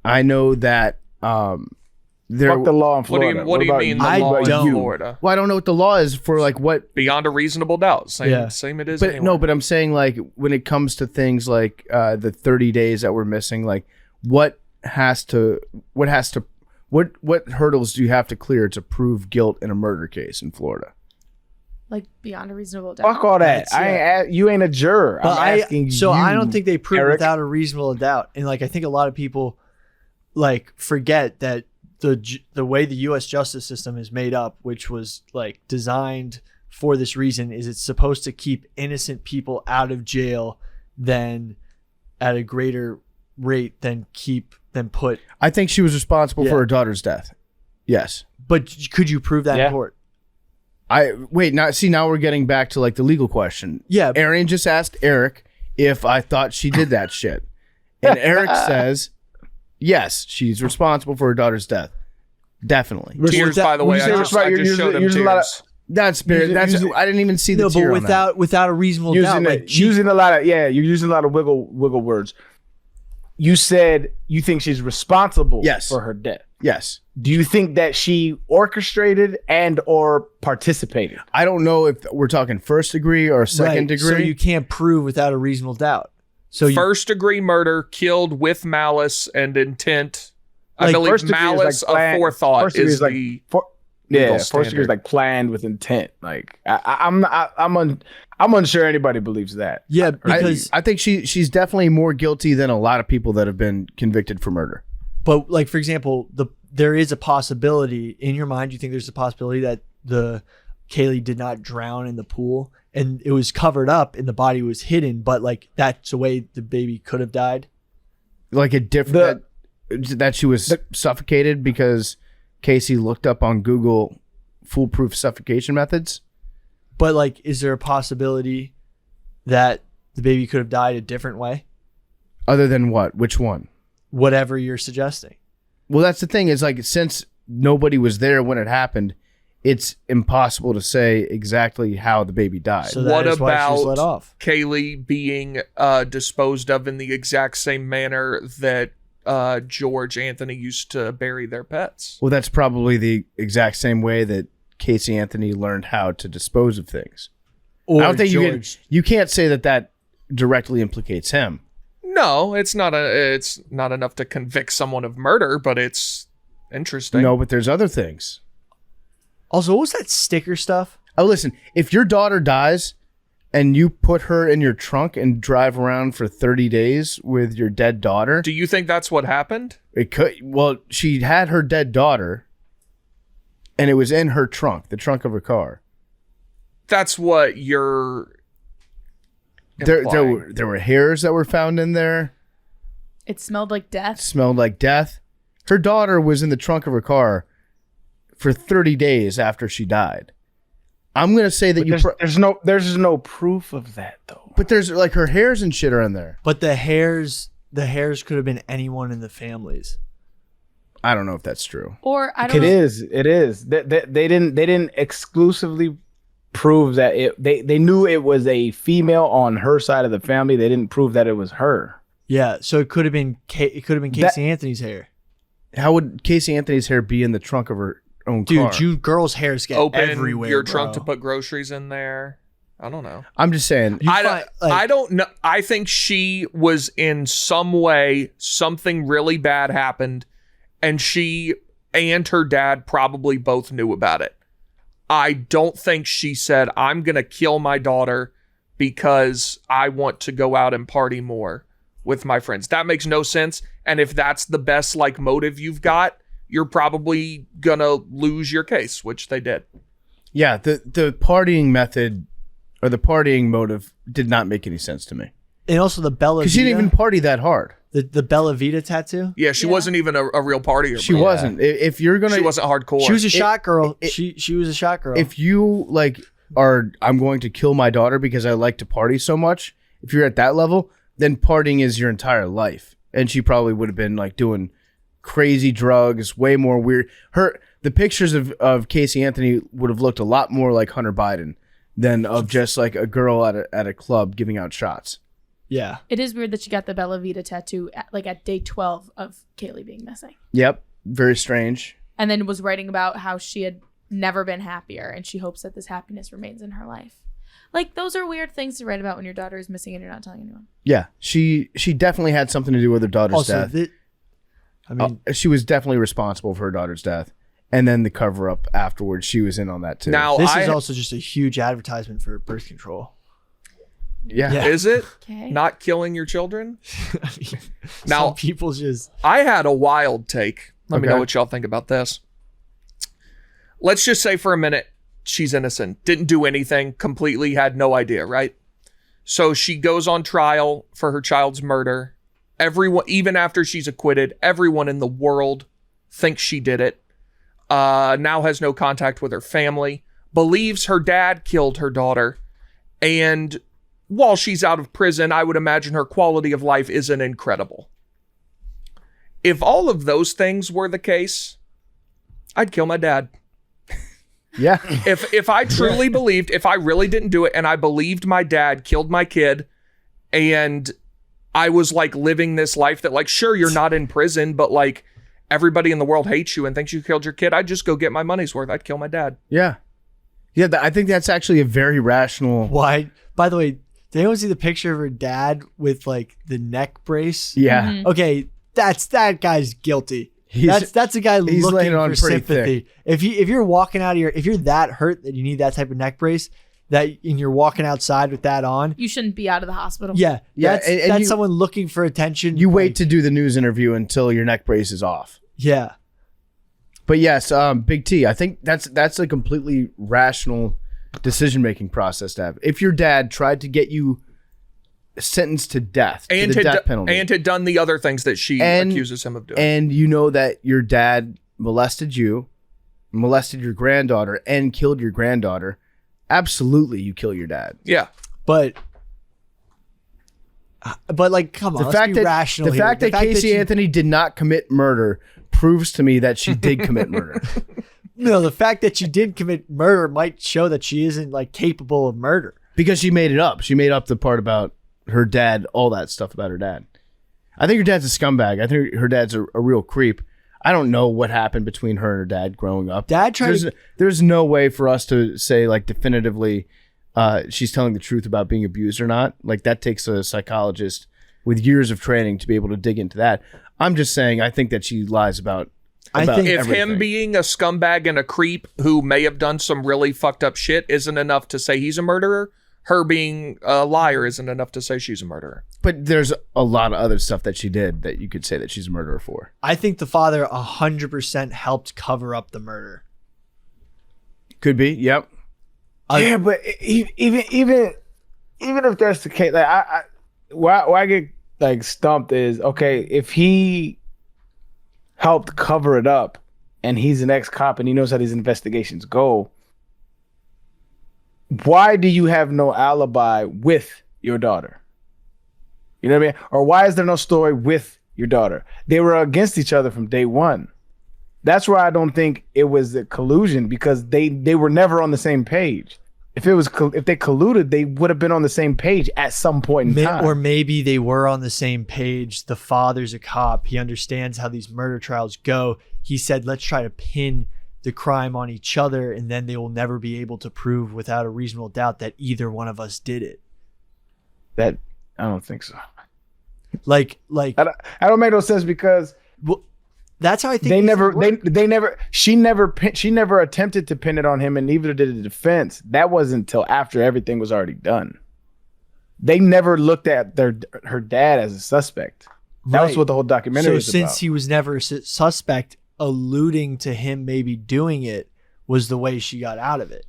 I know that there. Fuck the law in What do Florida. you, what do you about mean the I law in don't. Florida? Well, I don't know what the law is for like what. Beyond a reasonable doubt. Same it is. But anywhere. no, but I'm saying like when it comes to things like the 30 days that we're missing, like what hurdles do you have to clear to prove guilt in a murder case in Florida? Like beyond a reasonable doubt. Fuck all that. You ain't a juror. But I'm asking you. I don't think they prove Eric. without a reasonable doubt. And like I think a lot of people like forget that the way the U.S. justice system is made up, which was like designed for this reason, is it's supposed to keep innocent people out of jail than at a greater rate than put. I think she was responsible for her daughter's death. Yes. But could you prove that Yeah. in court? Now we're getting back to like the legal question. Yeah. Arian just asked Eric if I thought she did that shit. And Eric says, yes, she's responsible for her daughter's death. Definitely. Tears, by the way, I just showed him tears. That's I didn't even see the No, tear but on that. without a reasonable doubt. Using a lot of you're using a lot of wiggle words. You said you think she's responsible for her death. Yes. Do you think that she orchestrated and or participated? I don't know if we're talking first degree or second degree. So you can't prove without a reasonable doubt. So First degree murder, killed with malice and intent. I Like, believe first degree is malice like planned- of forethought first degree is is like the Yeah, legal first degree is standard. like planned with intent. Like I'm unsure anybody believes that. Yeah, because I think she's definitely more guilty than a lot of people that have been convicted for murder. but like for example, there is a possibility in your mind. You think there's a possibility that the Caylee did not drown in the pool and it was covered up and the body was hidden, but like that's the way the baby could have died. Like a different that she was suffocated because Casey looked up on Google foolproof suffocation methods. But like, is there a possibility that the baby could have died a different way? Other than what? Which one? Whatever you're suggesting. Well, that's the thing is like since nobody was there when it happened, it's impossible to say exactly how the baby died. So that What is why she was about let off. Caylee being disposed of in the exact same manner that George Anthony used to bury their pets? Well, that's probably the exact same way that Casey Anthony learned how to dispose of things. Or I don't think George. you can't say that directly implicates him. No, it's not enough to convict someone of murder, but it's interesting. No, but there's other things. Also, what was that sticker stuff? Oh, listen, if your daughter dies and you put her in your trunk and drive around for 30 days with your dead daughter, Do you think that's what happened? it could. Well, she had her dead daughter, and it was in her trunk, the trunk of her car. That's what you're There implying. were hairs that were found in there. It smelled like death. Smelled like death. Her daughter was in the trunk of her car for 30 days after she died. I'm gonna say that There's no proof of that though. but there's like her hairs and shit are in there. But the hairs could have been anyone in the families. I don't know if that's true. Or I don't It know. is. They didn't exclusively prove that they knew it was a female on her side of the family. They didn't prove that it was her. Yeah, so it could have been Casey Anthony's hair. How would Casey Anthony's hair be in the trunk of her own car? Dude, you girls' hairs get Open everywhere. your bro. trunk to put groceries in there. I don't know. I'm just saying. I don't know. I think she was in some way, something really bad happened, and she and her dad probably both knew about it. I don't think she said, I'm going to kill my daughter because I want to go out and party more with my friends. That makes no sense. And if that's the best like motive you've got, you're probably going to lose your case, which they did. Yeah, the partying method or the partying motive did not make any sense to me. And also the Bella Because Vita. she didn't even party that hard. the Bella Vita tattoo. Yeah, she wasn't even a real partier. She bro. wasn't. If you're gonna, She wasn't hardcore. She was a shot girl. She was a shot girl. if you like I'm going to kill my daughter because I like to party so much. If you're at that level, then partying is your entire life. And she probably would have been like doing crazy drugs, way more weird. the pictures of Casey Anthony would have looked a lot more like Hunter Biden than of just like a girl at a club giving out shots. Yeah. It is weird that she got the Bella Vita tattoo at day 12 of Caylee being missing. Yep. Very strange. And then was writing about how she had never been happier and she hopes that this happiness remains in her life. Like, those are weird things to write about when your daughter is missing and you're not telling anyone. Yeah. She definitely had something to do with her daughter's death. She was definitely responsible for her daughter's death. And then the cover up afterwards, she was in on that too. Now, this is also just a huge advertisement for birth control. Yeah. Is it? Okay. Not killing your children? I mean, Now- some people just I had a wild take. Let me Okay. know what y'all think about this. Let's just say for a minute, she's innocent. Didn't do anything. Completely had no idea, right? So she goes on trial for her child's murder. Everyone, even after she's acquitted, everyone in the world thinks she did it. Now has no contact with her family. Believes her dad killed her daughter. And while she's out of prison, I would imagine her quality of life isn't incredible. If all of those things were the case, I'd kill my dad. Yeah. If I truly believed, if I really didn't do it and I believed my dad killed my kid and I was like living this life that like, sure, you're not in prison, but like everybody in the world hates you and thinks you killed your kid, I'd just go get my money's worth. I'd kill my dad. Yeah. Yeah. I think that's actually a very rational. why. By the way, did anyone see the picture of her dad with like the neck brace? Yeah. Mhm. Okay, that guy's guilty. That's a guy he's looking laying on for pretty sympathy. If you're walking out of if you're that hurt that you need that type of neck brace, and you're walking outside with that on, You shouldn't be out of the hospital. yeah, Yeah, that's and that's you- someone looking for attention. You wait like, to do the news interview until your neck brace is off. yeah. But yes, Big T, I think that's a completely rational decision-making process to have. If your dad tried to get you sentenced to death, And to the had death penalty, and had done the other things that she accuses him of doing. and you know that your dad molested you, molested your granddaughter, and killed your granddaughter, absolutely you kill your dad. Yeah. But like, come on, The let's fact be that rational the here. fact that Casey she- Anthony did not commit murder proves to me that she did commit murder. No, the fact that she did commit murder might show that she isn't like capable of murder. Because she made it up. She made up the part about her dad, all that stuff about her dad. I think her dad's a scumbag. I think her dad's a real creep. I don't know what happened between her and her dad growing up. Dad tried There's no way for us to say like definitively she's telling the truth about being abused or not. Like that takes a psychologist with years of training to be able to dig into that. I'm just saying I think that she lies about I think If everything. him being a scumbag and a creep who may have done some really fucked up shit isn't enough to say he's a murderer, her being a liar isn't enough to say she's a murderer. But there's a lot of other stuff that she did that you could say that she's a murderer for. I think the father 100% helped cover up the murder. Could be. Yep. Yeah, but even if that's the case, like why I get like stumped is okay if he helped cover it up and he's an ex-cop and he knows how these investigations go. Why do you have no alibi with your daughter? You know what I mean? Or why is there no story with your daughter? They were against each other from day one. That's why I don't think it was a collusion because they were never on the same page. If they colluded, they would have been on the same page at some point in time. Or maybe they were on the same page. The father's a cop. He understands how these murder trials go. He said, let's try to pin the crime on each other, and then they will never be able to prove without a reasonable doubt that either one of us did it. That I don't think so. Like I don't make no sense because well, that's how I think they these never things work. she never attempted to pin it on him, and neither did the defense. That wasn't until after everything was already done. They never looked at her dad as a suspect. That was Right. what the whole documentary was since about. he was never a suspect, alluding to him maybe doing it was the way she got out of it.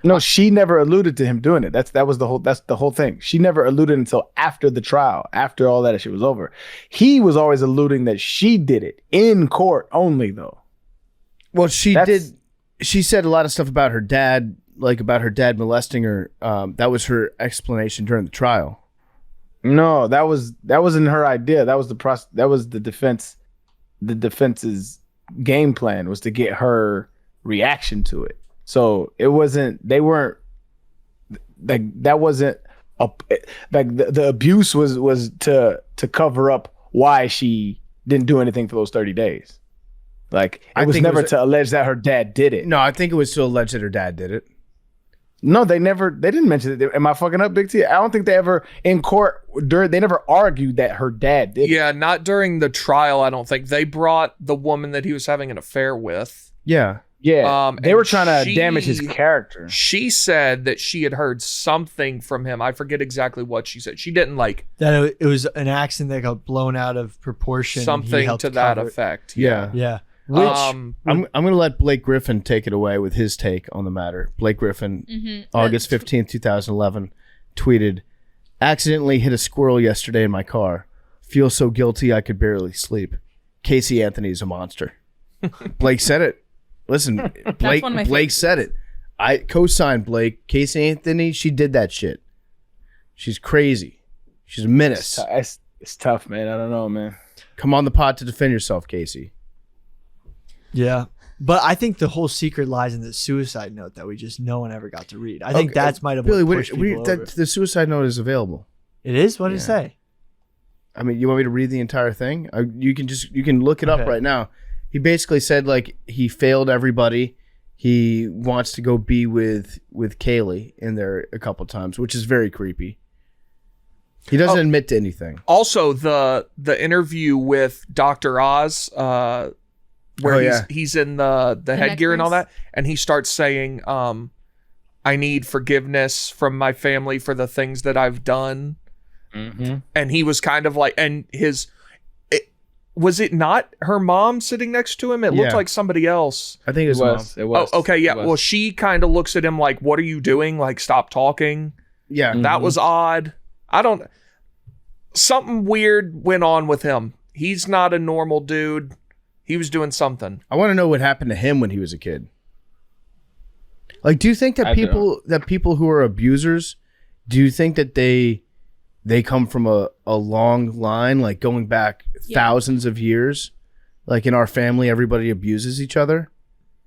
No, she never alluded to him doing it. That's the whole thing. She never alluded until after the trial, after all that shit was over. He was always alluding that she did it in court only, though. Well, she said a lot of stuff about her dad, like about her dad molesting her. That was her explanation during the trial. No, that wasn't her idea. That was the defense. The defense's game plan was to get her reaction to it. So it wasn't. They weren't like that. Wasn't a like the abuse was to cover up why she didn't do anything for those 30 days. Like it was never to allege that her dad did it. No, I think it was to allege that her dad did it. No, they didn't mention it. Am I fucking up, Big T? I don't think they ever in court they never argued that her dad did it. Yeah, not during the trial, I don't think. They brought the woman that he was having an affair with. Yeah. Yeah. They and were trying to damage his character. She said that she had heard something from him. I forget exactly what she said. She didn't like That it was an accident that got blown out of proportion. and he something helped to that cover it. effect. Yeah. Yeah. Which Um, I'm going to let Blake Griffin take it away with his take on the matter. Blake Griffin, August 15th, 2011, tweeted, "Accidentally hit a squirrel yesterday in my car. Feel so guilty I could barely sleep. Casey Anthony's a monster." Blake said it. Listen, Blake one of my Blake said it. I co-signed Blake. Casey Anthony, she did that shit. She's crazy. She's a menace. It's tough, man. I don't know, man. Come on the pod to defend yourself, Casey. Yeah. But I think the whole secret lies in the suicide note that no one ever got to read. I think that's might have Billy, pushed people over. the suicide note is available. It is? What did it say? I mean, you want me to read the entire thing? You can look it up Okay. right now. He basically said like he failed everybody. He wants to go be with Caylee in there a couple times, which is very creepy. He doesn't admit to anything. Also, the interview with Dr. Oz, where he's in the headgear and all that, and he starts saying, "I need forgiveness from my family for the things that I've done." Mm-hmm. And he was kind of like, and was it not her mom sitting next to him? It looked Yeah. like somebody else. I think It it's mom. was. It was. Oh, okay, yeah. It was. Well, she kind of looks at him like, "What are you doing? Like, stop talking." Yeah. That was odd. Something weird went on with him. He's not a normal dude. He was doing something. I want to know what happened to him when he was a kid. Like, do you think that people who are abusers, do you think that they come from a long line, like going back thousands of years? Like in our family, everybody abuses each other.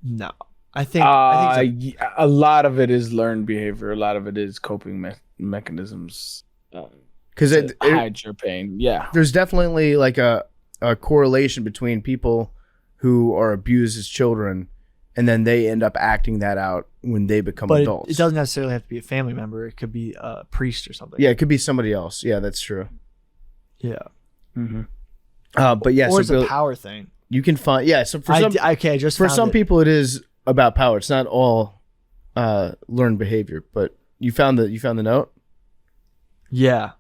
No. I think a lot of it is learned behavior. A lot of it is coping mechanisms. Because To hide your pain. Yeah. there's definitely like a correlation between people who are abused as children and then they end up acting that out when they become but adults. it doesn't necessarily have to be a family member. It could be a priest or something. Yeah, it could be somebody else. Yeah, that's true. Yeah. Mm-hmm. But yeah, Or so it's a power thing. you can find So for For some people it is about power. It's not all learned behavior. But you found the note. Yeah.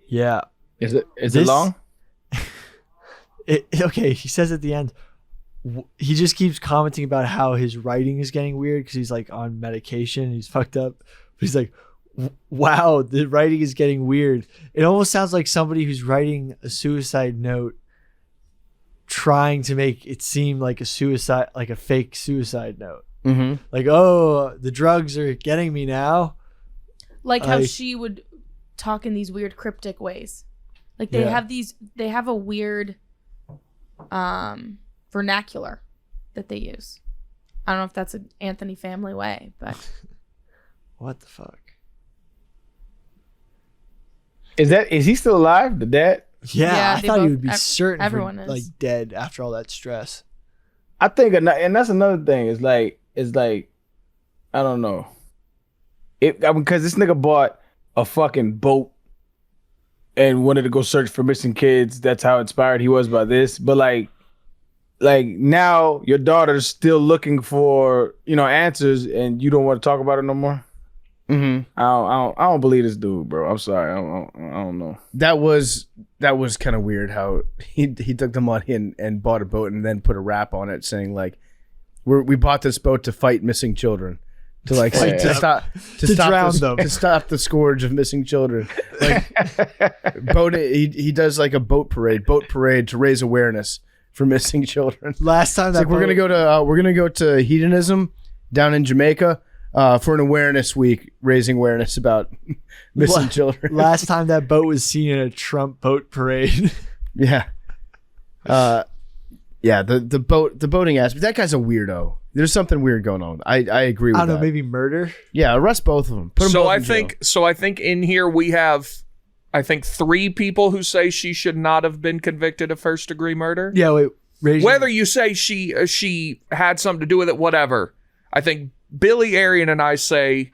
Yeah. Is it This- long? Okay, he says at the end, he just keeps commenting about how his writing is getting weird because he's like on medication. He's fucked up. He's like, wow, the writing is getting weird. It almost sounds like somebody who's writing a suicide note trying to make it seem like a fake suicide note. Mm-hmm. Like, oh, the drugs are getting me now. Like how she would talk in these weird cryptic ways. Like they have a weird vernacular that they use. I don't know if that's an Anthony family way, but What the fuck? Is he still alive? The dad? Yeah, I they thought he both- would be certain everyone for, is. like dead after all that stress. I think, and that's another thing. It's like I don't know. Because this nigga bought a fucking boat and wanted to go search for missing kids. That's how inspired he was by this. But like now your daughter's still looking for answers, and you don't want to talk about it no more. Mm-hmm. I don't believe this dude, bro. I'm sorry. I don't know. That was kind of weird how he took the money and bought a boat and then put a rap on it saying like we bought this boat to fight missing children, to like to stop the scourge of missing children. Like boat he does like a boat parade to raise awareness for missing children. Last time that We're gonna go to hedonism down in Jamaica for an awareness week, raising awareness about missing children. Last time that boat was seen in a Trump boat parade. Yeah. Yeah, the boating aspect. That guy's a weirdo. There's something weird going on. I agree with I don't that. know, maybe murder. Yeah, arrest both of them. Put them So both I in jail. think in here we have, I think 3 people who say she should not have been convicted of first degree murder. Yeah, wait. Raise your- Whether you say she had something to do with it, whatever. I think Billy, Arian, and I say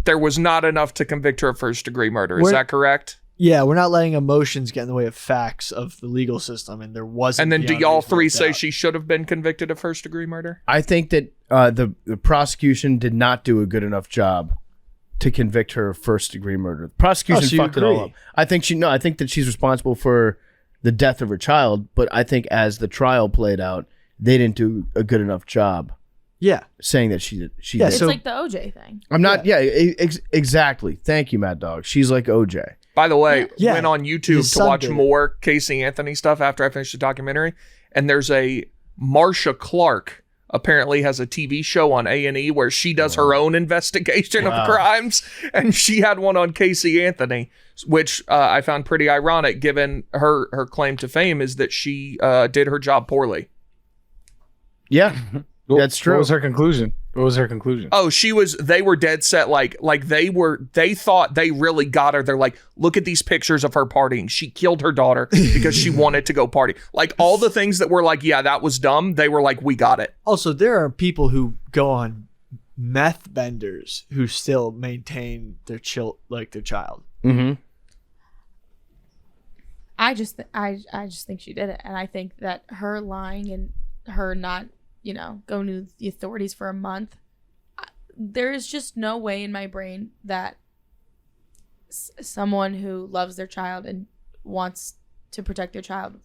there was not enough to convict her of first degree murder. Is We're- that correct? Yeah, we're not letting emotions get in the way of facts of the legal system, and there wasn't. And then do beyond y'all reasonable 3 say doubt. she should have been convicted of first degree murder? I think that the prosecution did not do a good enough job to convict her of first degree murder. The prosecution so you fucked it all agree? up. I think that she's responsible for the death of her child, but I think as the trial played out, they didn't do a good enough job Yeah, saying that she did. Yeah, It's did. like the OJ thing. I'm not. Yeah, exactly. Thank you, Mad Dog. She's like OJ. By the way, Yeah. went on YouTube His to son watch did it. more Casey Anthony stuff after I finished the documentary, and there's a Marsha Clark apparently has a TV show on A&E where she does her own investigation Wow. of crimes, and she had one on Casey Anthony, which I found pretty ironic given her claim to fame is that she did her job poorly. Yeah, that's true. What was her conclusion? Oh, they were dead set like they thought they really got her. They're like, look at these pictures of her partying. She killed her daughter because she wanted to go party. Like all the things that were like, yeah, that was dumb. They were like, we got it. Also, there are people who go on meth benders who still maintain their child. Mm-hmm. I just think she did it, and I think that her lying and her not, going to the authorities for a month, there is just no way in my brain that someone who loves their child and wants to protect their child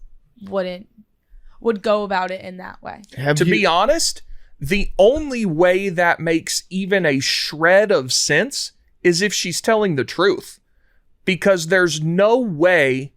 would go about it in that way. To be honest, the only way that makes even a shred of sense is if she's telling the truth, because there's no way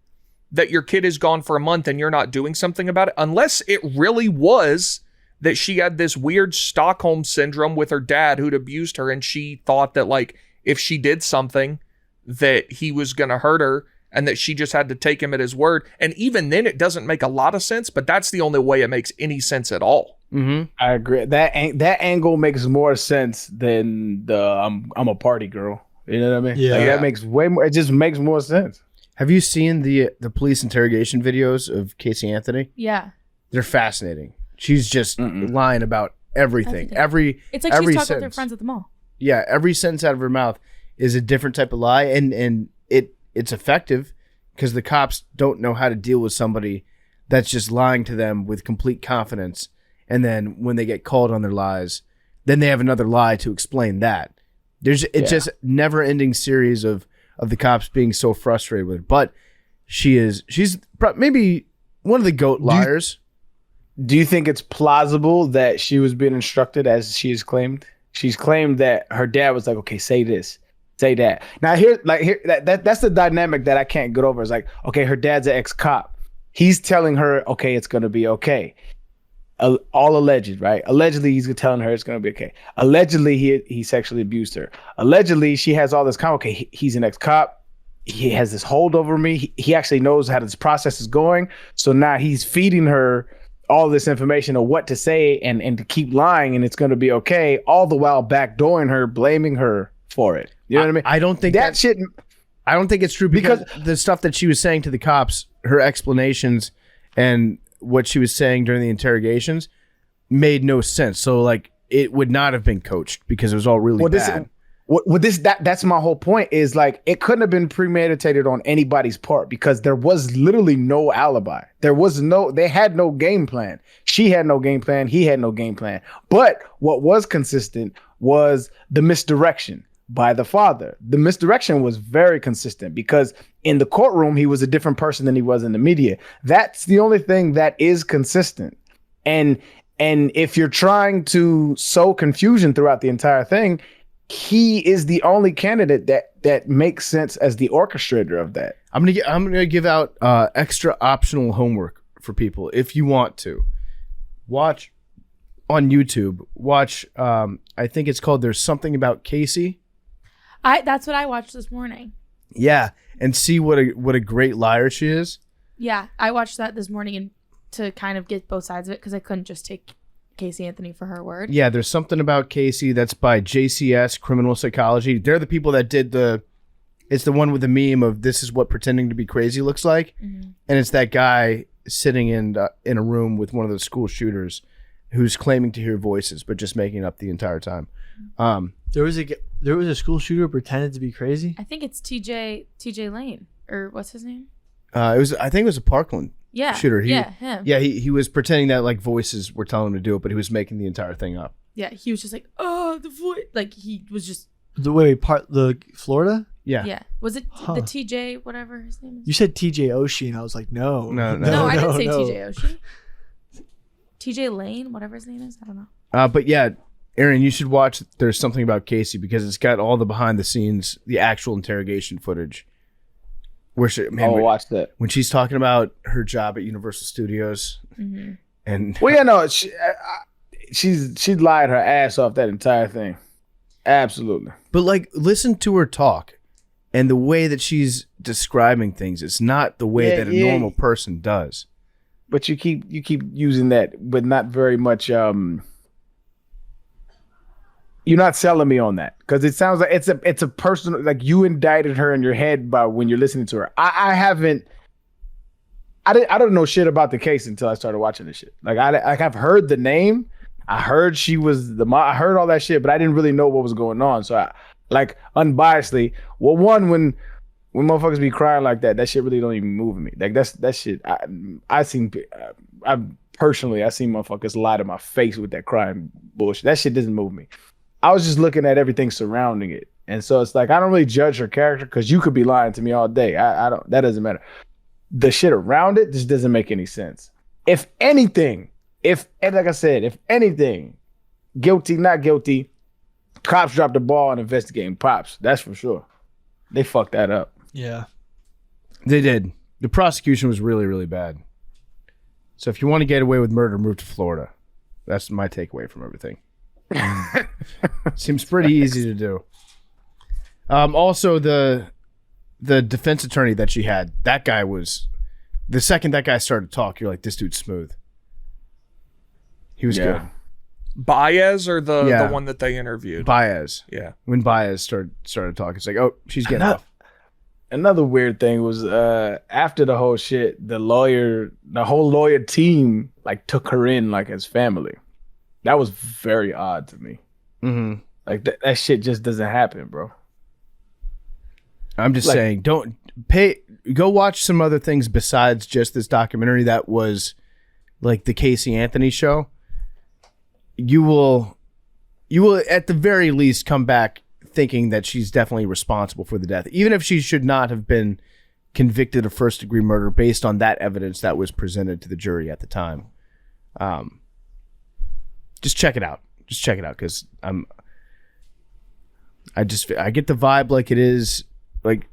that your kid is gone for a month and you're not doing something about it, unless it really was that she had this weird Stockholm syndrome with her dad who'd abused her, and she thought that like if she did something that he was going to hurt her, and that she just had to take him at his word. And even then it doesn't make a lot of sense, but that's the only way it makes any sense at all. Mm-hmm. I agree. That angle makes more sense than the I'm a party girl. You know what I mean? Yeah. Like, that makes way more. It just makes more sense. Have you seen the police interrogation videos of Casey Anthony? Yeah. They're fascinating. She's just lying about everything. It's like every she's talking with her sentence. friends at the mall. Yeah, every sentence out of her mouth is a different type of lie, and it's effective because the cops don't know how to deal with somebody that's just lying to them with complete confidence, and then when they get called on their lies, then they have another lie to explain that. It's just never-ending series of the cops being so frustrated with her. But she's maybe one of the GOAT liars. Do you think it's plausible that she was being instructed as she has claimed? She's claimed that her dad was like, okay, say this, say that. Now that's the dynamic that I can't get over. It's like, okay, her dad's an ex-cop. He's telling her, okay, it's going to be okay. All alleged, right? Allegedly, he's telling her it's going to be okay. Allegedly, he sexually abused her. Allegedly, she has all this okay, he's an ex-cop. He has this hold over me. He actually knows how this process is going. So now he's feeding her all this information of what to say and to keep lying, and it's going to be okay, all the while backdooring her, blaming her for it. You know what I mean? I don't think that shit. I don't think it's true because the stuff that she was saying to the cops, her explanations and what she was saying during the interrogations made no sense. So like it would not have been coached because it was all really bad. That's my whole point is like it couldn't have been premeditated on anybody's part because there was literally no alibi. They had no game plan. She had no game plan. He had no game plan. But what was consistent was the misdirection by the father. The misdirection was very consistent because in the courtroom, he was a different person than he was in the media. That's the only thing that is consistent. And if you're trying to sow confusion throughout the entire thing, he is the only candidate that makes sense as the orchestrator of that. I'm gonna give out extra optional homework for people if you want to watch on YouTube. Watch I think it's called "There's Something About Casey." That's what I watched this morning. Yeah, and see what a great liar she is. Yeah, I watched that this morning, and to kind of get both sides of it because I couldn't just take Casey Anthony for her word. Yeah, there's something about Caylee that's by JCS Criminal Psychology. They're the people that did it's the one with the meme of this is what pretending to be crazy looks like. Mm-hmm. And it's that guy sitting in a room with one of the school shooters who's claiming to hear voices but just making up the entire time. There was a school shooter who pretended to be crazy. I think it's TJ Lane, or what's his name? I think it was a Parkland shooter. Him. Yeah, he was pretending that like voices were telling him to do it, but he was making the entire thing up. Yeah, he was just like, oh, the voice. Like he was just. The Florida? Yeah. Yeah. Was it the TJ whatever his name is? You said TJ Oshie, and I was like, no. No, I didn't say TJ Oshie. TJ Lane, whatever his name is, I don't know. But yeah, Arian, you should watch There's Something About Caylee because it's got all the behind the scenes, the actual interrogation footage. Watch that. When she's talking about her job at Universal Studios. Mm-hmm. And well, yeah, no, she lied her ass off that entire thing. Absolutely. But like, listen to her talk and the way that she's describing things. It's not the way that a normal person does. But you keep using that, but not very much. You're not selling me on that because it sounds like it's a personal. Like you indicted her in your head by when you're listening to her. I don't know shit about the case until I started watching this shit. Like I've heard the name. I heard she was I heard all that shit, but I didn't really know what was going on. So I, like unbiasedly, well, when motherfuckers be crying like that shit really don't even move me. Like that shit. I seen motherfuckers lie to my face with that crying bullshit. That shit doesn't move me. I was just looking at everything surrounding it, and so it's like I don't really judge her character because you could be lying to me all day. I don't. That doesn't matter. The shit around it just doesn't make any sense. If anything, like I said, if anything, guilty, not guilty, cops dropped the ball on investigating Pops. That's for sure. They fucked that up. Yeah. They did. The prosecution was really, really bad. So if you want to get away with murder, move to Florida. That's my takeaway from everything. Seems pretty easy to do. Also, the defense attorney that she had, that guy was... The second that guy started to talk, you're like, this dude's smooth. He was good. Baez or the one that they interviewed? Baez. Yeah. When Baez started talking, it's like, oh, she's getting off. Another weird thing was after the whole shit, the whole lawyer team like took her in like as family. That was very odd to me. Mm-hmm. Like that shit just doesn't happen, bro. I'm just saying, go watch some other things besides just this documentary that was like the Casey Anthony show. You will at the very least come back thinking that she's definitely responsible for the death, even if she should not have been convicted of first-degree murder based on that evidence that was presented to the jury at the time. Just check it out. Because I get the vibe like it is. Like,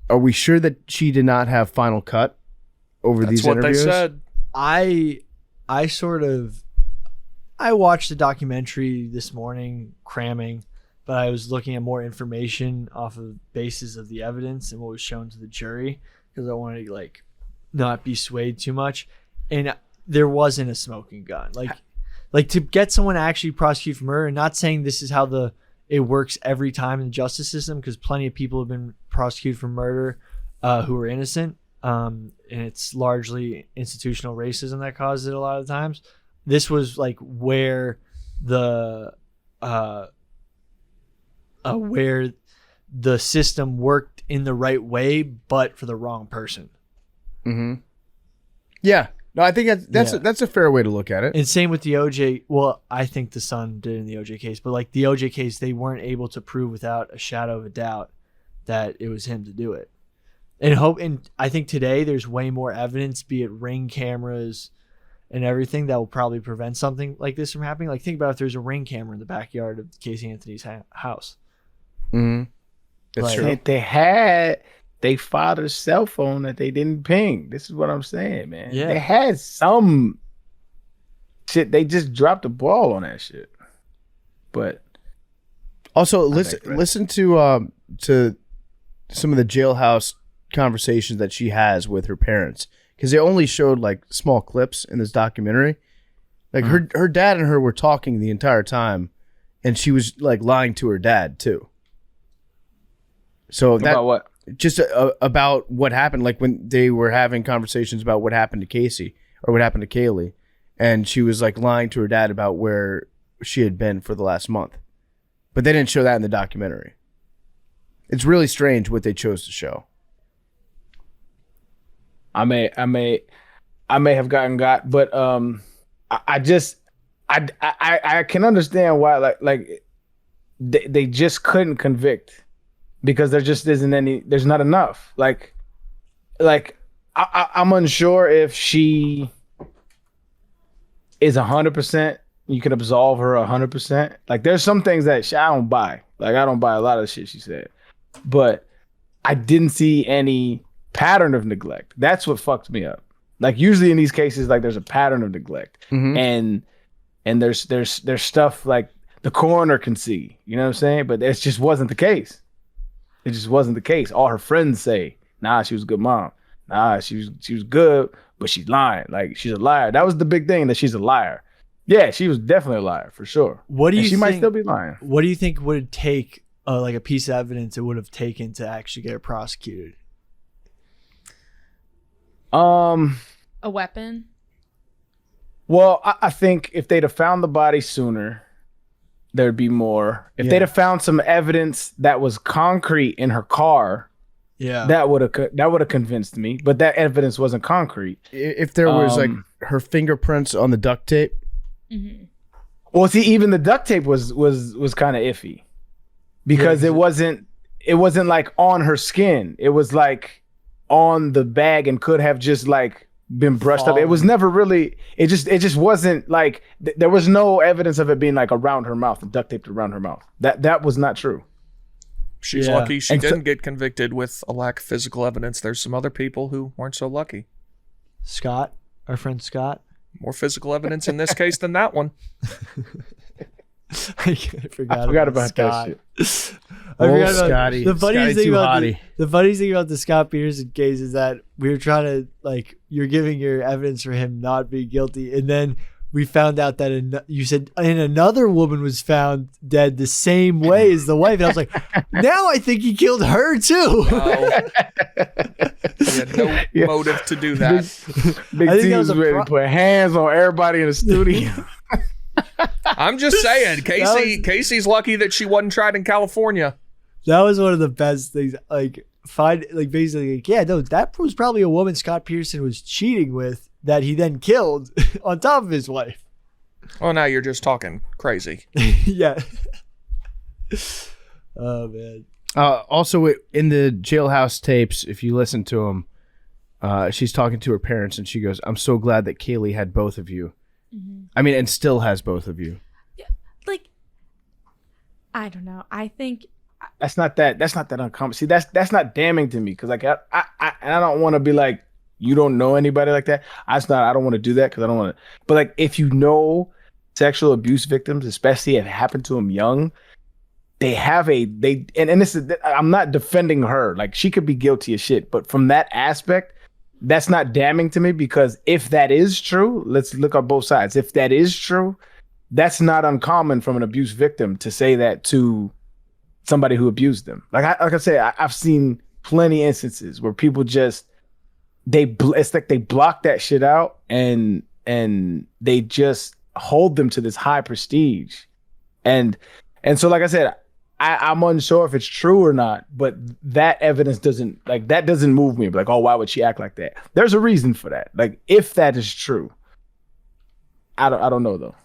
are we sure that she did not have final cut over these interviews? That's what they said. I watched the documentary this morning, cramming, but I was looking at more information off of basis of the evidence and what was shown to the jury because I wanted to like not be swayed too much. And there wasn't a smoking gun. Like to get someone to actually prosecute for murder, and not saying this is how it works every time in the justice system, because plenty of people have been prosecuted for murder who are innocent, and it's largely institutional racism that causes it a lot of times. This was like where the system worked in the right way, but for the wrong person. Mm-hmm. Yeah. No, I think that's a fair way to look at it. And same with the OJ. Well, I think the son did in the OJ case, but like the OJ case, they weren't able to prove without a shadow of a doubt that it was him to do it. And I think today there's way more evidence, be it Ring cameras and everything, that will probably prevent something like this from happening. Like think about if there's a Ring camera in the backyard of Casey Anthony's house. Mm-hmm. That's true. They father's cell phone that they didn't ping. This is what I'm saying, man. Yeah. They had some shit. They just dropped the ball on that shit. But also listen to some of the jailhouse conversations that she has with her parents, because they only showed like small clips in this documentary. Like her dad and her were talking the entire time, and she was like lying to her dad too. So that About what? just about what happened, like when they were having conversations about what happened to Casey or what happened to Caylee, and she was like lying to her dad about where she had been for the last month, but they didn't show that in the documentary. It's really strange what they chose to show. I may have got, but I can understand why like they just couldn't convict because there just isn't there's not enough. Like I'm unsure if she is 100%. You can absolve her 100%. Like there's some things that I don't buy. Like I don't buy a lot of the shit she said, but I didn't see any pattern of neglect. That's what fucked me up. Like usually in these cases, like there's a pattern of neglect, and there's stuff like the coroner can see. You know what I'm saying? But it just wasn't the case. It just wasn't the case. All her friends say, "Nah, she was a good mom. Nah, she was good, but she's lying. Like she's a liar." That was the big thing, that she's a liar. Yeah, she was definitely a liar for sure. What do you? She might still be lying. What do you think would it take, like a piece of evidence it would have taken to actually get her prosecuted? A weapon? Well, I think if they'd have found the body sooner, there'd be more. If they'd have found some evidence that was concrete in her car, that would have convinced me. But that evidence wasn't concrete. If there was like her fingerprints on the duct tape. Mm-hmm. Well, see, even the duct tape was kind of iffy because it wasn't like on her skin. It was like on the bag and could have just like been brushed up. It was never really. It just wasn't like there was no evidence of it being like around her mouth and duct taped around her mouth. That was not true. She's lucky she didn't get convicted with a lack of physical evidence. There's some other people who weren't so lucky. Scott, our friend Scott. More physical evidence in this case than that one. I forgot about Scott. that shit. I forgot about Scotty. the funniest Scotty thing about hottie. the funniest thing about the Scott Peterson case is that we were trying to, like, you're giving your evidence for him not being guilty, and then we found out that you said another woman was found dead the same way as the wife, and I was like, now I think he killed her too. He had no motive to do that. Big T was ready to put hands on everybody in the studio. I'm just saying, Casey's lucky that she wasn't tried in California. That was one of the best things. Basically, like, yeah, no, that was probably a woman Scott Peterson was cheating with that he then killed on top of his wife. Oh, now you're just talking crazy. Yeah. Oh man. Also, in the jailhouse tapes, if you listen to them, she's talking to her parents, and she goes, "I'm so glad that Caylee had both of you." Mm-hmm. I mean, and still has both of you. Like, I don't know. I think that's not that uncommon. See, that's not damning to me because like I don't want to be like, you don't know anybody like that. I don't want to do that because I don't want to. But like, if you know sexual abuse victims, especially if it happened to them young, and this is, I'm not defending her. Like, she could be guilty of shit, but from that aspect, that's not damning to me because if that is true, let's look at both sides. If that is true, that's not uncommon from an abuse victim to say that to somebody who abused them. Like I say, I've seen plenty of instances where people just it's like they block that shit out and they just hold them to this high prestige, and so like I said, I'm unsure if it's true or not, but that evidence doesn't move me. Like, oh, why would she act like that? There's a reason for that. Like, if that is true, I don't know though.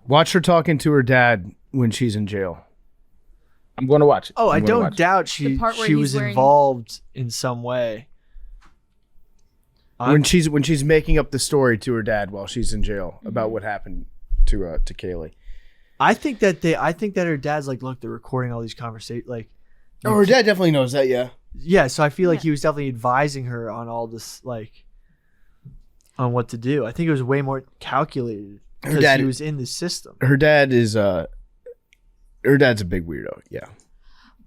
Watch her talking to her dad when she's in jail. I'm going to watch it. Oh, I don't doubt she was involved in some way. When she's making up the story to her dad while she's in jail about what happened to Caylee. I think that her dad's like, look, they're recording all these conversations. Like, oh, her dad definitely knows that. Yeah. Yeah. So I feel like he was definitely advising her on all this, like, on what to do. I think it was way more calculated because he was in the system. Her dad's a big weirdo. Yeah.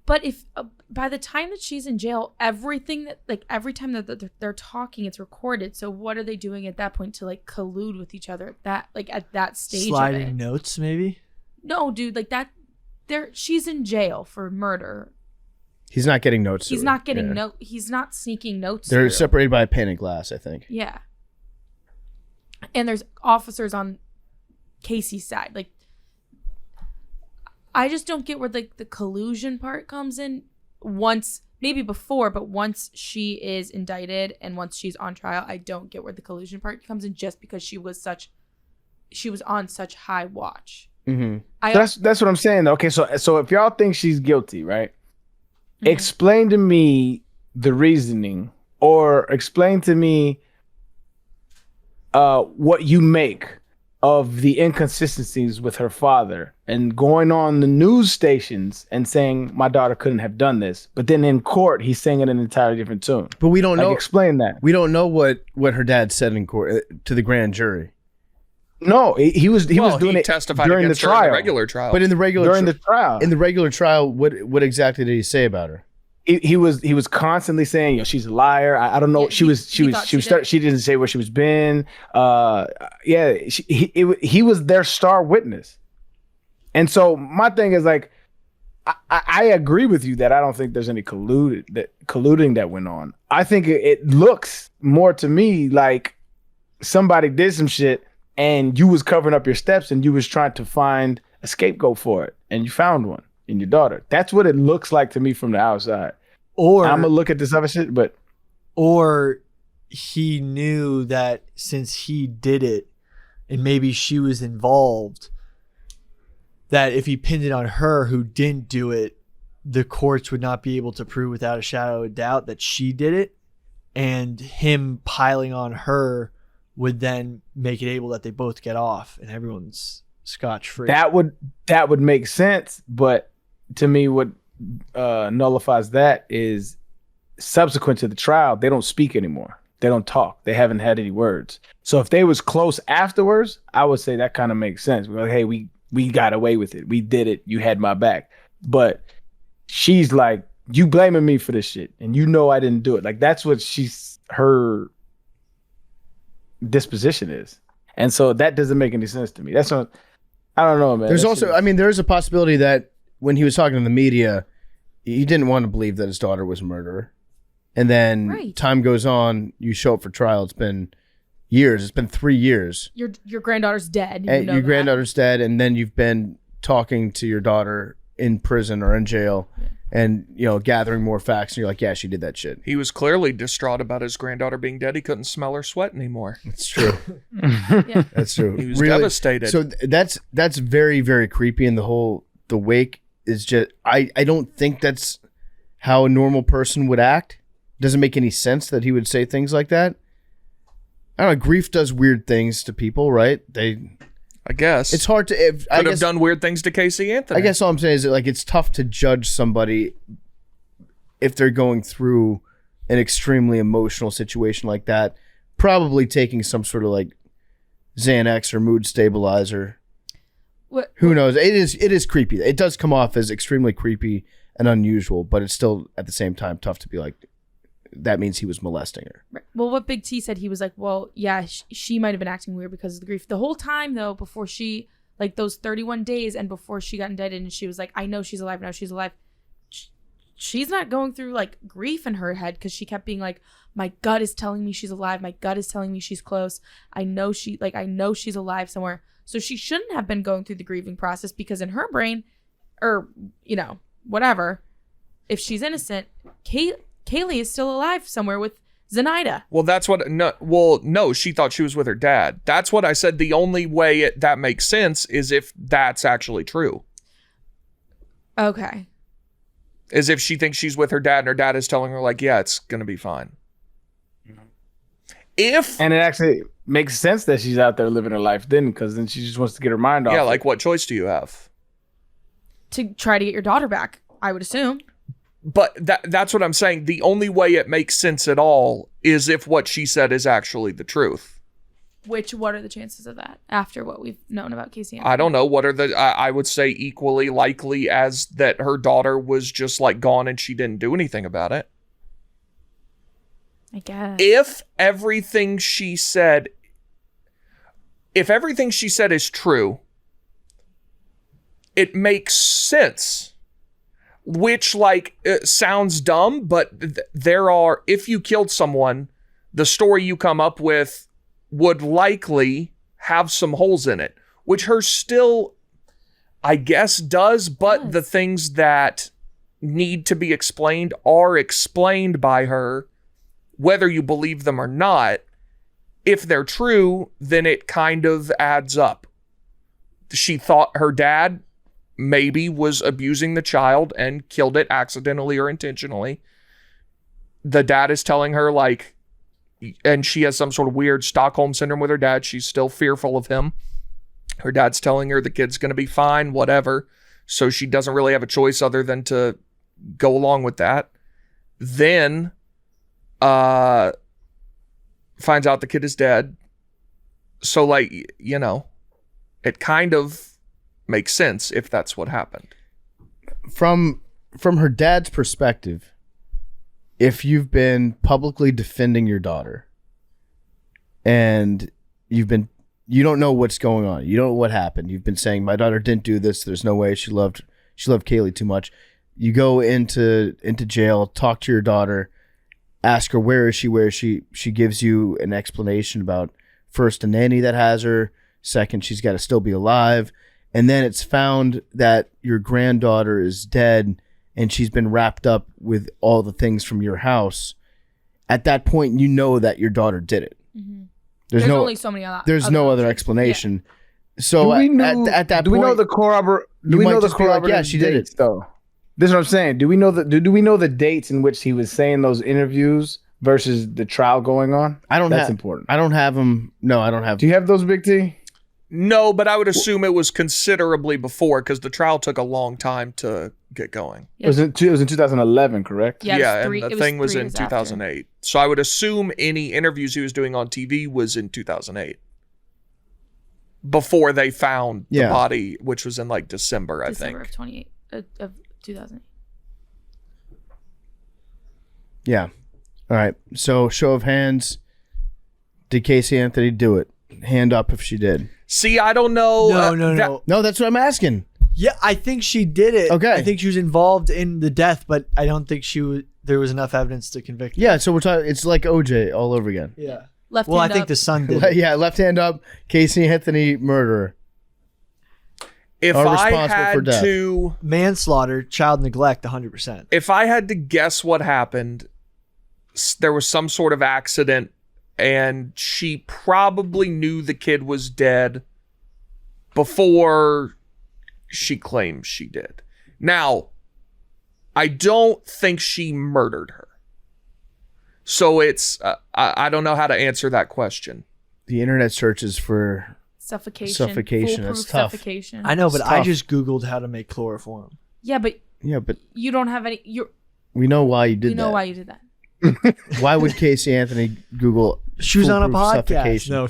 But if by the time that she's in jail, everything that like every time that they're talking, it's recorded. So what are they doing at that point to like collude with each other? At that stage, Sliding of it? notes, maybe. No, dude, like that. She's in jail for murder. He's not getting notes. He's not getting He's not sneaking notes. They're through. separated by a pane of glass, I think. Yeah. And there's officers on Casey's side. Like, I just don't get where like the collusion part comes in. Maybe before, but once she is indicted and once she's on trial, I don't get where the collusion part comes in, just because she was on such high watch. Mm-hmm. That's what I'm saying. Okay, so if y'all think she's guilty, right? Mm-hmm. Explain to me the reasoning, or explain to me what you make of the inconsistencies with her father and going on the news stations and saying my daughter couldn't have done this, but then in court he's singing an entirely different tune. But we don't know. Explain that. We don't know what her dad said in court to the grand jury. No, he was doing it testified during the against her in trial. the regular trial. But in the regular trial, in the regular trial, what exactly did he say about her? He was constantly saying, she's a liar. I don't know. Yeah, She didn't say where she was been. He was their star witness. And so my thing is like, I agree with you that I don't think there's any colluding that went on. I think it looks more to me like somebody did some shit and you was covering up your steps and you was trying to find a scapegoat for it, and you found one in your daughter. That's what it looks like to me from the outside. Or I'm gonna look at this other shit, but he knew that since he did it and maybe she was involved, that if he pinned it on her who didn't do it, the courts would not be able to prove without a shadow of a doubt that she did it, and him piling on her would then make it able that they both get off and everyone's scotch free. That would make sense, but to me, what nullifies that is subsequent to the trial, they don't speak anymore. They don't talk. They haven't had any words. So if they was close afterwards, I would say that kind of makes sense. We're like, hey, we got away with it. We did it. You had my back. But she's like, you blaming me for this shit, and you know I didn't do it. Like, that's what her disposition is. And so that doesn't make any sense to me. That's what I don't know, man. There's there's a possibility that when he was talking to the media, he didn't want to believe that his daughter was a murderer. And then time goes on, you show up for trial. It's been years. It's been 3 years. Your granddaughter's dead. Your granddaughter's dead, and then you've been talking to your daughter in prison or in jail, and gathering more facts. And you're like, yeah, she did that shit. He was clearly distraught about his granddaughter being dead. He couldn't smell her sweat anymore. That's true. That's true. He was devastated. So that's very, very creepy. And the wake is just, I don't think that's how a normal person would act. Doesn't make any sense that he would say things like that. I don't know. Grief does weird things to people, right? I guess it's hard to. Could have done weird things to Casey Anthony. I guess all I'm saying is that it's tough to judge somebody if they're going through an extremely emotional situation like that. Probably taking some sort of Xanax or mood stabilizer. Who knows? It is creepy. It does come off as extremely creepy and unusual, but it's still at the same time tough to be like, that means he was molesting her. Right. Well, what Big T said, he was like, well, yeah, she might have been acting weird because of the grief. The whole time, though, before she, those 31 days and before she got indicted, and she was like, I know she's alive now, she's alive. She's not going through, grief in her head, because she kept being like, my gut is telling me she's alive. My gut is telling me she's close. I know she's alive somewhere. So she shouldn't have been going through the grieving process, because in her brain, or, whatever, if she's innocent, Caylee is still alive somewhere with Zenaida. Well, that's what. No, she thought she was with her dad. That's what I said. The only way that makes sense is if that's actually true. Okay. Is if she thinks she's with her dad and her dad is telling her, yeah, it's going to be fine. And it actually makes sense that she's out there living her life then, because then she just wants to get her mind off. Yeah, what choice do you have? To try to get your daughter back, I would assume. But that's what I'm saying. The only way it makes sense at all is if what she said is actually the truth. What are the chances of that after what we've known about Casey Anthony? I don't know. What are the, I would say equally likely as that her daughter was just like gone and she didn't do anything about it. I guess. If everything she said is true, it makes sense. Which, like, it sounds dumb, but if you killed someone, the story you come up with would likely have some holes in it, which hers still, I guess, does, but the things that need to be explained are explained by her, whether you believe them or not. If they're true, then it kind of adds up. She thought her dad maybe was abusing the child and killed it accidentally or intentionally. The dad is telling her, like, and she has some sort of weird Stockholm syndrome with her dad. She's still fearful of him. Her dad's telling her the kid's going to be fine, whatever. So she doesn't really have a choice other than to go along with that. Then finds out the kid is dead. So, like, you know, it kind of makes sense if that's what happened. From her dad's perspective, if you've been publicly defending your daughter and you don't know what's going on, you don't know what happened, you've been saying my daughter didn't do this, there's no way, she loved Caylee too much. You go into jail, talk to your daughter, ask her where is she. She gives you an explanation about, first, a nanny that has her, second, she's got to still be alive, and then it's found that your granddaughter is dead and she's been wrapped up with all the things from your house. At that point, you know that your daughter did it. Mm-hmm. There's only so many other There's no other explanation. Yeah. So at that point, do we know the corroboration? Do we know the corroboration? Yeah, she did it. Though this is what I'm saying. Do we know the dates in which he was saying those interviews versus the trial going on? That's important. I don't have them. No, I don't have. Do you have those, Big T? No, but I would assume it was considerably before because the trial took a long time to get going. Yep. It was in 2011, correct? Yeah, and the thing was in 2008. After. So I would assume any interviews he was doing on TV was in 2008. Before they found the body, which was in like December, I think. December of 2008. Yeah. All right. So, show of hands. Did Casey Anthony do it? Hand up if she did. See, I don't know. No. No, that's what I'm asking. Yeah, I think she did it. Okay. I think she was involved in the death, but I don't think there was enough evidence to convict her. Yeah, so we're talking. It's like OJ all over again. Yeah. Left well, I hand think up. the son did it. Yeah, left hand up. Casey Anthony murderer. If I had to manslaughter, child neglect, 100%. If I had to guess what happened, there was some sort of accident, and she probably knew the kid was dead before she claims she did. Now, I don't think she murdered her. So it's, I don't know how to answer that question. The internet searches for suffocation. That's tough. Suffocation. I know, but I just Googled how to make chloroform. Yeah, but you don't have any. We know why you did that. We know why you did that. Why would Casey Anthony Google? She was on a podcast. No.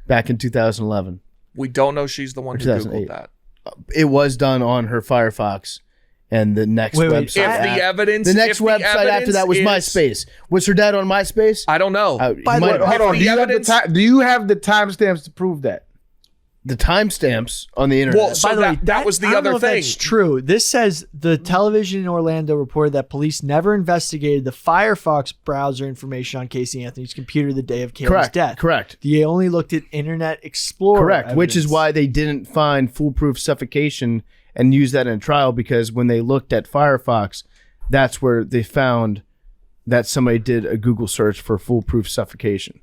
Back in 2011. We don't know she's the one who Googled that. It was done on her Firefox, and the next website. If the evidence, the next website after that was MySpace. Was her dad on MySpace? I don't know. Hold on. Do you have the timestamps to prove that? The timestamps on the internet. Well, so that was the other thing. That's true. This says the television in Orlando reported that police never investigated the Firefox browser information on Casey Anthony's computer the day of Caylee's death. Correct. They only looked at Internet Explorer. Correct. Evidence. Which is why they didn't find foolproof suffocation and use that in a trial, because when they looked at Firefox, that's where they found that somebody did a Google search for foolproof suffocation.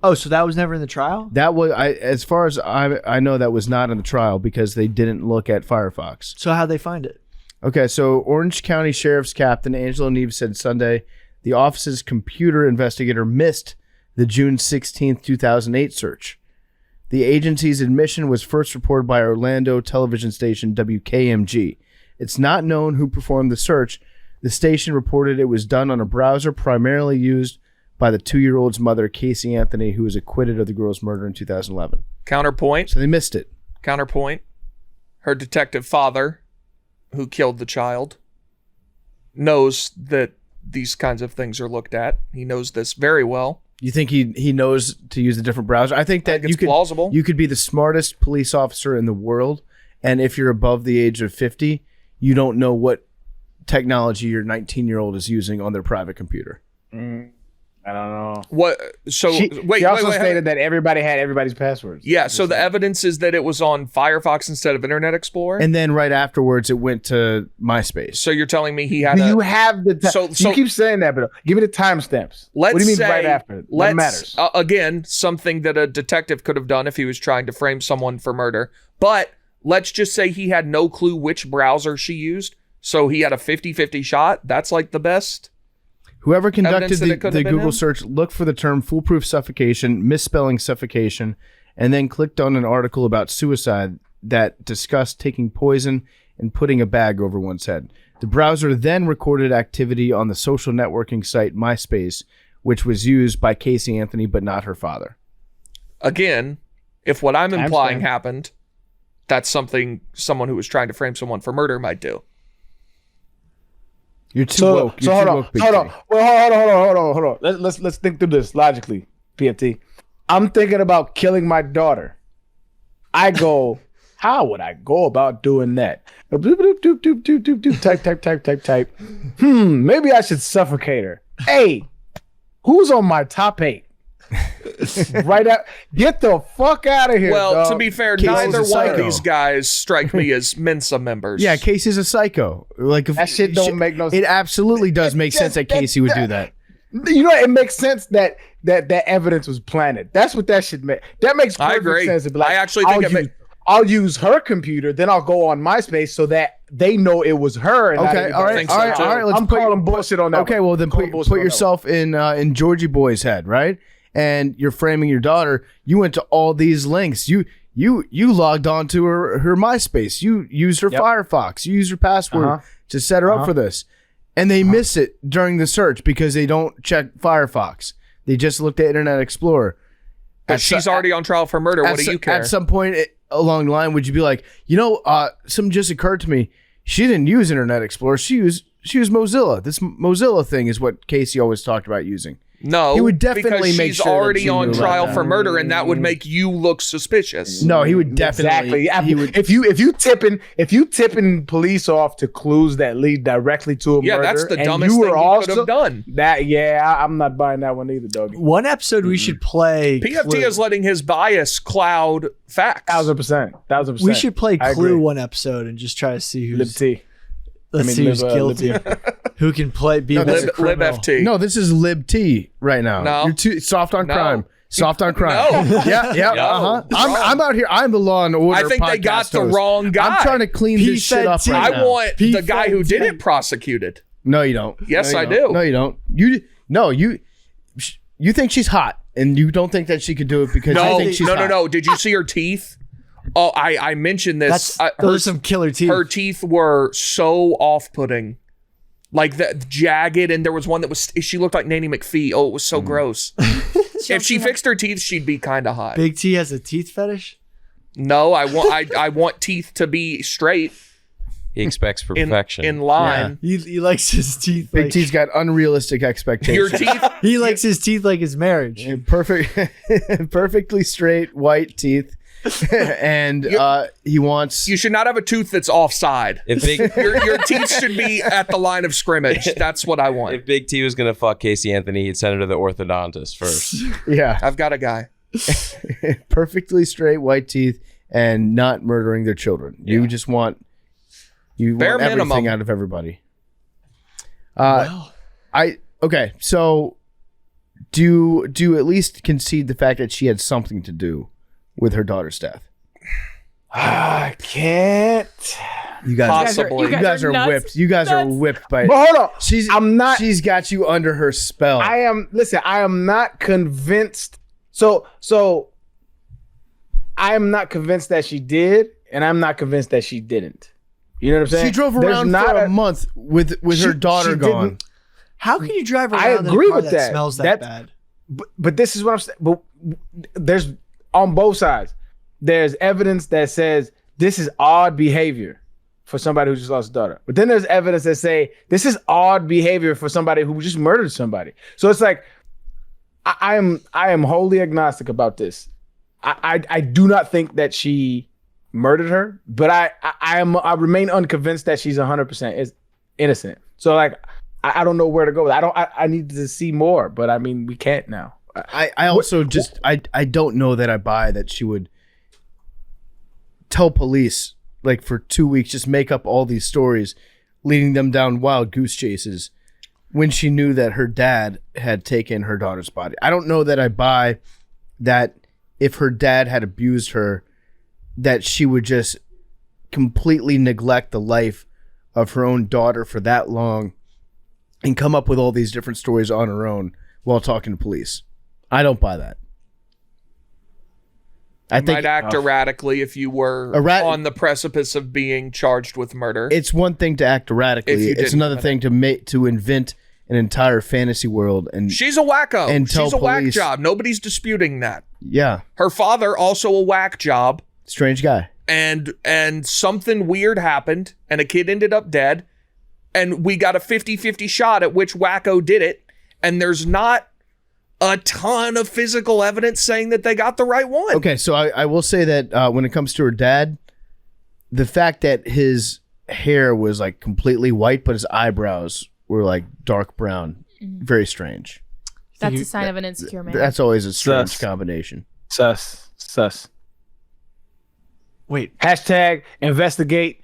Oh, so that was never in the trial? That was, as far as I know, that was not in the trial because they didn't look at Firefox. So how'd they find it? Okay, so Orange County Sheriff's Captain Angelo Neves said Sunday the office's computer investigator missed the June 16, 2008 search. The agency's admission was first reported by Orlando television station WKMG. It's not known who performed the search. The station reported it was done on a browser primarily used by the 2-year-old's mother, Caylee Anthony, who was acquitted of the girl's murder in 2011. Counterpoint. So they missed it. Counterpoint. Her detective father, who killed the child, knows that these kinds of things are looked at. He knows this very well. You think he knows to use a different browser? I think that it's plausible. You could be the smartest police officer in the world, and if you're above the age of 50, you don't know what technology your 19-year-old is using on their private computer. I don't know. What? So She wait. stated that everybody had everybody's passwords. Yeah. So the evidence is that it was on Firefox instead of Internet Explorer. And then right afterwards, it went to MySpace. So you're telling me he had? Do you have the? So you keep saying that, but give me the timestamps. What do you mean right after? What matters? Again, something that a detective could have done if he was trying to frame someone for murder. But let's just say he had no clue which browser she used, so he had a 50-50 shot. That's like the best. Whoever conducted the been Google him? search looked for the term foolproof suffocation, misspelling suffocation, and then clicked on an article about suicide that discussed taking poison and putting a bag over one's head. The browser then recorded activity on the social networking site MySpace, which was used by Caylee Anthony, but not her father. Again, if what I'm implying happened, that's something someone who was trying to frame someone for murder might do. You're too woke. You're too woke, Big hold T. on. Well, hold on. Let's think through this logically, PFT. I'm thinking about killing my daughter. I go, how would I go about doing that? Type. Maybe I should suffocate her. Hey, who's on my top 8? Right out. Get the fuck out of here. Well, dog. to be fair, Casey's neither a one psycho. of these guys strike me as Mensa members. Yeah, Casey's a psycho. Like if, That shit don't make no sense. It absolutely does make sense that Caylee would do that. You know, it makes sense that evidence was planted. That's what that should make. That makes perfect I agree. sense. To be like, I actually think I'll use her computer, then I'll go on MySpace so that they know it was her. And Okay, all right. I'm calling bullshit on that. Okay, well then put yourself in Georgie Boy's head, right? And you're framing your daughter. You went to all these links. You logged on to her MySpace. You used her Firefox. You used her password to set her up for this. And they miss it during the search because they don't check Firefox. They just looked at Internet Explorer. But she's already on trial for murder. What do you care? At some point along the line, would you be like, something just occurred to me. She didn't use Internet Explorer. She used Mozilla. This Mozilla thing is what Caylee always talked about using. No, he would definitely because make she's sure that already she on knew about trial that. for murder, and that would make you look suspicious. No, he would definitely. Exactly. He would. If you tipping police off to clues that lead directly to a murder, that's the and dumbest you thing were you also could have done. I'm not buying that one either, doggy. One episode we should play. PFT Clue. is letting his bias cloud facts. 1000%. We should play I Clue agree. one episode and just try to see who's. Lib T. Let's see who's guilty. Who can play? Be a better Lib criminal. FT. No, this is Lib T right now. No. You're too soft on No. crime. Soft on crime. No. Yeah. No. I'm out here. I'm the Law and Order. I think they got podcast the host. wrong guy. I'm trying to clean this shit up PFT. right I now. want the guy who did it prosecuted. No, you don't. Yes, No, you I don't. do. No, you don't. You think she's hot, and you don't think that she could do it because you think she's hot. No. Did you see her teeth? Oh, I mentioned this. Those are some killer teeth. Her teeth were so off-putting, like the jagged, and there was one that was. She looked like Nanny McPhee. Oh, it was so gross. If she fixed her teeth, she'd be kind of hot. Big T has a teeth fetish. No, I want teeth to be straight He expects perfection. in line. He likes his teeth. Big Like, T's got unrealistic expectations. Your teeth. he likes his teeth like his marriage. And perfectly straight white teeth, and he wants. You should not have a tooth that's offside. If Big Your teeth should be at the line of scrimmage. That's what I want. if Big T was gonna fuck Caylee Anthony, he'd send her to the orthodontist first. Yeah, I've got a guy. perfectly straight white teeth and not murdering their children. You just want Bare want everything minimum. out of everybody. Okay. So do you at least concede the fact that she had something to do with her daughter's death? I can't. You guys, Possibly. you guys are nuts. whipped. You guys are whipped by. But hold on. I'm not. She's got you under her spell. I am not convinced. So I am not convinced that she did, and I'm not convinced that she didn't. You know what I'm saying? She drove There's around not for a month with her daughter she gone. didn't- How can you drive I around agree in a car with that that. smells that That's- bad? But this is what I'm saying. But there's on both sides. There's evidence that says this is odd behavior for somebody who just lost a daughter. But then there's evidence that say this is odd behavior for somebody who just murdered somebody. So it's like I am wholly agnostic about this. I do not think that she murdered her, but I remain unconvinced that she's 100% is innocent. So like I don't know where to go. I need to see more, but I mean we can't now. I also I don't know that I buy that she would tell police like for 2 weeks, just make up all these stories, leading them down wild goose chases when she knew that her dad had taken her daughter's body. I don't know that I buy that if her dad had abused her, that she would just completely neglect the life of her own daughter for that long and come up with all these different stories on her own while talking to police. I don't buy that. I think might act erratically if you were on the precipice of being charged with murder. it's one thing to act erratically. It's another thing to invent an entire fantasy world. And she's a wacko. and tell She's a whack police- job. Nobody's disputing that. yeah, Her father also a whack job, strange guy. and something weird happened, and a kid ended up dead, and we got a 50-50 shot at which wacko did it, and there's not a ton of physical evidence saying that they got the right one. Okay, so I will say that when it comes to her dad, the fact that his hair was like completely white, but his eyebrows were like dark brown, very strange. That's a sign of an insecure man. That's always a strange Sus. combination. Sus. Wait, Hashtag investigate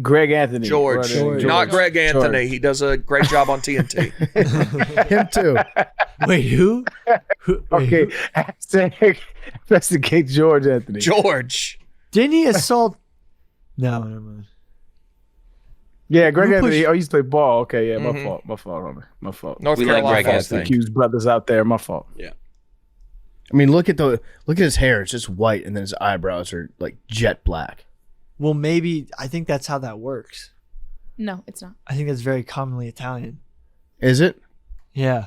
Greg Anthony. George. Brother. Not Greg Anthony. George. He does a great job on TNT. Him too. wait, who? Wait, Okay. who? Hashtag investigate George Anthony. George. Didn't he assault? No, never mind. Yeah, Greg Who Anthony. pushed- Oh, he used to play ball. Okay, yeah, Mhm. my fault, homie. My fault. North We like Carolina. Greg I Anthony. think. Hughes brothers out there. My fault. I mean, look at his hair. It's just white, and then his eyebrows are like jet black. Well, maybe I think that's how that works. No, it's not. I think that's very commonly Italian. Is it? Yeah.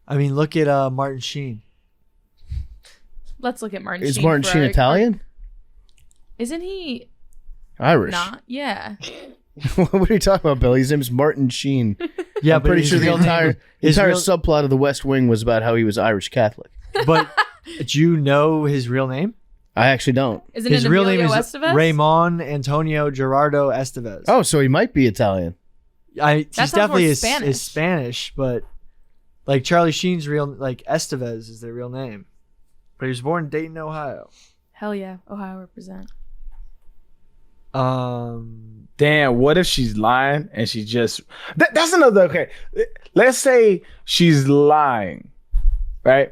I mean, look at Martin Sheen. Let's look at Martin Is Sheen. Martin for Sheen our- Italian? Isn't he Irish. not? Yeah. What are you talking about, Billy? His name's Martin Sheen. Yeah, I'm pretty his sure the real entire name- his entire real- subplot of The West Wing was about how he was Irish Catholic. But do you know his real name? I actually don't. Isn't His it real Emilio name is Estevez? Ramon Antonio Gerardo Estevez. Oh, so he might be Italian. He's sounds more definitely Spanish. is Spanish, but like Charlie Sheen's real, like Estevez is their real name. But he was born in Dayton, Ohio. Hell yeah. Ohio represent. Damn, what if she's lying and she just that's another okay. Let's say she's lying, right?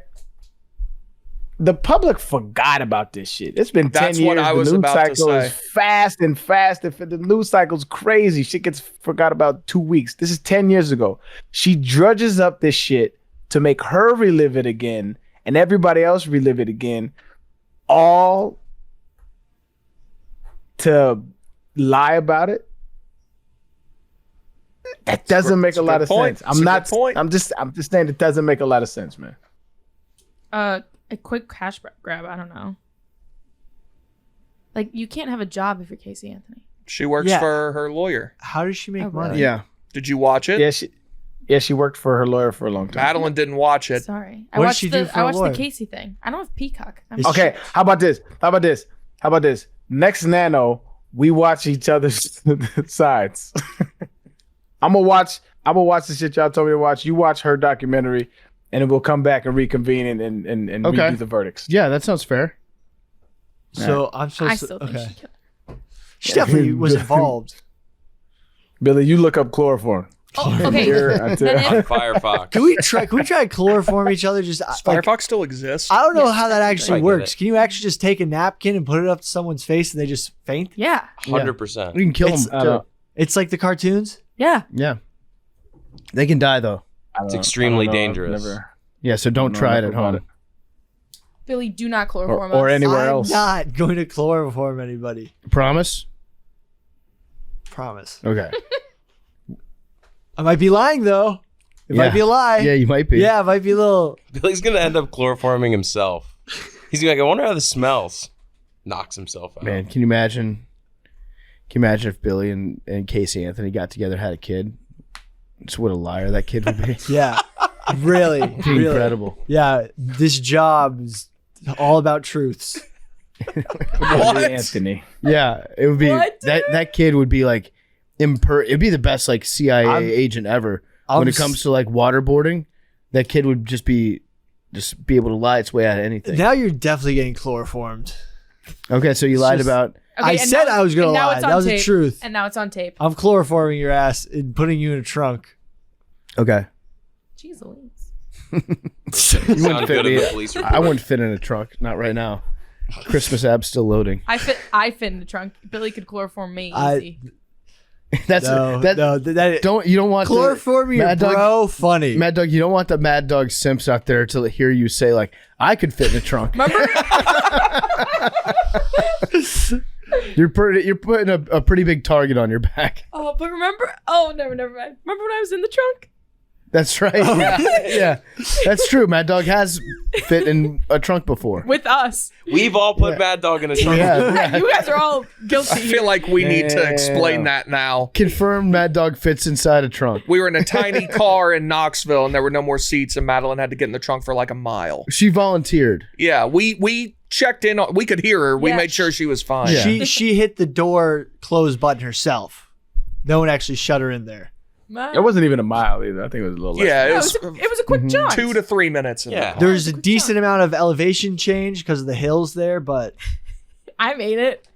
The public forgot about this shit. It's been 10 That's years. what I was the news about to cycle is say. fast and fast. If the news cycle's crazy, shit gets forgot about 2 weeks. This is 10 years ago. She drudges up this shit to make her relive it again and everybody else relive it again, all to lie about it. That doesn't make a lot of point. sense. It's a good point. I'm just saying it doesn't make a lot of sense, man. A quick cash grab. I don't know. Like, you can't have a job if you're Casey Anthony. She works Yeah. for her lawyer. How does she make Oh, money? really? Yeah. Did you watch it? Yeah, she worked for her lawyer for a long time. Madeline didn't watch it. Sorry. What does she do for I a watched lawyer? the Casey thing. I don't have Peacock. Is Okay, how about this? Next Nano, we watch each other's sides. I'm gonna watch the shit y'all told me to watch. You watch her documentary, and then we'll come back and reconvene and Okay. redo the verdicts. Yeah, that sounds fair. So I'm I supposed still to. think Okay. she killed. She definitely was involved. Billy, you look up chloroform. Oh, okay. Here, Then if- Firefox. Can we try to chloroform each other? Just Does like, Firefox still exists? I don't know Yes, how that actually I get works. it. Can you actually just take a napkin and put it up to someone's face and they just faint? Yeah. 100%. We can kill It's- them. It's like the cartoons. Yeah. Yeah. They can die though. It's extremely dangerous. Yeah, so don't No, try it never at about home. it. Billy, do not chloroform Or us. anywhere I'm else. not going to chloroform anybody. Promise? Promise. Okay. I might be lying though. It might be a lie. Yeah, you might be. Yeah, it might be a little. Billy's gonna end up chloroforming himself. He's gonna be like, I wonder how this smells. Knocks himself out. Man, can you imagine? Can you imagine if Billy and Casey Anthony got together, had a kid? Just what a liar that kid would be. Yeah, really, really. Incredible. Yeah, this job is all about truths. What? Anthony. Yeah, it would be What, that kid would be like it'd be the best like CIA agent ever. When it comes to like waterboarding, that kid would just be able to lie its way out of anything. Now you're definitely getting chloroformed. Okay, so you lied just- about. Okay, I and said now- I was gonna and now lie. it's on That was the tape. truth. And now it's on tape. I'm chloroforming your ass and putting you in a trunk. Okay, Jeez Louise. Sound good me. at the police report. I wouldn't fit in a trunk. Not right now. Christmas app still loading. I fit in the trunk. Billy could chloroform me easy. That's No, that. no, that You don't want chloroforming your Mad Dog- bro. Funny. Mad Dog. You don't want the Mad Dog simps out there to hear you say like, I could fit in a trunk. Remember? You're putting a pretty big target on your back. Oh, but remember? Oh, never mind. Remember when I was in the trunk? That's right. Yeah, that's true. Mad Dog has fit in a trunk before. With us. We've all put Mad Dog in a trunk. Yeah. You guys are all guilty. I feel like we need to Yeah. explain that now. Confirmed Mad Dog fits inside a trunk. We were in a tiny car in Knoxville, and there were no more seats, and Madeline had to get in the trunk for like a mile. She volunteered. Yeah, we checked in. We could hear her. We Yeah. made sure she was fine. Yeah. She hit the door close button herself. No one actually shut her in there. It wasn't even a mile either. I think it was a little less. Yeah, it It was, was a quick jaunt. 2 to 3 minutes. Yeah. There was a decent amount of elevation change because of the hills there, but I made it.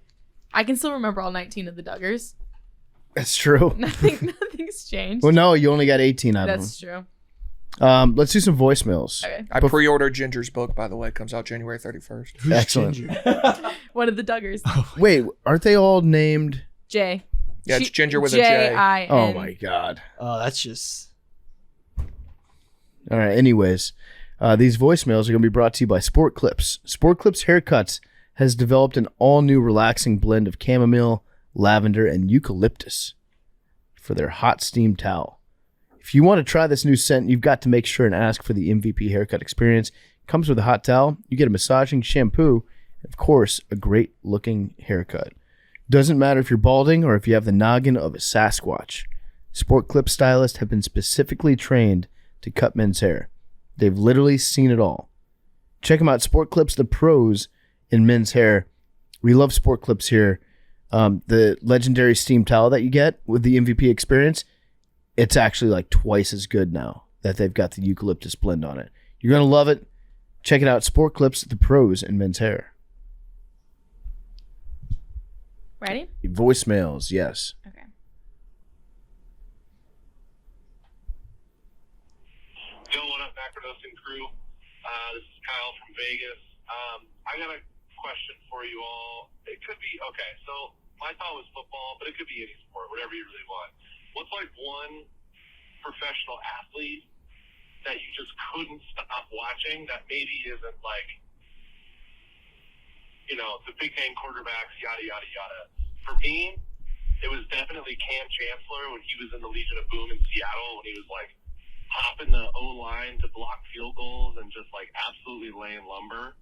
I can still remember all 19 of the Duggars. That's true. Nothing's changed. Well, no, you only got 18 out of That's true. them. Let's do some voicemails. Okay. I pre-ordered Ginger's book, by the way. It comes out January 31st. who's Excellent. Ginger? One of the Duggars. Wait, aren't they all named? J. Yeah, it's Ginger with a J. J-I-N. Oh my God. Oh, that's just All right. Anyways, these voicemails are going to be brought to you by Sport Clips. Sport Clips Haircuts has developed an all-new relaxing blend of chamomile, lavender, and eucalyptus for their hot steam towel. If you want to try this new scent, you've got to make sure and ask for the MVP haircut experience. It comes with a hot towel. You get a massaging shampoo, and of course, a great-looking haircut. Doesn't matter if you're balding or if you have the noggin of a Sasquatch. Sport Clip stylists have been specifically trained to cut men's hair. They've literally seen it all. Check them out, Sport Clips, the pros in men's hair. We love Sport Clips here. The legendary steam towel that you get with the MVP experience, it's actually like twice as good now that they've got the eucalyptus blend on it. You're going to love it. Check it out, Sport Clips, the pros in men's hair. Ready? Voicemails, yes. Okay. Yo, what up, Macrodosing crew? This is Kyle from Vegas. I got a question for you all. It could be, okay, so my thought was football, but it could be any sport, whatever you really want. What's like one professional athlete that you just couldn't stop watching that maybe isn't like, you know, the big name quarterbacks, yada, yada, yada. For me, it was definitely Cam Chancellor when he was in the Legion of Boom in Seattle, when he was like hopping the O-line to block field goals and just like absolutely laying lumber.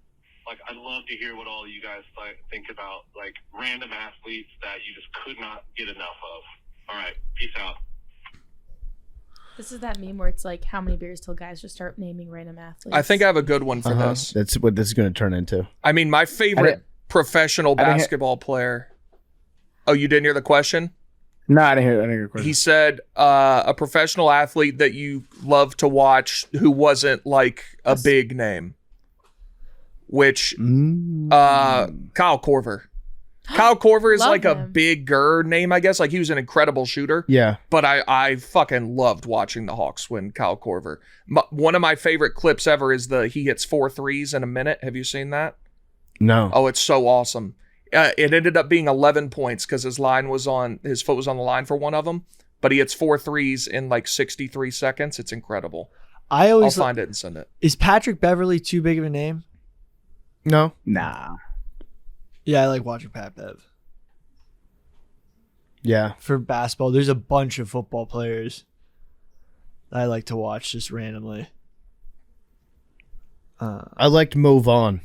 Like, I'd love to hear what all you guys think about like random athletes that you just could not get enough of. All right, peace out. This is that meme where it's like, how many beers till guys just start naming random athletes? I think I have a good one for this. That's what this is going to turn into. I mean, my favorite professional didn't basketball player. Oh, you didn't hear the question? No, I didn't hear your question. He said a professional athlete that you love to watch who wasn't like a big name, which Kyle Korver. Kyle Korver is Love like a him. bigger name, I guess. Like, he was an incredible shooter. Yeah. But I fucking loved watching the Hawks win Kyle Korver. One of my favorite clips ever is he hits 4 threes in a minute. Have you seen that? No. Oh, it's so awesome. It ended up being 11 points because his foot was on the line for one of them. But he hits 4 threes in like 63 seconds. It's incredible. I'll find it and send it. Is Patrick Beverly too big of a name? No. Nah. Yeah, I like watching Pat Bev. Yeah. For basketball, there's a bunch of football players. that I like to watch just randomly. I liked Mo Vaughn.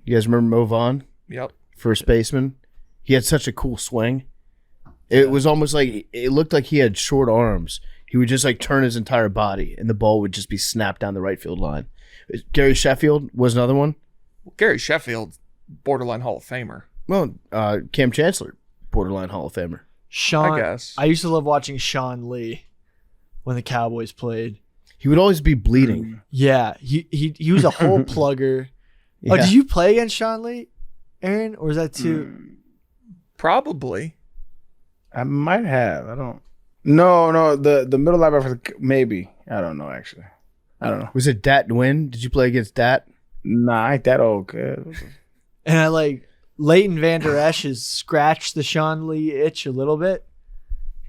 You guys remember Mo Vaughn? Yep. First baseman. He had such a cool swing. It was almost like it looked like he had short arms. He would just like turn his entire body, and the ball would just be snapped down the right field line. Gary Sheffield was another one. Gary Sheffield, borderline Hall of Famer. Well, Cam Chancellor, borderline Hall of Famer. Sean, I guess. I used to love watching Sean Lee when the Cowboys played. He would always be bleeding. Yeah, he was a hole plugger. Yeah. Oh, did you play against Sean Lee, Aaron, or was that too? Probably. I might have. I don't. No. The middle linebacker, maybe. I don't know. Actually, I don't know. Was it Dat Nguyen? Did you play against Dat? Nah, I ain't that old, kid. And I like Leighton Vander Esch has scratched the Sean Lee itch a little bit,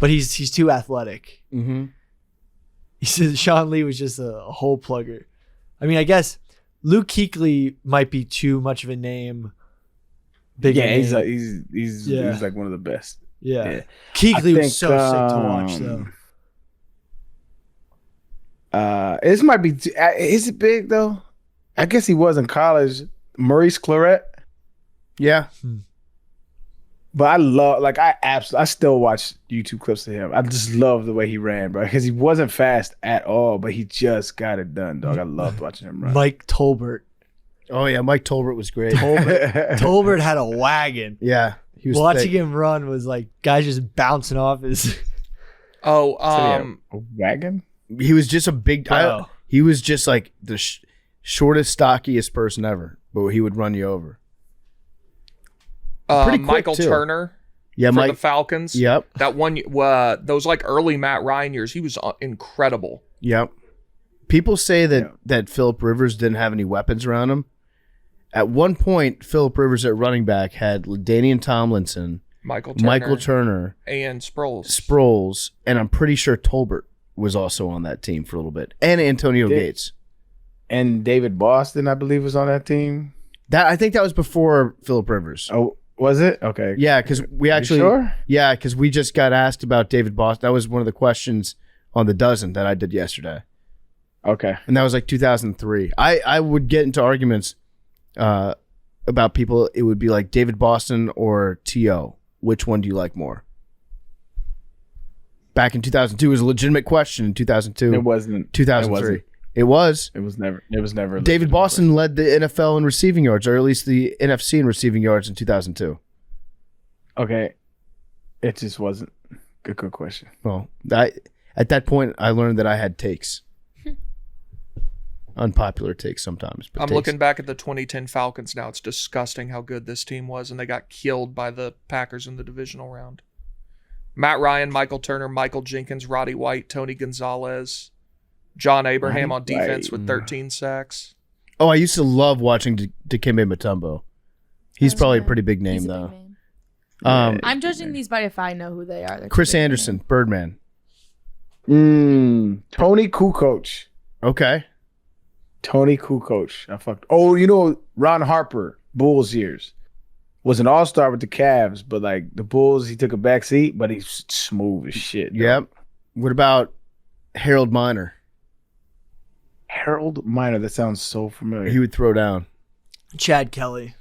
but he's too athletic. Mm-hmm. He said Sean Lee was just a hole plugger. I mean, I guess Luke Kuechly might be too much of a name. Big Yeah, name. he's Yeah. like one of the best. Yeah. Yeah. Kuechly I was so sick to watch, though. This might be. Is it big though? I guess he was in college. Maurice Claret. Yeah. But I love, like, I still watch YouTube clips of him. I just love the way he ran, bro, because he wasn't fast at all, but he just got it done, dog. I loved watching him run. Mike Tolbert. Oh yeah, Mike Tolbert was great. Tolbert had a wagon. Yeah, he was Watching thick. him run was like guys just bouncing off his. Oh, A wagon? He was just a big. Bro. He was just like the shortest, stockiest person ever, but he would run you over. Pretty quick, Michael too. Turner Yeah, for Mike. the Falcons. Yep. That one, those like early Matt Ryan years, he was incredible. Yep. People say that Phillip Rivers didn't have any weapons around him. At one point, Phillip Rivers at running back had LaDainian Tomlinson, Michael Turner, and Sproles, and I'm pretty sure Tolbert was also on that team for a little bit, and Antonio Gates. And David Boston, I believe, was on that team. I think that was before Phillip Rivers. Oh, was it? Okay. Yeah, because we actually, sure? Yeah, because we just got asked about David Boston. That was one of the questions on the dozen that I did yesterday, Okay. and that was like 2003. I would get into arguments about people. It would be like David Boston or T.O. Which one do you like more? Back in 2002, it was a legitimate question. In 2002, It wasn't. 2003, it was. It was never. It was never. a David legitimate Boston led the NFL in receiving yards, or at least the NFC in receiving yards in 2002. question. Okay. It just wasn't a good question. Well, at that point, I learned that I had takes. Unpopular takes sometimes. But I'm takes. looking back at the 2010 Falcons now. It's disgusting how good this team was, and they got killed by the Packers in the divisional round. Matt Ryan, Michael Turner, Michael Jenkins, Roddy White, Tony Gonzalez, John Abraham Roddy on defense White. with 13 sacks. Oh, I used to love watching Dikembe Mutombo. He's That's probably a good. pretty big name, He's a though. big name. Um, I'm judging these by if I know who they are. They're Chris big name. Anderson, Birdman. Tony Kukoc. Okay. Tony Kukoc. I fucked. Oh, you know Ron Harper, Bulls years, was an all-star with the Cavs, but like the Bulls, he took a back seat, but he's smooth as shit. dog. Yep. What about Harold Miner? Harold Miner. That sounds so familiar. He would throw down. Chad Kelly,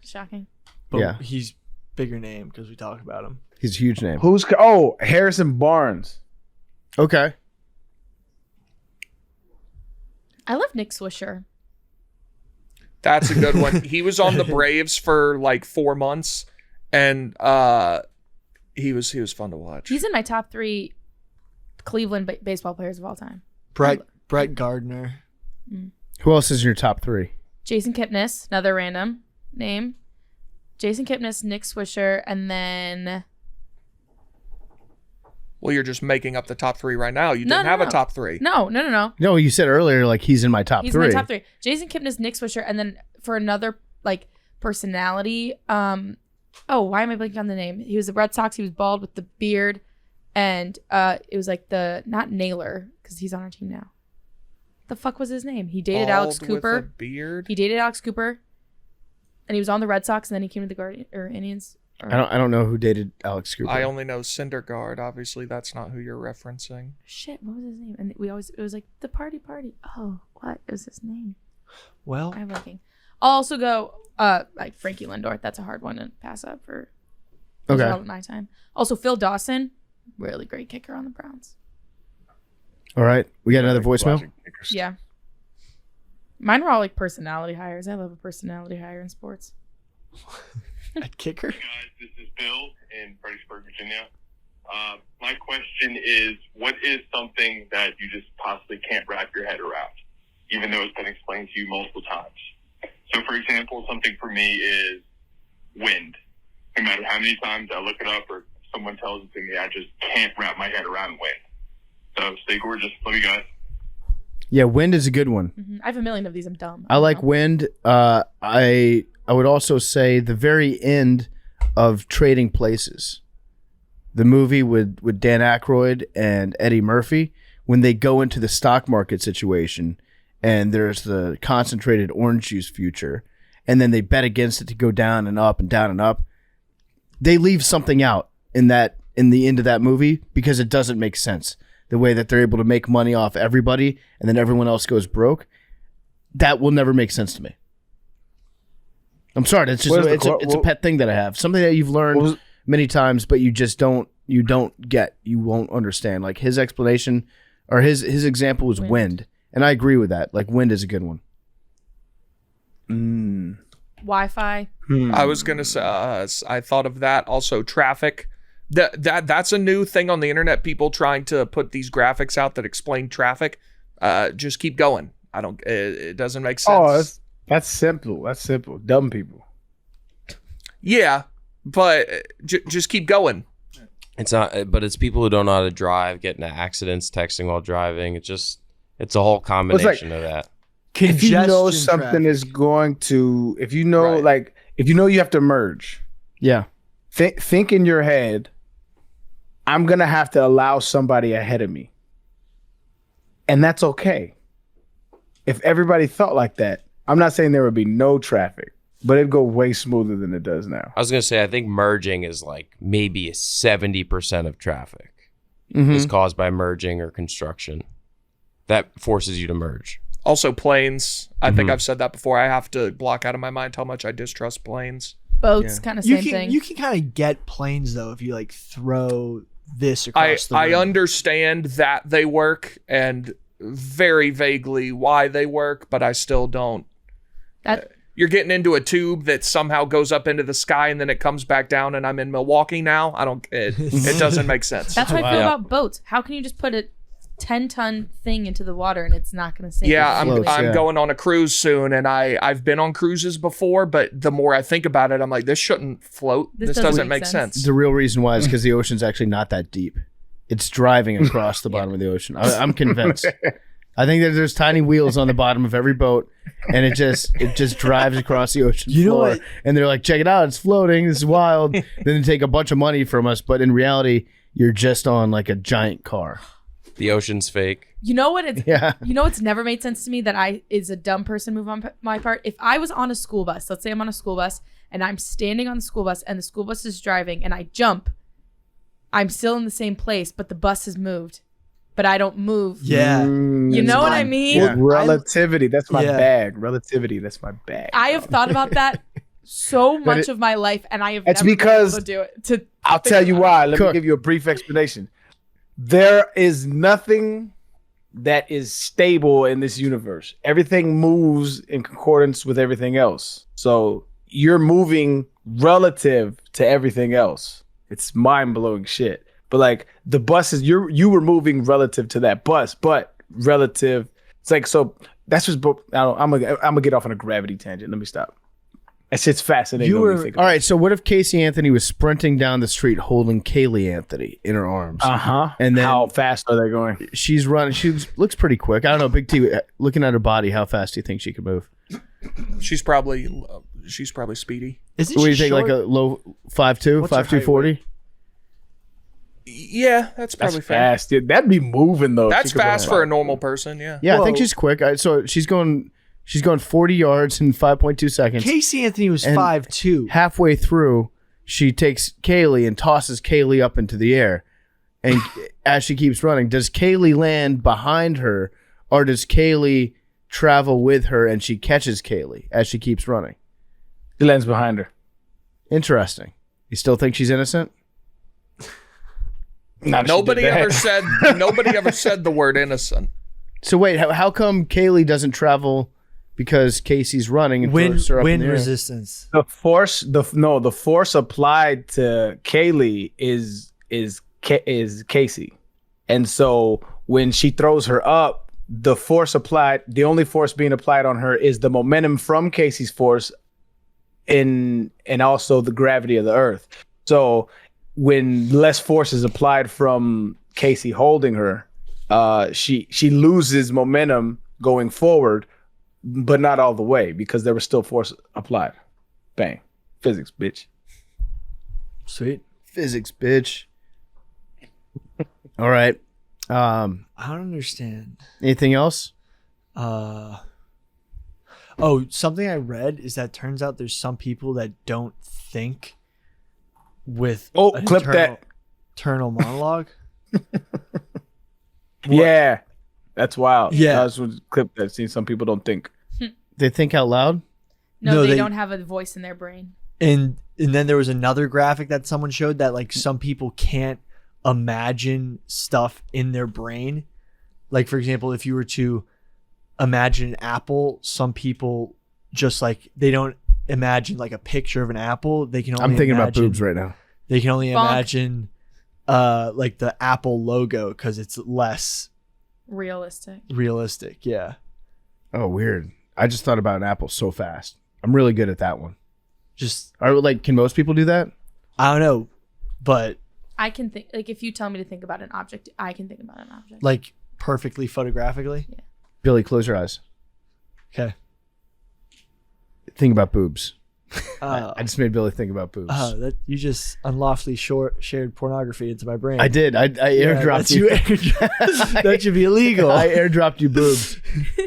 Shocking. but Yeah. he's bigger name because we talk about him. He's a huge name. Harrison Barnes. Okay. I love Nick Swisher. That's a good one. He was on the Braves for like 4 months, and he was fun to watch. He's in my top 3 Cleveland baseball players of all time. Brett Gardner. Who else is in your top 3? Jason Kipnis, another random name. Jason Kipnis, Nick Swisher, and then Well, you're just making up the top 3 right now. You No, didn't no, have no. a top 3. no. No, you said earlier like he's in my top He's 3. in my top 3. Jason Kipnis, Nick Swisher, and then for another like personality, why am I blanking on the name? He was the Red Sox. He was bald with the beard, and it was like not Naylor because he's on our team now. The fuck was his name? He dated Alex Bald with a Cooper. beard. He dated Alex Cooper, and he was on the Red Sox, and then he came to the Indians. I don't know who dated Alex Cooper. I only know Syndergaard. Obviously, that's not who you're referencing. Shit, what was his name? And it was like the party. Oh, what was his name? Well, I'm looking. I'll also go like Frankie Lindor. That's a hard one to pass up for all of my time. Also, Phil Dawson, really great kicker on the Browns. All right, we got another voicemail. Yeah. Mine were all like personality hires. I love a personality hire in sports. a kicker. Hey guys, this is Bill in Fredericksburg, Virginia. My question is, what is something that you just possibly can't wrap your head around, even though it's been explained to you multiple times? So, for example, something for me is wind. No matter how many times I look it up or someone tells it to me, I just can't wrap my head around wind. So, stay gorgeous. Love you guys. Yeah, wind is a good one. Mm-hmm. I have a million of these. I'm dumb. I like wind. I would also say the very end of Trading Places, the movie with Dan Aykroyd and Eddie Murphy, when they go into the stock market situation and there's the concentrated orange juice future, and then they bet against it to go down and up and down and up. They leave something out in the end of that movie because it doesn't make sense. The way that they're able to make money off everybody and then everyone else goes broke, that will never make sense to me. I'm sorry, it's just it's a pet thing that I have. Something that you've learned many times, but you just don't get, you won't understand. Like his explanation or his example was wind. And I agree with that. Like wind is a good one. Wi-Fi. I was gonna say I thought of that. Also, traffic. That's a new thing on the internet. People trying to put these graphics out that explain traffic. Just keep going. It doesn't make sense. Oh, that's simple. That's simple. Dumb people. Yeah, but just keep going. It's not, but it's people who don't know how to drive, getting into accidents, texting while driving. It's a whole combination of that. If you know Congestion something traffic. is going to, if you know, Right. if you know you have to merge, Yeah. think in your head, I'm going to have to allow somebody ahead of me. And that's okay. If everybody thought like that, I'm not saying there would be no traffic, but it'd go way smoother than it does now. I was gonna say I think merging is like maybe 70% of traffic Mm-hmm. is caused by merging or construction. That forces you to merge. Also, planes. I think I've said that before. I have to block out of my mind how much I distrust planes. Boats, kind of same thing. You can kind of get planes though if you like throw this across the I room. understand that they work and very vaguely why they work, but I still don't. You're getting into a tube that somehow goes up into the sky and then it comes back down, and I'm in Milwaukee now. It doesn't make sense. That's how I feel about boats. How can you just put a 10-ton thing into the water and it's not going to sink? Yeah, Floats, I'm going on a cruise soon, and I've been on cruises before, but the more I think about it, I'm like, this shouldn't float. This doesn't make sense. The real reason why is because the ocean's actually not that deep. It's driving across the bottom of the ocean. I'm convinced. I think that there's tiny wheels on the bottom of every boat, and it just drives across the ocean You know floor. what? And they're like, check it out, it's floating. This is wild. Then they take a bunch of money from us, but in reality, you're just on like a giant car. The ocean's fake. You know what? It's Yeah. You know what's never made sense to me that is a dumb person move on my part. If I was on a school bus, let's say I'm on a school bus and I'm standing on the school bus and the school bus is driving and I jump, I'm still in the same place, but the bus has moved, but I don't move. Yeah. You know what I mean? Well, relativity. That's my Yeah. bag. Relativity. That's my bag. I have thought about that so much of my life, and I have It's never because- been able to do it. I'll tell you why. Let Cook. me give you a brief explanation. There is nothing that is stable in this universe. Everything moves in concordance with everything else. So you're moving relative to everything else. It's mind-blowing shit. But like the buses, you were moving relative to that bus, but relative. It's like, so that's just. I'm gonna get off on a gravity tangent. Let me stop. That shit's fascinating. when you think All about right, so what if Casey Anthony was sprinting down the street holding Caylee Anthony in her arms? it. And then how fast are they going? she's running. She looks pretty quick. I don't know, Big T, looking at her body, how fast do you think she could move? She's probably speedy. Isn't What do she you think, short? like a low 5'2", What's her 5'2", height 40? Yeah, that's That's probably fair. fast. Dude. That'd be moving though. That's She could fast run. for a normal person. Yeah. Yeah, I think Whoa. she's quick. So she's going 40 yards in 5.2 seconds. Casey Anthony was And 5'2". Halfway through, she takes Caylee and tosses Caylee up into the air. And as she keeps running, does Caylee land behind her, or does Caylee travel with her and she catches Caylee as she keeps running? She lands behind her. Interesting. You still think she's innocent? Nobody ever said the word innocent. So wait, how come Caylee doesn't travel because Casey's running and throws her up in Wind the air? resistance. The force applied to Caylee is Casey, and so when she throws her up, the only force being applied on her is the momentum from Casey's force, and also the gravity of the Earth. So when less force is applied from Casey holding her, she loses momentum going forward, but not all the way because there was still force applied. Bang, physics, bitch. Sweet. Physics, bitch. All right. I don't understand. Anything else? Something I read is that turns out there's some people that don't think with an clip that. internal monologue. Yeah, that's wild. Yeah. That was a clip that seen some people don't think. They think out loud? No, No, they they- don't have a voice in their brain. And then there was another graphic that someone showed that like some people can't imagine stuff in their brain. Like for example, if you were to imagine an apple, some people just like they don't imagine like a picture of an apple. They can only I'm thinking about imagine- boobs right now. They can only Bonk. imagine like the Apple logo because it's less Realistic. realistic. Yeah. Oh, weird. I just thought about an apple so fast. I'm really good at that one. Just Can most people do that? I don't know, but I can think, like, if you tell me to think about an object, I can think about an object. like perfectly photographically. Billy, close your eyes. Okay. Think about boobs. I just made Billy think about boobs. That you just unlawfully shared pornography into my brain. I did. I airdropped you. That should be illegal. I airdropped you boobs.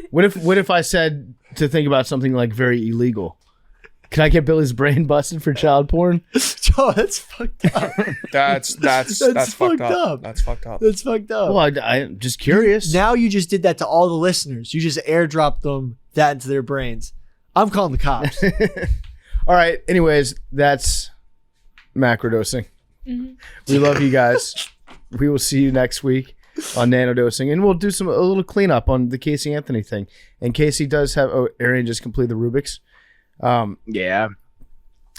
What if I said to think about something like very illegal? Can I get Billy's brain busted for child porn? Oh, that's fucked up. That's That's fucked fucked up. up. That's fucked up. That's fucked up. Well, I'm just curious. Now you just did that to all the listeners. You just airdropped them that into their brains. I'm calling the cops. All right. Anyways, that's macrodosing. We love you guys. We will see you next week on nanodosing, and we'll do a little cleanup on the Casey Anthony thing. And Casey does have Arian just completed the Rubik's. Yeah.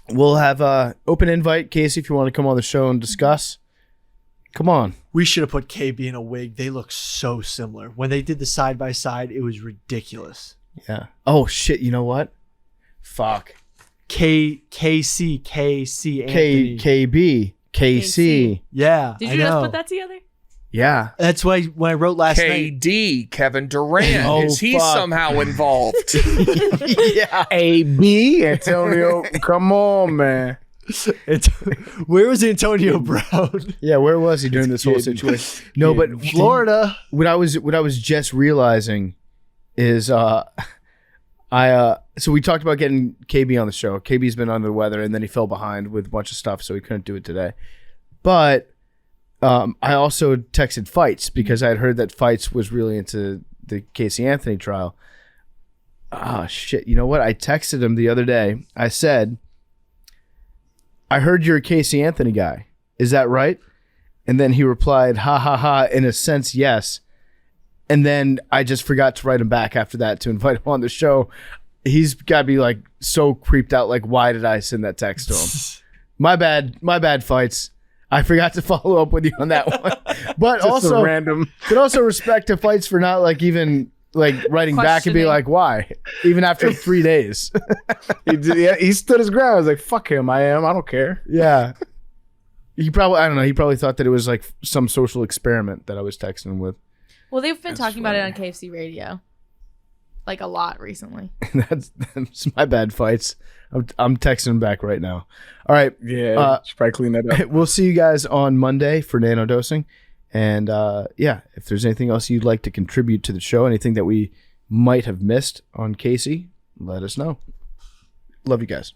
We'll have open invite, Casey, if you want to come on the show and discuss. Come on. We should have put KB in a wig. They look so similar. When they did the side by side, it was ridiculous. Yeah. Oh shit. You know what? Fuck. KC Anthony. KB KC. Yeah. Did I you just know. put that together? Yeah. That's why when I wrote last night. KD, Kevin Durant. Oh, Is he fuck. somehow involved? Yeah. AB Antonio, come on, man. Where was Antonio Brown? Yeah. Where was he during this whole kidding. situation? No, but Florida. what I was just realizing is so we talked about getting KB on the show. KB's been under the weather, and then he fell behind with a bunch of stuff, so he couldn't do it today. But I also texted Fights because I had heard that Fights was really into the Casey Anthony trial. Ah, shit. You know what? I texted him the other day. I said, I heard you're a Casey Anthony guy. Is that right? And then he replied, ha ha ha, in a sense, yes. And then I just forgot to write him back after that to invite him on the show. He's got to be like so creeped out. Like, why did I send that text to him? My bad, Fights. I forgot to follow up with you on that one. But Just also a random. but also respect to Fights for not like even like writing back and be Questioning. like, why? Even after 3 days. He stood his ground. I was like, fuck him. I don't care. Yeah. He probably thought that it was like some social experiment that I was texting him with. Well, they've been talking about it on KFC radio, like a lot recently. That's my bad, Fights. I'm texting him back right now. All right. Yeah, should probably clean that up. We'll see you guys on Monday for nanodosing. And yeah, if there's anything else you'd like to contribute to the show, anything that we might have missed on Casey, let us know. Love you guys.